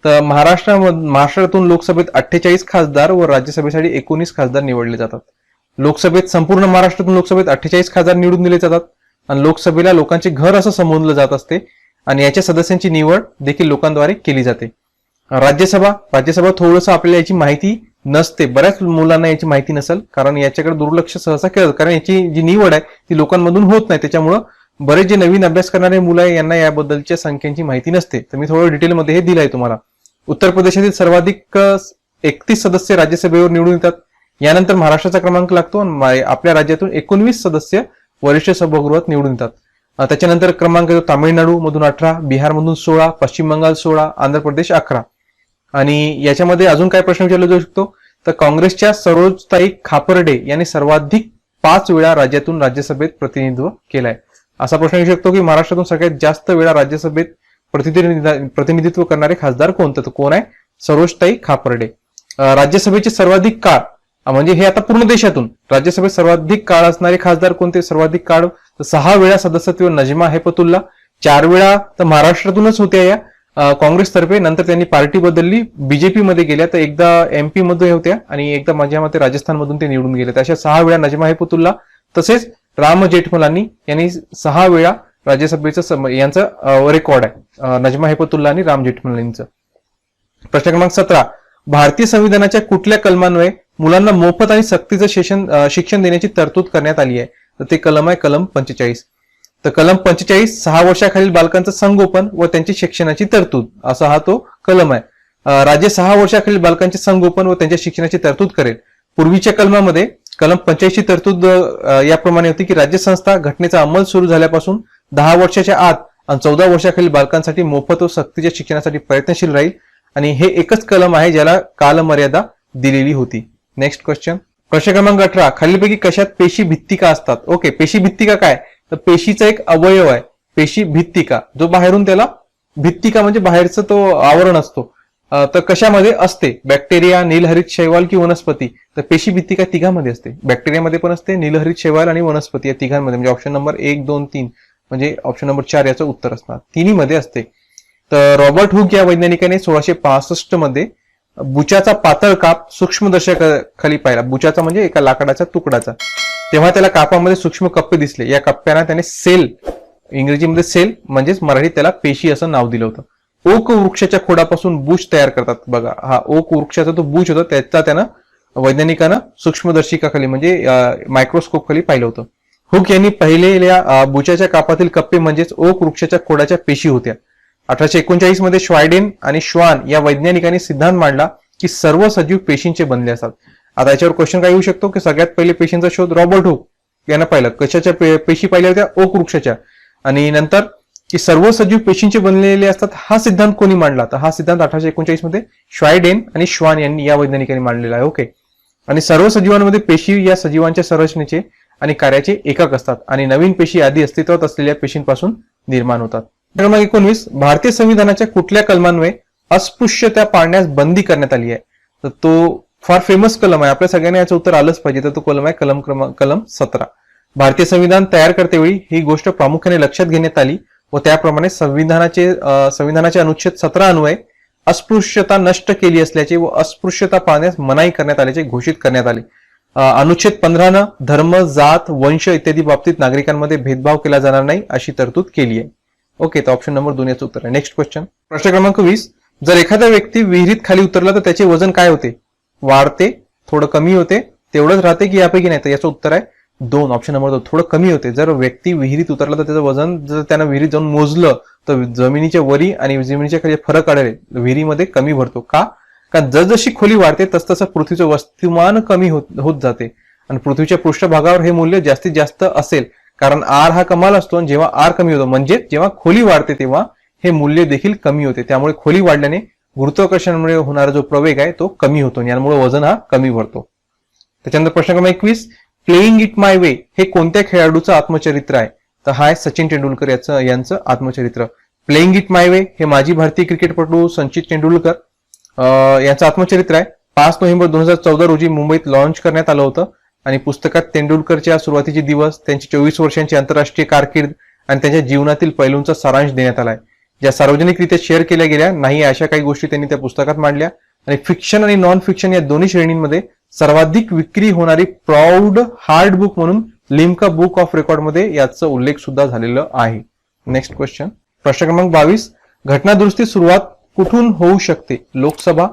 तर महाराष्ट्रातून लोकसभेत 48 खासदार व राज्यसभेसाठी 19 खासदार निवडले जातात. लोकसभेत संपूर्ण महाराष्ट्रातून लोकसभेत 48 खासदार निवडून दिले जातात आणि लोकसभेला लोकांचे घर असं संबोधलं जात असते आणि याच्या सदस्यांची निवड देखील लोकांद्वारे केली जाते. राज्यसभा थोडंसं आपल्याला याची माहिती नसते, बऱ्याच मुलांना याची माहिती नसेल कारण याच्याकडे दुर्लक्ष सहसा केलं, कारण याची जी निवड आहे ती लोकांमधून होत नाही. त्याच्यामुळं बरेच जे नवीन अभ्यास करणारे मुलं आहे यांना याबद्दलच्या संख्यांची माहिती नसते. तर मी थोडं डिटेलमध्ये हे दिलंय तुम्हाला. उत्तर प्रदेशातील सर्वाधिक 31 सदस्य राज्यसभेवर निवडून येतात. यानंतर महाराष्ट्राचा क्रमांक लागतो आणि आपल्या राज्यातून 19 सदस्य वरिष्ठ सभागृहात निवडून येतात. त्याच्यानंतर क्रमांक येतो तामिळनाडू मधून 18, बिहारमधून 16, पश्चिम बंगाल 16, आंध्र प्रदेश 11. आणि याच्यामध्ये अजून काय प्रश्न विचारला जाऊ शकतो? तर काँग्रेसच्या सरोजताई खापर्डे यांनी सर्वाधिक 5 वेळा राज्यातून राज्यसभेत प्रतिनिधित्व केलंय. असा प्रश्न येऊ शकतो की महाराष्ट्रातून सगळ्यात जास्त वेळा राज्यसभेत प्रतिनिधित्व करणारे खासदार कोणते? तर कोण आहे? सरोजताई खापर्डे. राज्यसभेचे सर्वाधिक काळ म्हणजे हे आता पूर्ण देशातून राज्यसभेत सर्वाधिक काळ असणारे खासदार कोणते? सर्वाधिक काळ तर 6 वेळा सदस्यत्व नजमा हेपतुल्ला, 4 वेळा तर महाराष्ट्रातूनच होत्या या काँग्रेसतर्फे. नंतर त्यांनी पार्टी बदलली, बीजेपी मध्ये गेल्या, तर एकदा MP मध्ये होत्या आणि एकदा माझ्या मते राजस्थानमधून ते निवडून गेले. अशा 6 वेळा नजमा हेपतुल्ला. तसेच राम जेठमलानी यांनी 6 वेळा राज्यसभेचं यांचं रेकॉर्ड आहे, नजमा हेपतुल्ला आणि राम जेठमलानींचं. प्रश्न क्रमांक 17. भारतीय संविधानाच्या कुठल्या कलमान्वये मुलांना मोफत आणि सक्तीचं शिक्षण देण्याची तरतूद करण्यात आली आहे? तर ते कलम आहे कलम 45. तर कलम 45 6 वर्षाखालील बालकांचं संगोपन व त्यांची शिक्षणाची तरतूद असा हा तो कलम आहे. राज्य 6 वर्षाखालील बालकांचे संगोपन व त्यांच्या शिक्षणाची तरतूद करेल. पूर्वीच्या कलमामध्ये कलम 45 ची तरतूद याप्रमाणे होती की राज्य संस्था घटनेचा अंमल सुरू झाल्यापासून 10 वर्षाच्या आत आणि 14 वर्षाखालील बालकांसाठी मोफत व सक्तीच्या शिक्षणासाठी प्रयत्नशील राहील आणि हे एकच कलम आहे ज्याला कालमर्यादा दिलेली होती. Next question. प्रश्न क्रमांक 18. खालीलपैकी कशात पेशी भित्तिका असतात? ओके, पेशी भित्तिका काय? तर पेशीचा एक अवयव आहे पेशी भित्तिका, जो बाहेरून त्याला भित्तिका म्हणजे बाहेरचं तो आवरण असतो. तर कशामध्ये असते? बॅक्टेरिया, नीलहरित शैवाल की वनस्पती? तर पेशी भित्तिका तिघांमध्ये असते. बॅक्टेरियामध्ये पण असते, नीलहरित शैवाल आणि वनस्पती या तिघांमध्ये. म्हणजे ऑप्शन नंबर 1, 2, 3 म्हणजे ऑप्शन नंबर 4 याचं उत्तर असणार. तिन्हीमध्ये असते. तर रॉबर्ट हुक या वैज्ञानिकाने 1665 मध्ये बुचाचा पातळ काप सूक्ष्मदर्शकाखाली पाहिला. बुचाचा म्हणजे एका लाकडाचा तुकडाचा. तेव्हा त्याला कापामध्ये सूक्ष्म कप्पे दिसले. या कप्प्यांना त्याने सेल, इंग्रजीमध्ये सेल म्हणजेच मराठीत त्याला पेशी असं नाव दिलं होतं. ओक वृक्षाच्या खोडापासून बुश तयार करतात. बघा, हा ओक वृक्षाचा तो बुश होता, त्याचा त्यानं वैज्ञानिकानं सूक्ष्मदर्शिकाखाली म्हणजे मायक्रोस्कोप खाली पाहिलं होतं. हुक यांनी पाहिलेल्या बुचाच्या कापातील कप्पे म्हणजेच ओक वृक्षाच्या खोडाच्या पेशी होत्या. 1839 मध्ये श्वायडेन आणि श्वान या वैज्ञानिकांनी सिद्धांत मांडला की सर्व सजीव पेशींचे बनले असतात. आता याच्यावर क्वेश्चन काय येऊ शकतो की सगळ्यात पहिले पेशींचा शोध रॉबर्ट हुक यानं पाहिलं. कशाच्या पेशी पाहिल्या होत्या? ओक वृक्षाच्या. आणि नंतर की सर्व सजीव पेशींचे बनलेले असतात हा सिद्धांत कोणी मांडला? तर हा सिद्धांत 1839 मध्ये श्वायडेन आणि श्वान यांनी या वैज्ञानिकांनी मांडलेला आहे. ओके. आणि सर्व सजीवांमध्ये पेशी या सजीवांच्या संरचनेचे आणि कार्याचे एकक असतात आणि नवीन पेशी आधी अस्तित्वात असलेल्या पेशींपासून निर्माण होतात. क्रमांक 19. भारतीय संविधानाच्या कुठल्या कलमान्वये अस्पृश्यता पाळण्यास बंदी करण्यात आली आहे? तर तो फार फेमस कलम आहे, आपल्या सगळ्यांना याचं उत्तर आलंच पाहिजे. तर तो कलम आहे कलम 17. भारतीय संविधान तयार करतेवेळी ही गोष्ट प्रामुख्याने लक्षात घेण्यात आली व त्याप्रमाणे संविधानाचे अनुच्छेद 17 अन्वये अस्पृश्यता नष्ट केली असल्याचे व अस्पृश्यता पाळण्यास मनाई करण्यात आल्याचे घोषित करण्यात आले. अनुच्छेद 15 धर्म, जात, वंश इत्यादी बाबतीत नागरिकांमध्ये भेदभाव केला जाणार नाही अशी तरतूद केली आहे. ओके, तर ऑप्शन नंबर 2 याचं उत्तर आहे. नेक्स्ट क्वेश्चन, प्रश्न क्रमांक 20. जर एखादा व्यक्ती विहिरीत खाली उतरला तर त्याचे वजन काय होते? वाढते, थोडं कमी होते, तेवढंच राहते की यापैकी नाही? तर याचं उत्तर आहे 2, ऑप्शन नंबर 2, थोडं कमी होते. जर व्यक्ती विहिरीत उतरला तर त्याचं वजन जर त्यानं विहिरीत जाऊन मोजलं तर जमिनीच्या वरी आणि जमिनीच्या खाली फरक आढळेल, विहिरीमध्ये कमी भरतो. का? कारण जसजशी खोली वाढते तसतसं पृथ्वीचं वस्तुमान कमी होत जाते आणि पृथ्वीच्या पृष्ठभागावर हे मूल्य जास्तीत जास्त असेल, कारण आर हा कमाल असतो आणि जेव्हा आर कमी होतो म्हणजे जेव्हा खोली वाढते तेव्हा हे मूल्य देखील कमी होते. त्यामुळे खोली वाढल्याने गुरुत्वाकर्षणामुळे होणारा जो प्रवेग आहे तो कमी होतो आणि यामुळे वजन हा कमी भरतो. त्याच्यानंतर प्रश्न क्रमांक 21. प्लेइंग इट माय वे हे कोणत्या खेळाडूचं आत्मचरित्र आहे? तर हा आहे सचिन तेंडुलकर यांचं आत्मचरित्र. प्लेइंग इट माय वे हे माजी भारतीय क्रिकेटपटू सचिन तेंडुलकर यांचं आत्मचरित्र आहे. 5 नोव्हेंबर 2014 रोजी मुंबईत लॉन्च करण्यात आलं होतं आणि पुस्तकात तेंडुलकरच्या सुरुवातीचे दिवस, त्यांची 24 वर्षांची आंतरराष्ट्रीय कारकीर्द आणि त्यांच्या जीवनातील पैलूंचा सारांश देण्यात आला आहे. ज्या सार्वजनिकरित्या शेअर केल्या गेल्या नाही अशा काही गोष्टी त्यांनी त्या पुस्तकात मांडल्या आणि फिक्शन आणि नॉन फिक्शन या दोन्ही श्रेणींमध्ये सर्वाधिक विक्री होणारी प्राऊड हार्ड बुक म्हणून लिम्का बुक ऑफ रेकॉर्ड मध्ये याचा उल्लेख सुद्धा झालेला आहे. नेक्स्ट क्वेश्चन, प्रश्न क्रमांक 22. घटना दुरुस्ती सुरुवात कुठून होऊ शकते? लोकसभा,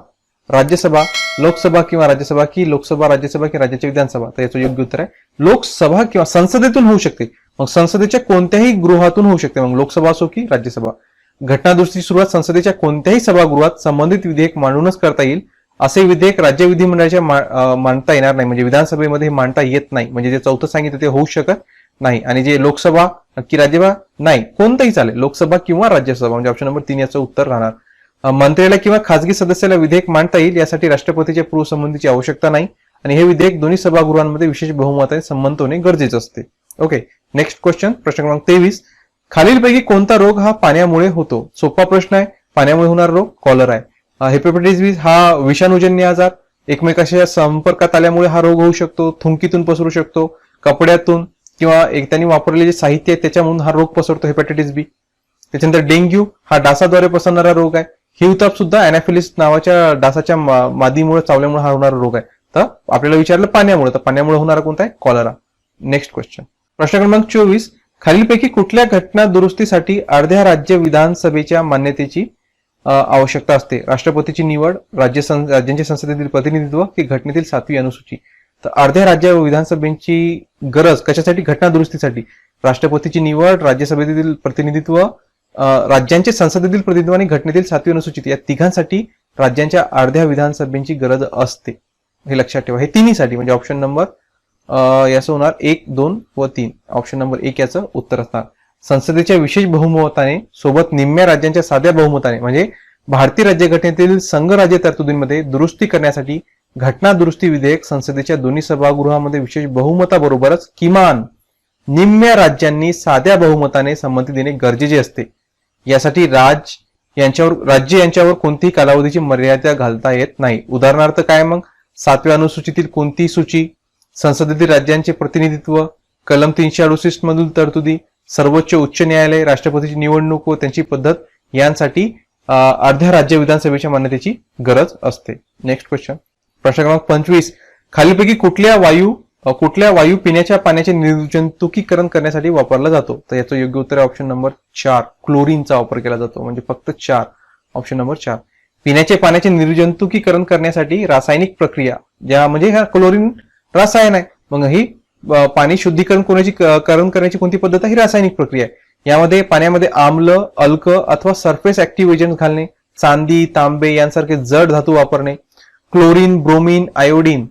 राज्यसभा, लोकसभा किंवा राज्यसभा, की लोकसभा राज्यसभा की राज्याची विधानसभा? तर याचं योग्य उत्तर आहे लोकसभा किंवा संसदेतून होऊ शकते. मग संसदेच्या कोणत्याही गृहातून होऊ शकते, मग लोकसभा असो की राज्यसभा. घटना दुरुस्ती सुरुवात संसदेच्या कोणत्याही सभागृहात संबंधित विधेयक मांडूनच करता येईल. असे विधेयक राज्य विधिमंडळाच्या मांडता येणार नाही, म्हणजे विधानसभेमध्ये मांडता येत नाही. म्हणजे जे चौथं सांगितलं ते होऊ शकत नाही. आणि जे लोकसभा की राज्यसभा नाही, कोणतंही चालेल, लोकसभा किंवा राज्यसभा, म्हणजे ऑप्शन नंबर 3 याचं उत्तर राहणार. मंत्र्याला किंवा खासगी सदस्याला विधेयक मांडता येईल यासाठी राष्ट्रपतीच्या पूर्वसंमतीची आवश्यकता नाही आणि हे विधेयक दोन्ही सभागृहांमध्ये विशेष बहुमताने संमत होणे गरजेचे असते. ओके, नेक्स्ट क्वेश्चन, प्रश्न क्रमांक 23. खालीलपैकी कोणता रोग हा पाण्यामुळे होतो? सोपा प्रश्न आहे. पाण्यामुळे होणारा रोग कॉलरा आहे. हेपॅटायटिस बी हा विषाणूजन्य आजार, एकमेकांच्या संपर्कात आल्यामुळे हा रोग होऊ शकतो, थुंकीतून पसरू शकतो, कपड्यातून किंवा त्यांनी वापरलेले जे साहित्य आहे त्याच्यामधून हा रोग पसरतो, हेपॅटायटिस बी. त्याच्यानंतर डेंग्यू हा डासाद्वारे पसरणारा रोग आहे. हिवताप सुद्धा अॅनाफिलिस नावाच्या डासाच्या मादीमुळे चावल्यामुळे हा होणारा रोग आहे. तर आपल्याला विचारलं पाण्यामुळे, तर पाण्यामुळे होणारा कोणता आहे? कॉलरा. नेक्स्ट क्वेश्चन, प्रश्न क्रमांक 24. खालीलपैकी कुठल्या घटना दुरुस्तीसाठी अर्ध्या राज्य विधानसभेच्या मान्यतेची आवश्यकता असते? राष्ट्रपतीची निवड, राज्यांच्या संसदेतील प्रतिनिधित्व की घटनेतील 7वी अनुसूची? तर अर्ध्या राज्य विधानसभेची गरज कशासाठी? घटना दुरुस्तीसाठी. राष्ट्रपतीची निवड, राज्यसभेतील प्रतिनिधित्व, राज्यांचे संसदेतील प्रतिनिधित्व आणि घटनेतील 7वी अनुसूचित या तिघांसाठी राज्यांच्या अर्ध्या विधानसभेची गरज असते. हे लक्षात ठेवा. हे तिन्हीसाठी, म्हणजे ऑप्शन नंबर याचं होणार 1, 2 व 3. ऑप्शन नंबर 1 याचं उत्तर असणार. संसदेच्या विशेष बहुमताने सोबत निम्म्या राज्यांच्या साध्या बहुमताने, म्हणजे भारतीय राज्यघटनेतील संघ राज्य तरतुदींमध्ये दुरुस्ती करण्यासाठी घटना दुरुस्ती विधेयक संसदेच्या दोन्ही सभागृहामध्ये विशेष बहुमताबरोबरच किमान निम्म्या राज्यांनी साध्या बहुमताने संमती देणे गरजेचे असते. यासाठी राज्य यांच्यावर कोणतीही कालावधीची मर्यादा घालता येत नाही. उदाहरणार्थ काय? मग 7व्या अनुसूचीतील कोणतीही सूची, संसदेतील राज्यांचे प्रतिनिधित्व, कलम 368 मधील तरतुदी, सर्वोच्च उच्च न्यायालय, राष्ट्रपतीची निवडणूक व त्यांची पद्धत यांसाठी अर्ध्या राज्य विधानसभेच्या मान्यतेची गरज असते. नेक्स्ट क्वेश्चन, प्रश्न क्रमांक 25. खालीलपैकी कुठल्या वायू पिण्याच्या पाण्याचे निर्जंतुकीकरण करण्यासाठी वापरला जातो? तर याचं योग्य उत्तर आहे ऑप्शन नंबर 4, क्लोरीनचा वापर केला जातो. म्हणजे फक्त 4, ऑप्शन नंबर 4. पिण्याच्या पाण्याचे निर्जंतुकीकरण करण्यासाठी रासायनिक प्रक्रिया, ज्या म्हणजे हा क्लोरीन रसायन आहे, मग ही पाणी शुद्धीकरण करण्याची कोणती पद्धत आहे? ही रासायनिक प्रक्रिया आहे. यामध्ये पाण्यामध्ये आम्ल, अल्क अथवा सरफेस ऍक्टिव्ह एजंट घालणे, चांदी, तांबे यांसारखे जड धातू वापरणे, chlorine, bromine, iodine,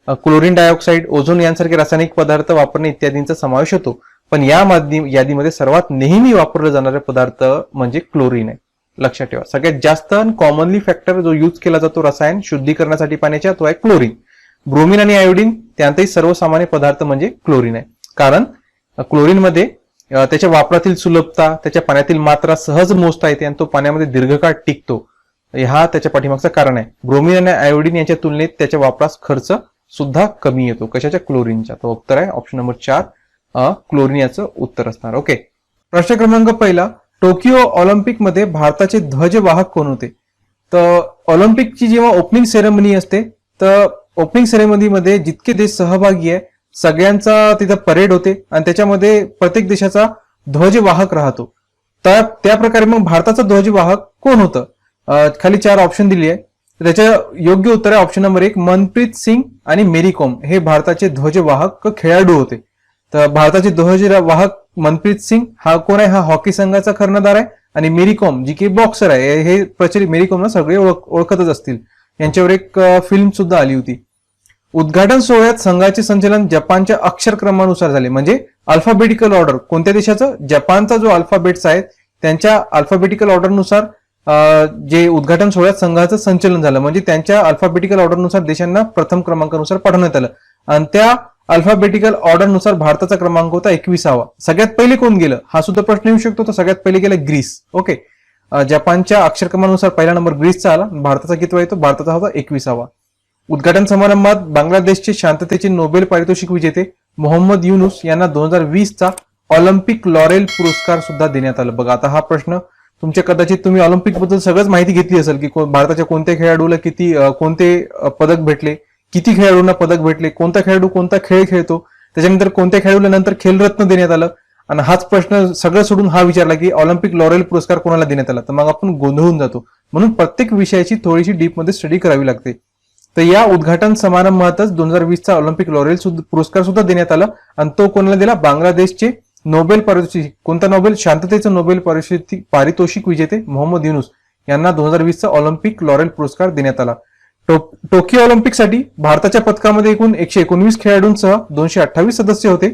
chlorine dioxide, ozone यांसारखे रासायनिक पदार्थ वापरणे इत्यादींचा समावेश होतो. पण या यादीमध्ये सर्वात नेहमी वापरला जाणारा पदार्थ म्हणजे क्लोरीन आहे. लक्षात ठेवा. सगळ्यात जास्त कॉमनली फॅक्टर जो यूज केला जातो रसायन शुद्धीकरणासाठी पाण्याच्या, तो आहे क्लोरीन. ब्रोमीन आणि आयोडीन त्यांतही सर्वसामान्य पदार्थ म्हणजे क्लोरीन आहे. कारण क्लोरीन मध्ये त्याच्या वापरातील सुलभता, त्याच्या पाण्यातील मात्रा सहज मोजता येते आणि तो पाण्यामध्ये दीर्घकाळ टिकतो. हा त्याच्या पाठीमागचं कारण आहे. ब्रोमीन आणि आयोडीन यांच्या तुलनेत त्याच्या वापरास खर्च सुद्धा कमी येतो. कशाच्या? क्लोरीनच्या. तो उत्तर आहे ऑप्शन नंबर 4, क्लोरीन याचं उत्तर असणार. ओके, प्रश्न क्रमांक 1. टोकियो ऑलिम्पिक मध्ये भारताचे ध्वजवाहक कोण होते? तर ऑलिम्पिकची जेव्हा ओपनिंग सेरेमनी असते तर ओपनिंग सेरेमनीमध्ये जितके देश सहभागी आहे सगळ्यांचा तिथं परेड होते आणि त्याच्यामध्ये प्रत्येक देशाचा ध्वजवाहक राहतो. तर त्या प्रकारे मग भारताचा ध्वजवाहक कोण होतं? खाली 4 ऑप्शन दिली आहे. त्याच्या योग्य उत्तर आहे ऑप्शन नंबर 1 मनप्रीत सिंग आणि मेरी कॉम हे भारताचे ध्वजवाहक खेळाडू होते. तर भारताचे ध्वजवाहक मनप्रीत सिंग हा कोण आहे? हा हॉकी संघाचा कर्णधार आहे. आणि मेरी कॉम जी की बॉक्सर आहे, हे प्रचलित मेरी कॉमला सगळे ओळखतच असतील. यांच्यावर एक फिल्म सुद्धा आली होती. उद्घाटन सोहळ्यात संघाचे संचलन जपानच्या अक्षरक्रमानुसार झाले. म्हणजे अल्फाबेटिकल ऑर्डर कोणत्या देशाचं? जपानचा जो अल्फाबेट्स आहेत त्यांच्या अल्फाबेटिकल ऑर्डरनुसार जे उद्घाटन सोहळ्यात संघाचं संचलन झालं. म्हणजे त्यांच्या अल्फाबेटिकल ऑर्डरनुसार देशांना प्रथम क्रमांकानुसार पाठवण्यात आलं आणि त्या अल्फाबेटिकल ऑर्डरनुसार भारताचा क्रमांक होता 21वा. सगळ्यात पहिले कोण गेलं हा सुद्धा प्रश्न येऊ शकतो. तर सगळ्यात पहिले गेलं ग्रीस. ओके, जपानच्या अक्षरक्रमानुसार पहिला नंबर ग्रीसचा आला. भारताचा कितवा येतो? भारताचा होता 21वा. उद्घाटन समारंभात बांगलादेशचे शांततेचे नोबेल पारितोषिक विजेते मोहम्मद युनुस यांना 2020चा ऑलिम्पिक लॉरेल पुरस्कार सुद्धा देण्यात आला. बघा, आता हा प्रश्न तुमच्या कदाचित तुम्ही ऑलिम्पिक बद्दल सगळंच माहिती घेतली असेल की भारताच्या कोणत्या खेळाडूला किती कोणते पदक भेटले, किती खेळाडूंना पदक भेटले, कोणता खेळाडू कोणता खेळ खेळतो, त्याच्यानंतर कोणत्या खेळाडूला नंतर खेलरत्न देण्यात आलं. आणि हाच प्रश्न सगळं सोडून हा विचारला की ऑलिम्पिक लॉरेल पुरस्कार कोणाला देण्यात आला. तर मग आपण गोंधळून जातो. म्हणून प्रत्येक विषयाची थोडीशी डीपमध्ये स्टडी करावी लागते. तर या उद्घाटन समारंभातच 2020चा ऑलिम्पिक लॉरेल पुरस्कार सुद्धा देण्यात आला आणि तो कोणाला दिला? बांगलादेशचे नोबेल पारितोषिक. कोणता नोबेल? शांततेचं नोबेल पारितोषिक विजेते मोहम्मद युनुस यांना 2020चा ऑलिम्पिक लॉरेल पुरस्कार देण्यात आला. टोकियो ऑलिम्पिकसाठी भारताच्या पथकामध्ये एकूण 119 खेळाडूंसह 228 सदस्य होते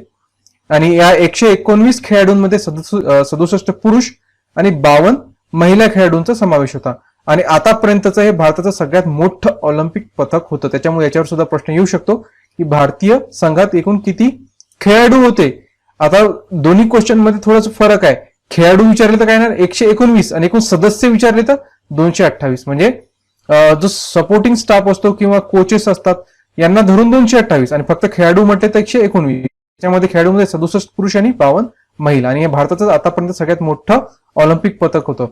आणि या 119 खेळाडूंमध्ये 67 पुरुष आणि 52 महिला खेळाडूंचा समावेश होता. आणि आतापर्यंतचं हे भारताचं सगळ्यात मोठं ऑलिम्पिक पथक होतं. त्याच्यामुळे याच्यावर सुद्धा प्रश्न येऊ शकतो की भारतीय संघात एकूण किती खेळाडू होते. आता दोन्ही क्वेश्चन मध्ये थोडासा फरक आहे. खेळाडू विचारले तर काय ना 119 आणि एकूण सदस्य विचारले तर 228. म्हणजे जो सपोर्टिंग स्टाफ असतो किंवा कोचेस असतात यांना धरून 228 आणि फक्त खेळाडू म्हटले तर 119. त्यामध्ये खेळाडूमध्ये 67 पुरुष आणि 52 महिला. आणि हे भारताचं आतापर्यंत सगळ्यात मोठं ऑलिम्पिक पथक होतं.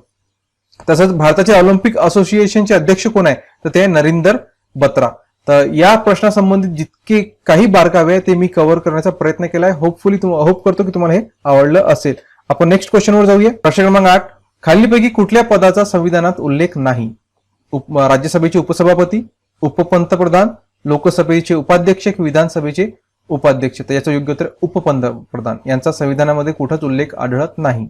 तसंच भारताच्या ऑलिम्पिक असोसिएशनचे अध्यक्ष कोण आहे? तर ते नरेंद्र बत्रा. तर या प्रश्नासंबंधित जितके काही बारकावे आहे ते मी कव्हर करण्याचा प्रयत्न केलाय. होप करतो की तुम्हाला हे आवडलं असेल. आपण नेक्स्ट क्वेश्चनवर जाऊया. प्रश्न क्रमांक 8. खालीलपैकी कुठल्या पदाचा संविधानात उल्लेख नाही? राज्यसभेचे उपसभापती, उपपंतप्रधान, लोकसभेचे उपाध्यक्ष, विधानसभेचे उपाध्यक्ष. तर याचं योग्य उत्तर उपपंतप्रधान. यांचा संविधानामध्ये कुठंच उल्लेख आढळत नाही.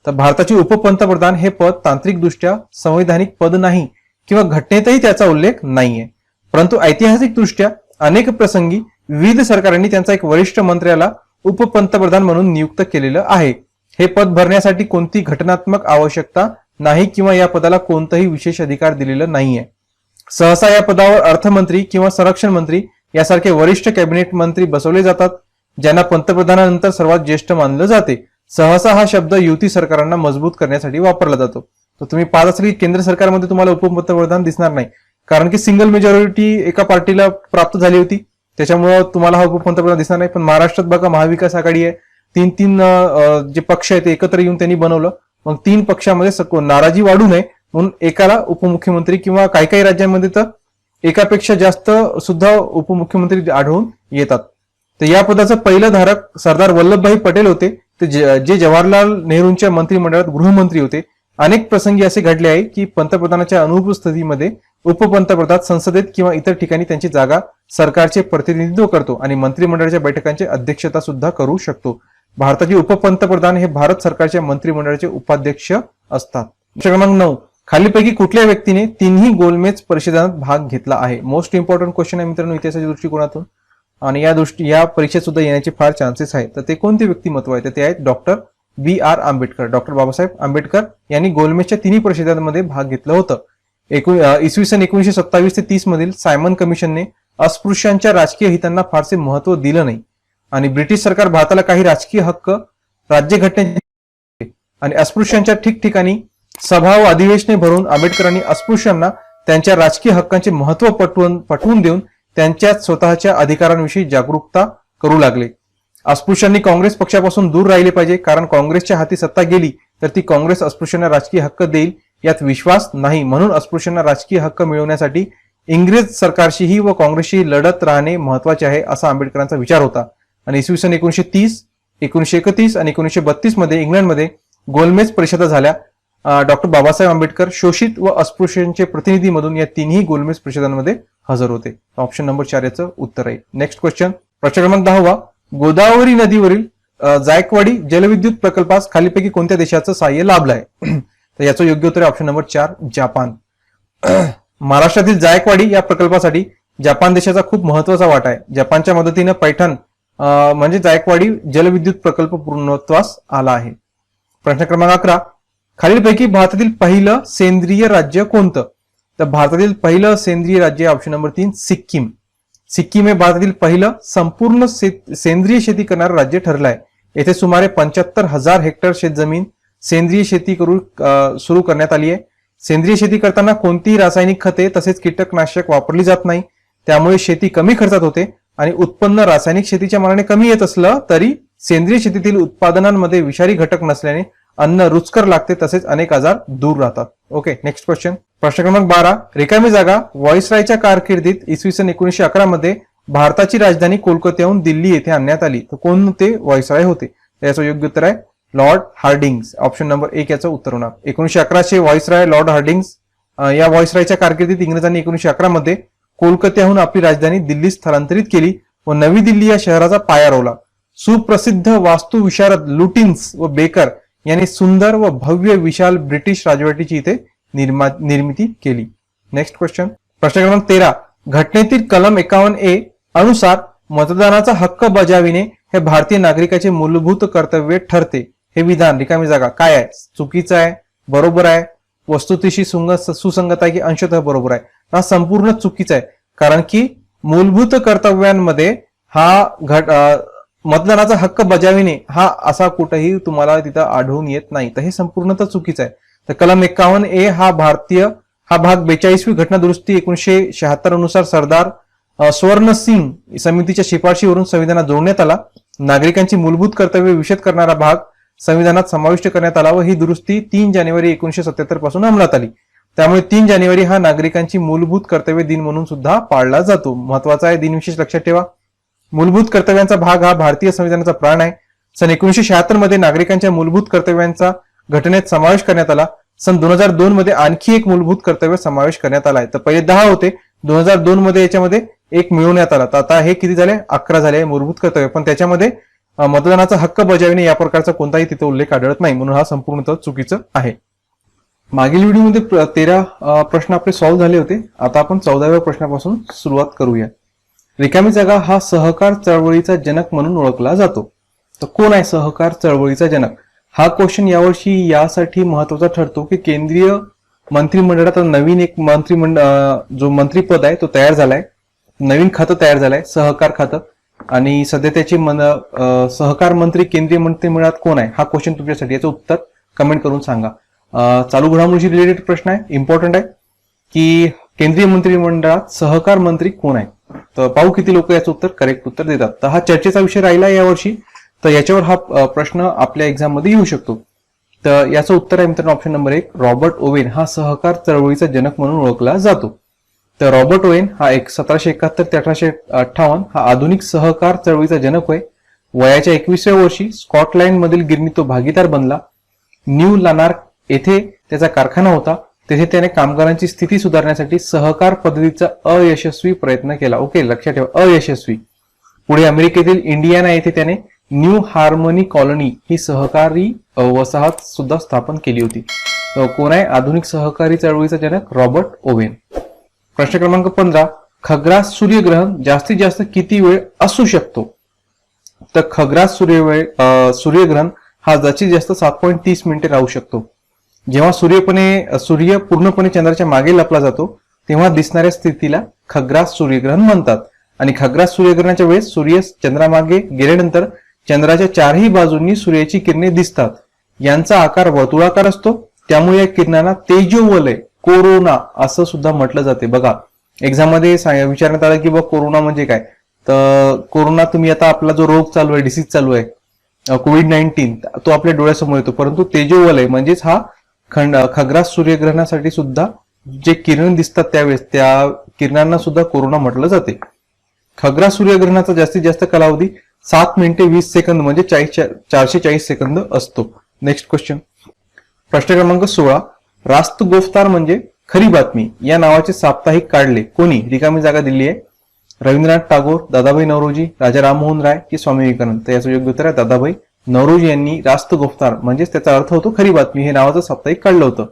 तर भारताचे उपपंतप्रधान हे पद तांत्रिकदृष्ट्या संवैधानिक पद नाही किंवा घटनेतही त्याचा उल्लेख नाहीये. परंतु ऐतिहासिकदृष्ट्या अनेक प्रसंगी विविध सरकारांनी त्यांचा एक वरिष्ठ मंत्र्याला उपपंतप्रधान म्हणून नियुक्त केलेलं आहे. हे पद भरण्यासाठी कोणती घटनात्मक आवश्यकता नाही किंवा या पदाला कोणताही विशेष अधिकार दिलेला नाहीये. सहसा या पदावर अर्थमंत्री किंवा संरक्षण मंत्री यासारखे वरिष्ठ कॅबिनेट मंत्री बसवले जातात, ज्यांना पंतप्रधानानंतर सर्वात ज्येष्ठ मानलं जाते. सहसा हा शब्द युती सरकारांना मजबूत करण्यासाठी वापरला जातो. तर तुम्ही पाहत असाल की केंद्र सरकारमध्ये तुम्हाला उपपंतप्रधान दिसणार नाही, कारण की सिंगल मेजॉरिटी एका पार्टीला प्राप्त झाली होती, त्याच्यामुळे तुम्हाला हा उपपंतप्रधान दिसणार नाही. पण महाराष्ट्रात बघा महाविकास आघाडी आहे, तीन जे पक्ष आहेत ते एकत्र येऊन त्यांनी बनवलं. मग 3 पक्षामध्ये नाराजी वाढू नये म्हणून एकाला उपमुख्यमंत्री किंवा काही काही राज्यांमध्ये तर एकापेक्षा जास्त सुद्धा उपमुख्यमंत्री आढळून येतात. तर या पदाचा पहिलं धारक सरदार वल्लभभाई पटेल होते, ते जे जवाहरलाल नेहरूंच्या मंत्रिमंडळात गृहमंत्री होते. अनेक प्रसंगी असे घडले आहे की पंतप्रधानाच्या अनुपस्थितीमध्ये उपपंतप्रधान संसदेत किंवा इतर ठिकाणी त्यांची जागा सरकारचे प्रतिनिधित्व करतो आणि मंत्रिमंडळाच्या बैठकांची अध्यक्षता सुद्धा करू शकतो. भारताचे उपपंतप्रधान हे भारत सरकारच्या मंत्रिमंडळाचे उपाध्यक्ष असतात. क्रमांक 9. खालीपैकी कुठल्या व्यक्तीने 3ही गोलमेज परिषदात भाग घेतला आहे? मोस्ट इम्पॉर्टंट क्वेश्चन आहे मित्रांनो इतिहासाच्या दृष्टिकोनातून, आणि या परीक्षेत सुद्धा येण्याचे फार चान्सेस आहेत. तर ते कोणते व्यक्तिमत्व आहे? तर ते आहेत doctor B.R. Ambedkar. Doctor Babasaheb Ambedkar यांनी गोलमेजच्या 3ही परिषदांमध्ये भाग घेतलं होतं. इसवी सन 1927 ते 30 मधील सायमन कमिशनने अस्पृश्यांच्या राजकीय हितांना फारसे महत्व दिलं नाही आणि ब्रिटिश सरकार भारताला काही राजकीय हक्क राज्यघटनेचे आणि अस्पृश्यांच्या ठिकठिकाणी सभा व अधिवेशने भरून आंबेडकरांनी अस्पृश्यांना त्यांच्या राजकीय हक्कांचे महत्व पटवून देऊन त्यांच्यात स्वतःच्या अधिकारांविषयी जागरूकता करू लागले. अस्पृश्यांनी काँग्रेस पक्षापासून दूर राहिले पाहिजे, कारण काँग्रेसच्या हाती सत्ता गेली तर ती काँग्रेस अस्पृश्यांना राजकीय हक्क देईल यात विश्वास नाही, म्हणून अस्पृश्यांना राजकीय हक्क मिळवण्यासाठी इंग्रज सरकारशीही व काँग्रेसशी लढत राहणे महत्वाचे आहे, असा आंबेडकरांचा विचार होता. आणि इसवी सन 1930, 1931 आणि 1932 मध्ये इंग्लंडमध्ये गोलमेज परिषदा झाल्या. डॉक्टर बाबासाहेब आंबेडकर शोषित व अस्पृश्यांचे प्रतिनिधी मधून या तिन्ही गोलमेज परिषदांमध्ये हजर होते. ऑप्शन नंबर 4 याचं उत्तर आहे. नेक्स्ट क्वेश्चन, प्रश्न क्रमांक 10. गोदावरी नदीवरील जायकवाडी जलविद्युत प्रकल्पास खालीपैकी कोणत्या देशाचं सहाय्य लाभलं आहे? तर याचं योग्य उत्तर आहे ऑप्शन नंबर 4 जापान. महाराष्ट्रातील जायकवाडी या प्रकल्पासाठी जपान देशाचा खूप महत्वाचा वाटा आहे. जपानच्या मदतीनं पैठण म्हणजे जायकवाडी जलविद्युत प्रकल्प पूर्णत्वास आला आहे. प्रश्न क्रमांक 11. खालीलपैकी भारतातील पहिलं सेंद्रिय राज्य कोणतं? तर भारतातील पहिलं सेंद्रिय राज्य ऑप्शन नंबर 3 सिक्कीम. सिक्कीम हे भारतातील पहिलं संपूर्ण सेंद्रिय शेती करणारं राज्य ठरलं आहे. येथे सुमारे 75,000 हेक्टर शेतजमीन सेंद्रिय शेती सुरू करण्यात आली आहे. सेंद्रिय शेती करताना कोणतीही रासायनिक खते तसेच कीटकनाशक वापरली जात नाही, त्यामुळे शेती कमी खर्चात होते आणि उत्पन्न रासायनिक शेतीच्या मानाने कमी येत असलं तरी सेंद्रिय शेतीतील उत्पादनांमध्ये विषारी घटक नसल्याने अन्न रुचकर लागते, तसेच अनेक आजार दूर राहतात. ओके, नेक्स्ट क्वेश्चन, प्रश्न क्रमांक 12. रिकामी जागा व्हाईसरायच्या कारकिर्दीत इसवी सन 1911 मध्ये भारताची राजधानी कोलकात्याहून दिल्ली येथे आणण्यात आली. तर कोणते व्हाईसराय होते? याचं योग्य उत्तर आहे लॉर्ड हार्डिंग्स. ऑप्शन नंबर 1 याचं उत्तर होणार. 1911 व्हाईसराय लॉर्ड हार्डिंग्स. या व्हाईसरायच्या कारकिर्दीत इंग्रजांनी 1911 मध्ये कोलकात्याहून आपली राजधानी दिल्लीत स्थलांतरित केली व नवी दिल्ली या शहराचा पाया रोवला. सुप्रसिद्ध वास्तुविशारद लुटिन्स व बेकर यांनी सुंदर व भव्य विशाल ब्रिटिश राजवटीची इथे निर्मिती केली. नेक्स्ट क्वेश्चन, प्रश्न क्रमांक 13. घटनेतील कलम 51A अनुसार मतदानाचा हक्क बजाविणे हे भारतीय नागरिकाचे मूलभूत कर्तव्य ठरते. हे विधान रिकामी जागा काय आहे? चुकीचं आहे, बरोबर आहे, वस्तुस्थितीशी सुसंगत आहे की अंशतः बरोबर आहे? हा संपूर्ण चुकीचा आहे, कारण की मूलभूत कर्तव्यांमध्ये हा मतदानाचा हक्क बजाविणे हा असा कुठेही तुम्हाला तिथं आढळून येत नाही. तर हे संपूर्णतः चुकीचं आहे. तर कलम 51A हा भाग 42वी घटना दुरुस्ती 1976 अनुसार सरदार स्वर्ण सिंग समितीच्या शिफारशीवरून संविधानात जोडण्यात आला. नागरिकांची मूलभूत कर्तव्य विशद करणारा भाग संविधानात समाविष्ट करण्यात आला व ही दुरुस्ती 3 जानेवारी 1977 पासून अंमलात आली. त्यामुळे 3 जानेवारी हा नागरिकांची मूलभूत कर्तव्य दिन म्हणून सुद्धा पाळला जातो. महत्वाचा आहे दिनविशेष लक्षात ठेवा. मूलभूत कर्तव्यांचा भाग हा भारतीय संविधानाचा प्राण आहे. सन 1976 मध्ये नागरिकांच्या मूलभूत कर्तव्यांचा घटनेत समावेश करण्यात आला. सन 2002 मध्ये आणखी एक मूलभूत कर्तव्य समावेश करण्यात आलाय. तर पहिले 10 होते, 2002 मध्ये याच्यामध्ये एक मिळवण्यात आला. तर आता हे किती झाले? 11 झाले मूलभूत कर्तव्य. पण त्याच्यामध्ये मतदानाचा हक्क बजावणे या प्रकारचा कोणताही तिथे उल्लेख आढळत नाही, म्हणून हा संपूर्णतः चुकीचं आहे. मागील व्हिडिओमध्ये 13 प्रश्न आपले सॉल्व्ह झाले होते. आता आपण 14व्या प्रश्नापासून सुरुवात करूया. रिकामी जागा हा सहकार चळवळीचा जनक म्हणून ओळखला जातो. तर कोण आहे सहकार चळवळीचा जनक? हा क्वेश्चन यावर्षी यासाठी महत्वाचा ठरतो की केंद्रीय मंत्रिमंडळात नवीन एक जो मंत्रीपद आहे तो तयार झालाय, नवीन खातं तयार झालंय सहकार खातं, आणि सध्या त्याचे सहकार मंत्री केंद्रीय मंत्रिमंडळात कोण आहे हा क्वेश्चन तुमच्यासाठी. याचं उत्तर कमेंट करून सांगा. चालू घडामोडीशी रिलेटेड प्रश्न आहे, इम्पॉर्टंट आहे की केंद्रीय मंत्रिमंडळात सहकार मंत्री कोण आहे. तर पाहू किती लोक याचं उत्तर करेक्ट उत्तर देतात. तर हा चर्चेचा विषय राहिला यावर्षी, तर याच्यावर हा प्रश्न आपल्या एक्झाम मध्ये येऊ शकतो. तर याचं उत्तर आहे मित्रांनो ऑप्शन नंबर 1 रॉबर्ट ओवेन हा सहकार चळवळीचा जनक म्हणून ओळखला जातो. तर रॉबर्ट ओवेन हा 1771 ते 1858 हा आधुनिक सहकार चळवळीचा जनक होय. वयाच्या 21व्या वर्षी स्कॉटलँड मधील गिरणी तो भागीदार बनला. न्यू लानार्क येथे त्याचा कारखाना होता. तेथे त्याने कामगारांची स्थिती सुधारण्यासाठी सहकार पद्धतीचा अयशस्वी प्रयत्न केला. ओके, लक्षात ठेवा अयशस्वी. पुढे अमेरिकेतील इंडियाना येथे त्याने न्यू हार्मनी कॉलनी ही सहकारी वसाहत सुद्धा स्थापन केली होती. कोण आहे आधुनिक सहकारी चळवळीचा जनक? Robert Owen. प्रश्न क्रमांक 15 खग्रास सूर्यग्रहण जास्तीत जास्त किती वेळ असू शकतो? तर खग्रास सूर्यग्रहण हा जास्तीत जास्त 7.30 मिनिटे राहू शकतो. जेव्हा सूर्य पूर्णपणे चंद्राच्या मागे लपला जातो तेव्हा दिसणाऱ्या स्थितीला खग्रास सूर्यग्रहण म्हणतात. आणि खग्रास सूर्यग्रहणाच्या वेळेस सूर्य चंद्रामागे गेल्यानंतर चंद्राच्या चारही बाजूंनी सूर्याची किरणे दिसतात. यांचा आकार वर्तुळाकार असतो, त्यामुळे या किरणांना तेजोवलय कोरोना असं सुद्धा म्हटलं जाते. बघा एक्झाम मध्ये विचारण्यात आलं की बघ कोरोना म्हणजे काय. तर कोरोना तुम्ही आता आपला जो रोग चालू आहे, डिसीज चालू आहे कोविड-19 तो आपल्या डोळ्यासमोर येतो, परंतु तेजोवलय म्हणजेच हा खग्रास सूर्यग्रहणासाठी सुद्धा जे किरण दिसतात त्यावेळेस त्या किरणांना सुद्धा कोरोना म्हटलं जाते. खग्रास सूर्यग्रहणाचा जास्तीत जास्त कालावधी 7 मिनिटे 20 सेकंद म्हणजे 440 सेकंद असतो. नेक्स्ट क्वेश्चन, प्रश्न क्रमांक 16. रास्त गोफ्तार म्हणजे खरी बातमी या नावाचे साप्ताहिक काढले कोणी? रिकामी जागा दिली आहे. रवींद्रनाथ टागोर, दादाभाई नौरोजी, राजा राममोहन राय की स्वामी विवेकानंद. तर याचं योग्य उत्तर आहे दादाभाई नौरोजी यांनी रास्त गोफ्तार म्हणजेच त्याचा अर्थ होतो खरी बातमी हे नावाचं साप्ताहिक काढलं होतं.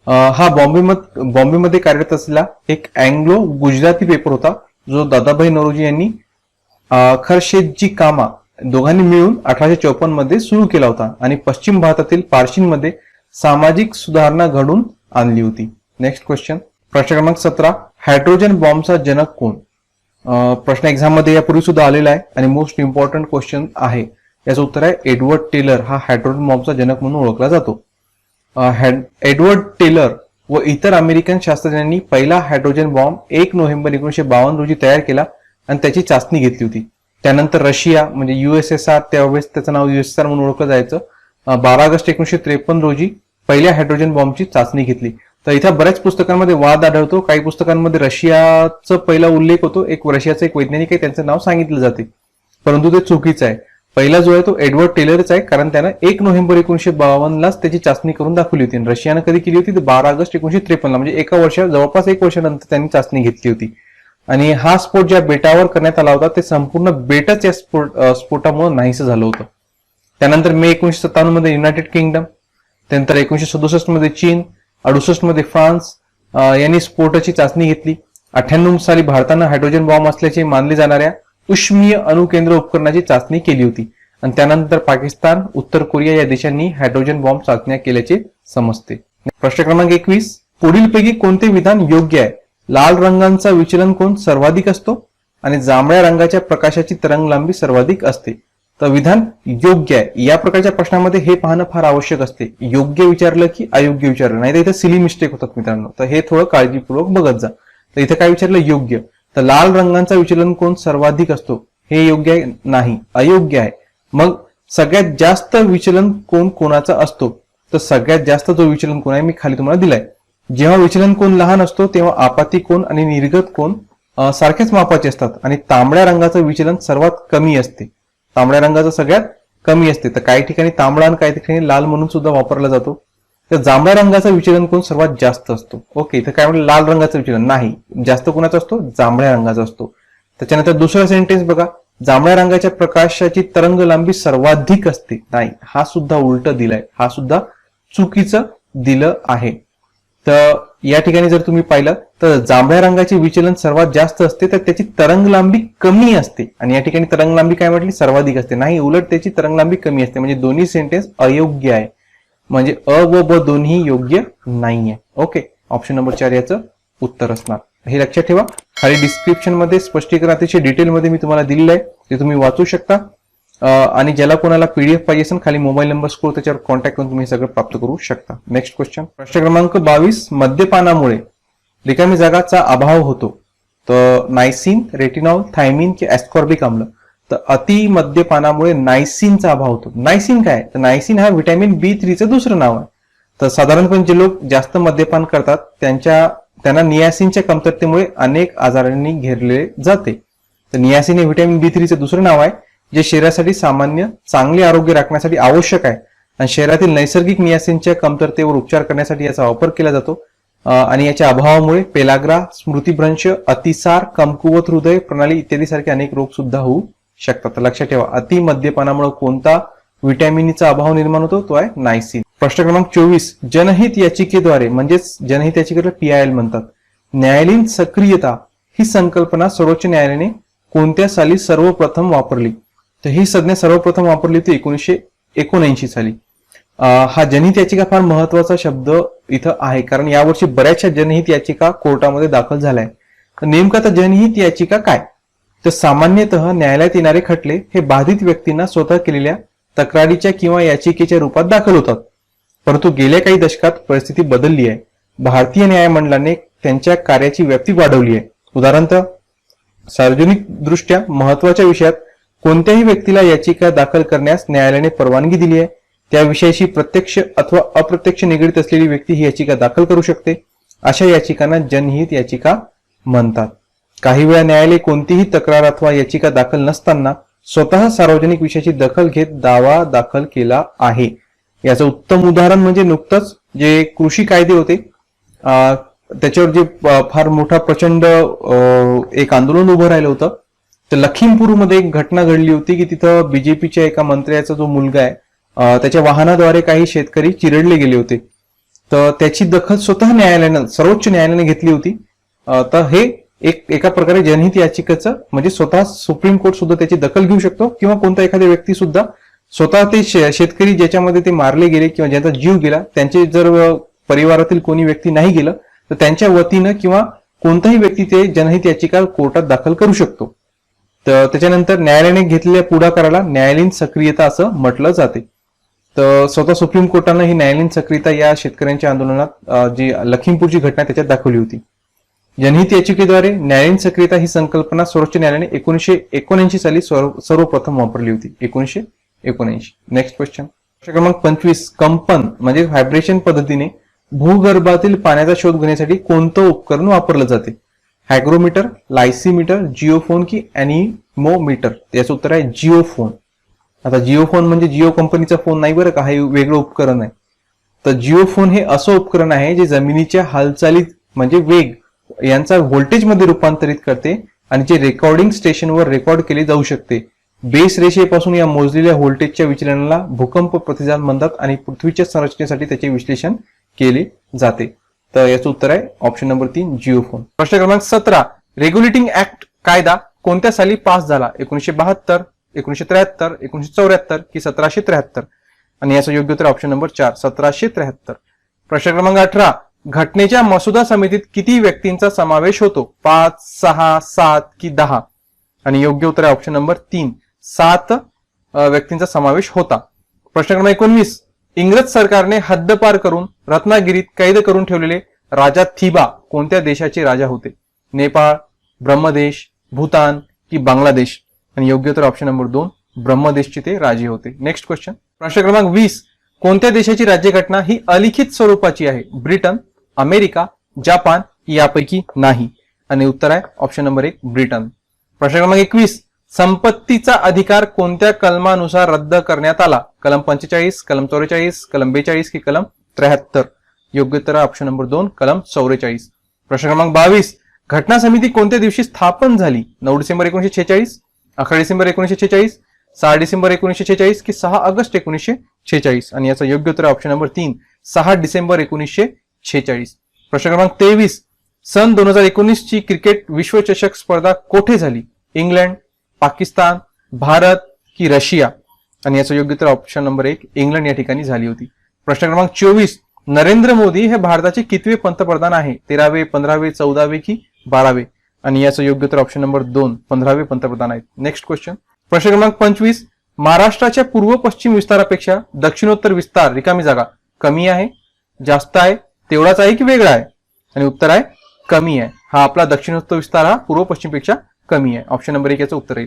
हा बॉम्बेमध्ये कार्यरत असलेला एक अँग्लो गुजराती पेपर होता जो दादाभाई नौरोजी यांनी खरशेदजी कामा दोघांनी मिळून 1854 मध्ये सुरू केला होता आणि पश्चिम भारतातील पारशींमध्ये सामाजिक सुधारणा घडून आणली होती. नेक्स्ट क्वेश्चन, प्रश्न क्रमांक 17. हायड्रोजन बॉम्बचा जनक कोण? प्रश्न एक्झाम मध्ये यापूर्वी सुद्धा आलेला आहे आणि मोस्ट इम्पॉर्टंट क्वेश्चन आहे. याचं उत्तर आहे एडवर्ड टेलर. हा हायड्रोजन बॉम्बचा जनक म्हणून ओळखला जातो. एडवर्ड टेलर व इतर अमेरिकन शास्त्रज्ञांनी पहिला हायड्रोजन बॉम्ब 1 नोव्हेंबर 1952 रोजी तयार केला आणि त्याची चाचणी घेतली होती. त्यानंतर रशिया म्हणजे USSR, त्यावेळेस त्याचं नाव USSR म्हणून ओळखलं जायचं, 12 ऑगस्ट 1953 रोजी पहिल्या हायड्रोजन बॉम्बची चाचणी घेतली. तर इथं बऱ्याच पुस्तकांमध्ये वाद आढळतो. काही पुस्तकांमध्ये रशियाचा पहिला उल्लेख होतो, रशियाचा एक वैज्ञानिक आहे त्यांचं नाव सांगितलं जाते, परंतु ते चुकीचं आहे. पहिला जो आहे तो एडवर्ड टेलरचा आहे, कारण त्यानं 1 नोव्हेंबर 1952लाच त्याची चाचणी करून दाखवली होती. रशियानं कधी केली होती तर 12 ऑगस्ट 1953 म्हणजे जवळपास 1 वर्षानंतर त्यांनी चाचणी घेतली होती. आणि हा स्फोट ज्या बेटावर करण्यात आला होता ते संपूर्ण बेटच या स्फोटामुळे नाहीसं झालं होतं. त्यानंतर मे 1957 मध्ये युनायटेड किंगडम, त्यानंतर 1967 मध्ये चीन, 68 मध्ये फ्रान्स यांनी स्फोटाची चाचणी घेतली. 98 साली भारतानं हायड्रोजन बॉम्ब असल्याचे मानले जाणाऱ्या उष्मीय अणुकेंद्र उपकरणाची चाचणी केली होती आणि त्यानंतर पाकिस्तान, उत्तर कोरिया या देशांनी हायड्रोजन बॉम्ब चाचण्या केल्याचे समजते. प्रश्न क्रमांक 21. पुढीलपैकी कोणते विधान योग्य आहे? लाल रंगांचा विचलन कोन सर्वाधिक असतो आणि जांभळ्या रंगाच्या प्रकाशाची तरंग लांबी सर्वाधिक असते. तर विधान योग्य आहे. या प्रकारच्या प्रश्नामध्ये हे पाहणं फार आवश्यक असते, योग्य विचारलं की अयोग्य विचारलं, नाही तर इथं सिली मिस्टेक होतात मित्रांनो. तर हे थोडं काळजीपूर्वक बघत जा. तर इथे काय विचारलं? योग्य. तर लाल रंगांचा विचलन कोन सर्वाधिक असतो हे योग्य आहे? नाही, अयोग्य आहे. मग सगळ्यात जास्त विचलन कोन कोणाचा असतो? तर सगळ्यात जास्त जो विचलन कोन आहे मी खाली तुम्हाला दिलाय. जेव्हा विचलन कोन लहान असतो तेव्हा आपाती कोन आणि निर्गत कोन सारख्याच मापाचे असतात आणि तांबड्या रंगाचं विचलन सर्वात कमी असते. तांबड्या रंगाचं सगळ्यात कमी असते. तर काही ठिकाणी तांबडा आणि काही ठिकाणी लाल म्हणून सुद्धा वापरला जातो. तर जांभळ्या रंगाचा विचलन कोन सर्वात जास्त असतो. ओके, तर काय म्हणलं? लाल रंगाचं विचलन नाही, जास्त कोणाचा असतो? जांभळ्या रंगाचा असतो. त्याच्यानंतर दुसरा सेंटेन्स बघा, जांभळ्या रंगाच्या प्रकाशाची तरंग लांबी सर्वाधिक असते. नाही, हा सुद्धा उलट दिलाय, हा सुद्धा चुकीचं दिलं आहे. तर या ठिकाणी जर तुम्ही पाहिलं तर जांभळ्या रंगाचे विचलन सर्वात जास्त असते तर त्याची तरंग लांबी कमी असते आणि या ठिकाणी तरंग लांबी काय म्हटली? सर्वाधिक असते. नाही, उलट त्याची तरंग लांबी कमी असते. म्हणजे दोन्ही सेंटेन्स अयोग्य आहे. म्हणजे अ व ब दोन्ही योग्य नाहीये. ओके, ऑप्शन नंबर 4 याचं उत्तर असणार. हे लक्षात ठेवा. खाली डिस्क्रिप्शन मध्ये स्पष्टीकरण अतिशय डिटेलमध्ये मी तुम्हाला दिलेलं आहे, ते तुम्ही वाचू शकता. आणि ज्याला कोणाला PDF पाहिजे असेल खाली मोबाईल नंबर स्क्रोल त्याच्यावर कॉन्टॅक्ट करून तुम्ही सगळं प्राप्त करू शकता. नेक्स्ट क्वेश्चन, प्रश्न क्रमांक 22. मद्यपानामुळे रिकामी जागाचा अभाव होतो. तर नायसिन, रेटिनॉल, थायमिन की ऍस्कॉर्बिक आम्ल. तर अति मद्यपानामुळे नायसिनचा अभाव होतो. नायसिन काय? तर नायसिन हा व्हिटॅमिन B3चं दुसरं नाव आहे. तर साधारणपणे जे लोक जास्त मद्यपान करतात त्यांना नियासिनच्या कमतरतेमुळे अनेक आजारांनी घेरले जाते. तर नियासिन हे व्हिटॅमिन B3चं दुसरं नाव आहे जे शरीरासाठी चांगले आरोग्य राखण्यासाठी आवश्यक आहे आणि शरीरातील नैसर्गिक नियासिनच्या कमतरतेवर उपचार करण्यासाठी याचा वापर केला जातो. आणि याच्या अभावामुळे पेलाग्रा, स्मृतिभ्रंश, अतिसार, कमकुवत हृदय प्रणाली इत्यादी सारखे अनेक रोग सुद्धा होऊ शकतात. तर लक्षात ठेवा, अति मद्यपानामुळे कोणता व्हिटॅमिनचा अभाव निर्माण होतो? तो आहे नायसिन. प्रश्न क्रमांक 24. जनहित याचिकेद्वारे म्हणजेच जनहित याचिकेला PIL म्हणतात. न्यायालयीन सक्रियता ही संकल्पना सर्वोच्च न्यायालयाने कोणत्या साली सर्वप्रथम वापरली? तर ही संज्ञा सर्वप्रथम वापरली होती 1979 साली. हा जनहित याचिका फार महत्वाचा शब्द इथं आहे, कारण यावर्षी बऱ्याचशा जनहित याचिका कोर्टामध्ये दाखल झाल्या आहेत. तर नेमकं आता जनहित याचिका काय? तर सामान्यतः न्यायालयात येणारे खटले हे बाधित व्यक्तींना स्वतः केलेल्या तक्रारीच्या किंवा याचिकेच्या रूपात दाखल होतात. परंतु गेल्या काही दशकात परिस्थिती बदलली आहे. भारतीय न्यायमंडळाने त्यांच्या कार्याची व्याप्ती वाढवली आहे. उदाहरणार्थ, सार्वजनिक दृष्ट्या महत्वाच्या विषयात कोणत्याही व्यक्तीला याचिका दाखल करण्यास न्यायालयाने परवानगी दिली आहे. त्या विषयाशी प्रत्यक्ष अथवा अप्रत्यक्ष निगडीत असलेली व्यक्ती ही याचिका दाखल करू शकते. अशा याचिकांना जनहित याचिका म्हणतात. काही वेळा न्यायालय कोणतीही तक्रार अथवा याचिका दाखल नसताना स्वतः सार्वजनिक विषयाची दखल घेत दावा दाखल केला आहे. याचं उत्तम उदाहरण म्हणजे नुकतंच जे कृषी कायदे होते त्याच्यावर जे फार मोठा प्रचंड एक आंदोलन उभं राहिलं होतं. तर लखीमपूरमध्ये एक घटना घडली होती की तिथं बीजेपीच्या एका मंत्र्याचा जो मुलगा आहे त्याच्या वाहनाद्वारे काही शेतकरी चिरडले गेले होते. तर त्याची दखल स्वतः न्यायालयानं, सर्वोच्च न्यायालयाने घेतली होती. तर हे एका प्रकारे जनहित याचिकेचं म्हणजे स्वतः सुप्रीम कोर्ट सुद्धा त्याची दखल घेऊ शकतो किंवा कोणता एखाद्या व्यक्ती सुद्धा स्वतः ते शेतकरी ज्याच्यामध्ये ते मारले गेले किंवा ज्यांचा जीव गेला त्यांचे जर परिवारातील कोणी व्यक्ती नाही गेलं तर त्यांच्या वतीनं किंवा कोणताही व्यक्ती ते जनहित याचिका कोर्टात दाखल करू शकतो. तर त्याच्यानंतर न्यायालयाने घेतलेल्या पुढाकाराला न्यायालयीन सक्रियता असं म्हटलं जाते. तर स्वतः सुप्रीम कोर्टानं ही न्यायालयीन सक्रियता या शेतकऱ्यांच्या आंदोलनात जी लखीमपूरची घटना त्याच्यात दाखवली होती. जनहित याचिकेद्वारे न्यायालयीन सक्रियता ही संकल्पना सर्वोच्च न्यायालयाने 1979 साली सर्वप्रथम वापरली होती. 1979. Next question. प्रश्न क्रमांक 25. कंपन म्हणजे व्हायब्रेशन पद्धतीने भूगर्भातील पाण्याचा शोध घेण्यासाठी कोणतं उपकरण वापरलं जाते? हायग्रोमीटर, लायसीमीटर, जिओफोन की अॅनिमोमीटर? याचं उत्तर आहे जिओफोन. आता जिओफोन म्हणजे जिओ कंपनीचा फोन नाही बरं का, हे वेगळं उपकरण आहे. तर जिओफोन हे असं उपकरण आहे जे जमिनीच्या हालचाली म्हणजे वेग यांचा व्होल्टेजमध्ये रूपांतरित करते आणि जे रेकॉर्डिंग स्टेशनवर रेकॉर्ड केले जाऊ शकते. बेस रेषेपासून या मोजलेल्या व्होल्टेजच्या विचलनाला भूकंप प्रतिसाद म्हणतात आणि पृथ्वीच्या संरचनेसाठी त्याचे विश्लेषण केले जाते. तर याचं उत्तर आहे ऑप्शन नंबर 3 जिओफोन. प्रश्न क्रमांक 17. रेग्युलेटिंग ऍक्ट कायदा कोणत्या साली पास झाला? 1972, 1973, 1974 की 1773? आणि याचं योग्य उत्तर ऑप्शन नंबर 4 1773. प्रश्न क्रमांक 18. घटनेच्या मसुदा समितीत किती व्यक्तींचा समावेश होतो? 5, 6, 7 की 10? आणि योग्य उत्तर आहे ऑप्शन नंबर 3 7 व्यक्तींचा समावेश होता. प्रश्न क्रमांक 19. इंग्रज सरकारने हद्दपार करून रत्नागिरीत कैद करून ठेवलेले राजा थिबा कोणत्या देशाचे राजा होते? नेपाळ, ब्रह्मदेश, भूतान की बांगलादेश? आणि योग्य उत्तर ऑप्शन नंबर 2 ब्रह्मदेशचे ते राजे होते. Next question. प्रश्न क्रमांक 20. कोणत्या देशाची राज्यघटना ही अलिखित स्वरूपाची आहे? ब्रिटन, अमेरिका, जपान यापैकी नाही? आणि उत्तर आहे ऑप्शन नंबर 1 ब्रिटन. प्रश्न क्रमांक 21. संपत्तीचा अधिकार कोणत्या कलमानुसार रद्द करण्यात आला? कलम 45, कलम 44, कलम 42 की कलम 73? योग्य उत्तर ऑप्शन नंबर 2 कलम 44. प्रश्न क्रमांक 22. घटना समिती कोणत्या दिवशी स्थापन झाली? 9 डिसेंबर 1946, 11 डिसेंबर 1946, 6 डिसेंबर 1946 की 6 ऑगस्ट 1946? आणि याचं योग्य उत्तर ऑप्शन नंबर 3 6 डिसेंबर 1946. प्रश्न क्रमांक 23. सन 2019 ची क्रिकेट विश्वचषक स्पर्धा कोठे झाली? इंग्लंड, पाकिस्तान, भारत की रशिया? आणि याचं योग्य उत्तर ऑप्शन नंबर 1 इंग्लंड या ठिकाणी झाली होती. प्रश्न क्रमांक 24. नरेंद्र मोदी हे भारताचे कितवे पंतप्रधान आहे? 13वे, 15वे, 14वे की 12वे? आणि याचं योग्य उत्तर ऑप्शन नंबर 2 15वे पंतप्रधान आहेत. Next question. प्रश्न क्रमांक 25. महाराष्ट्राच्या पूर्व पश्चिम विस्तारापेक्षा दक्षिणोत्तर विस्तार रिकामी जागा कमी आहे, जास्त आहे, तेवढाच आहे की वेगळा आहे? आणि उत्तर आहे कमी आहे. हा आपला दक्षिणोत्तर विस्तार हा पूर्व पश्चिम पेक्षा कमी आहे. ऑप्शन नंबर 1 याचं उत्तर आहे.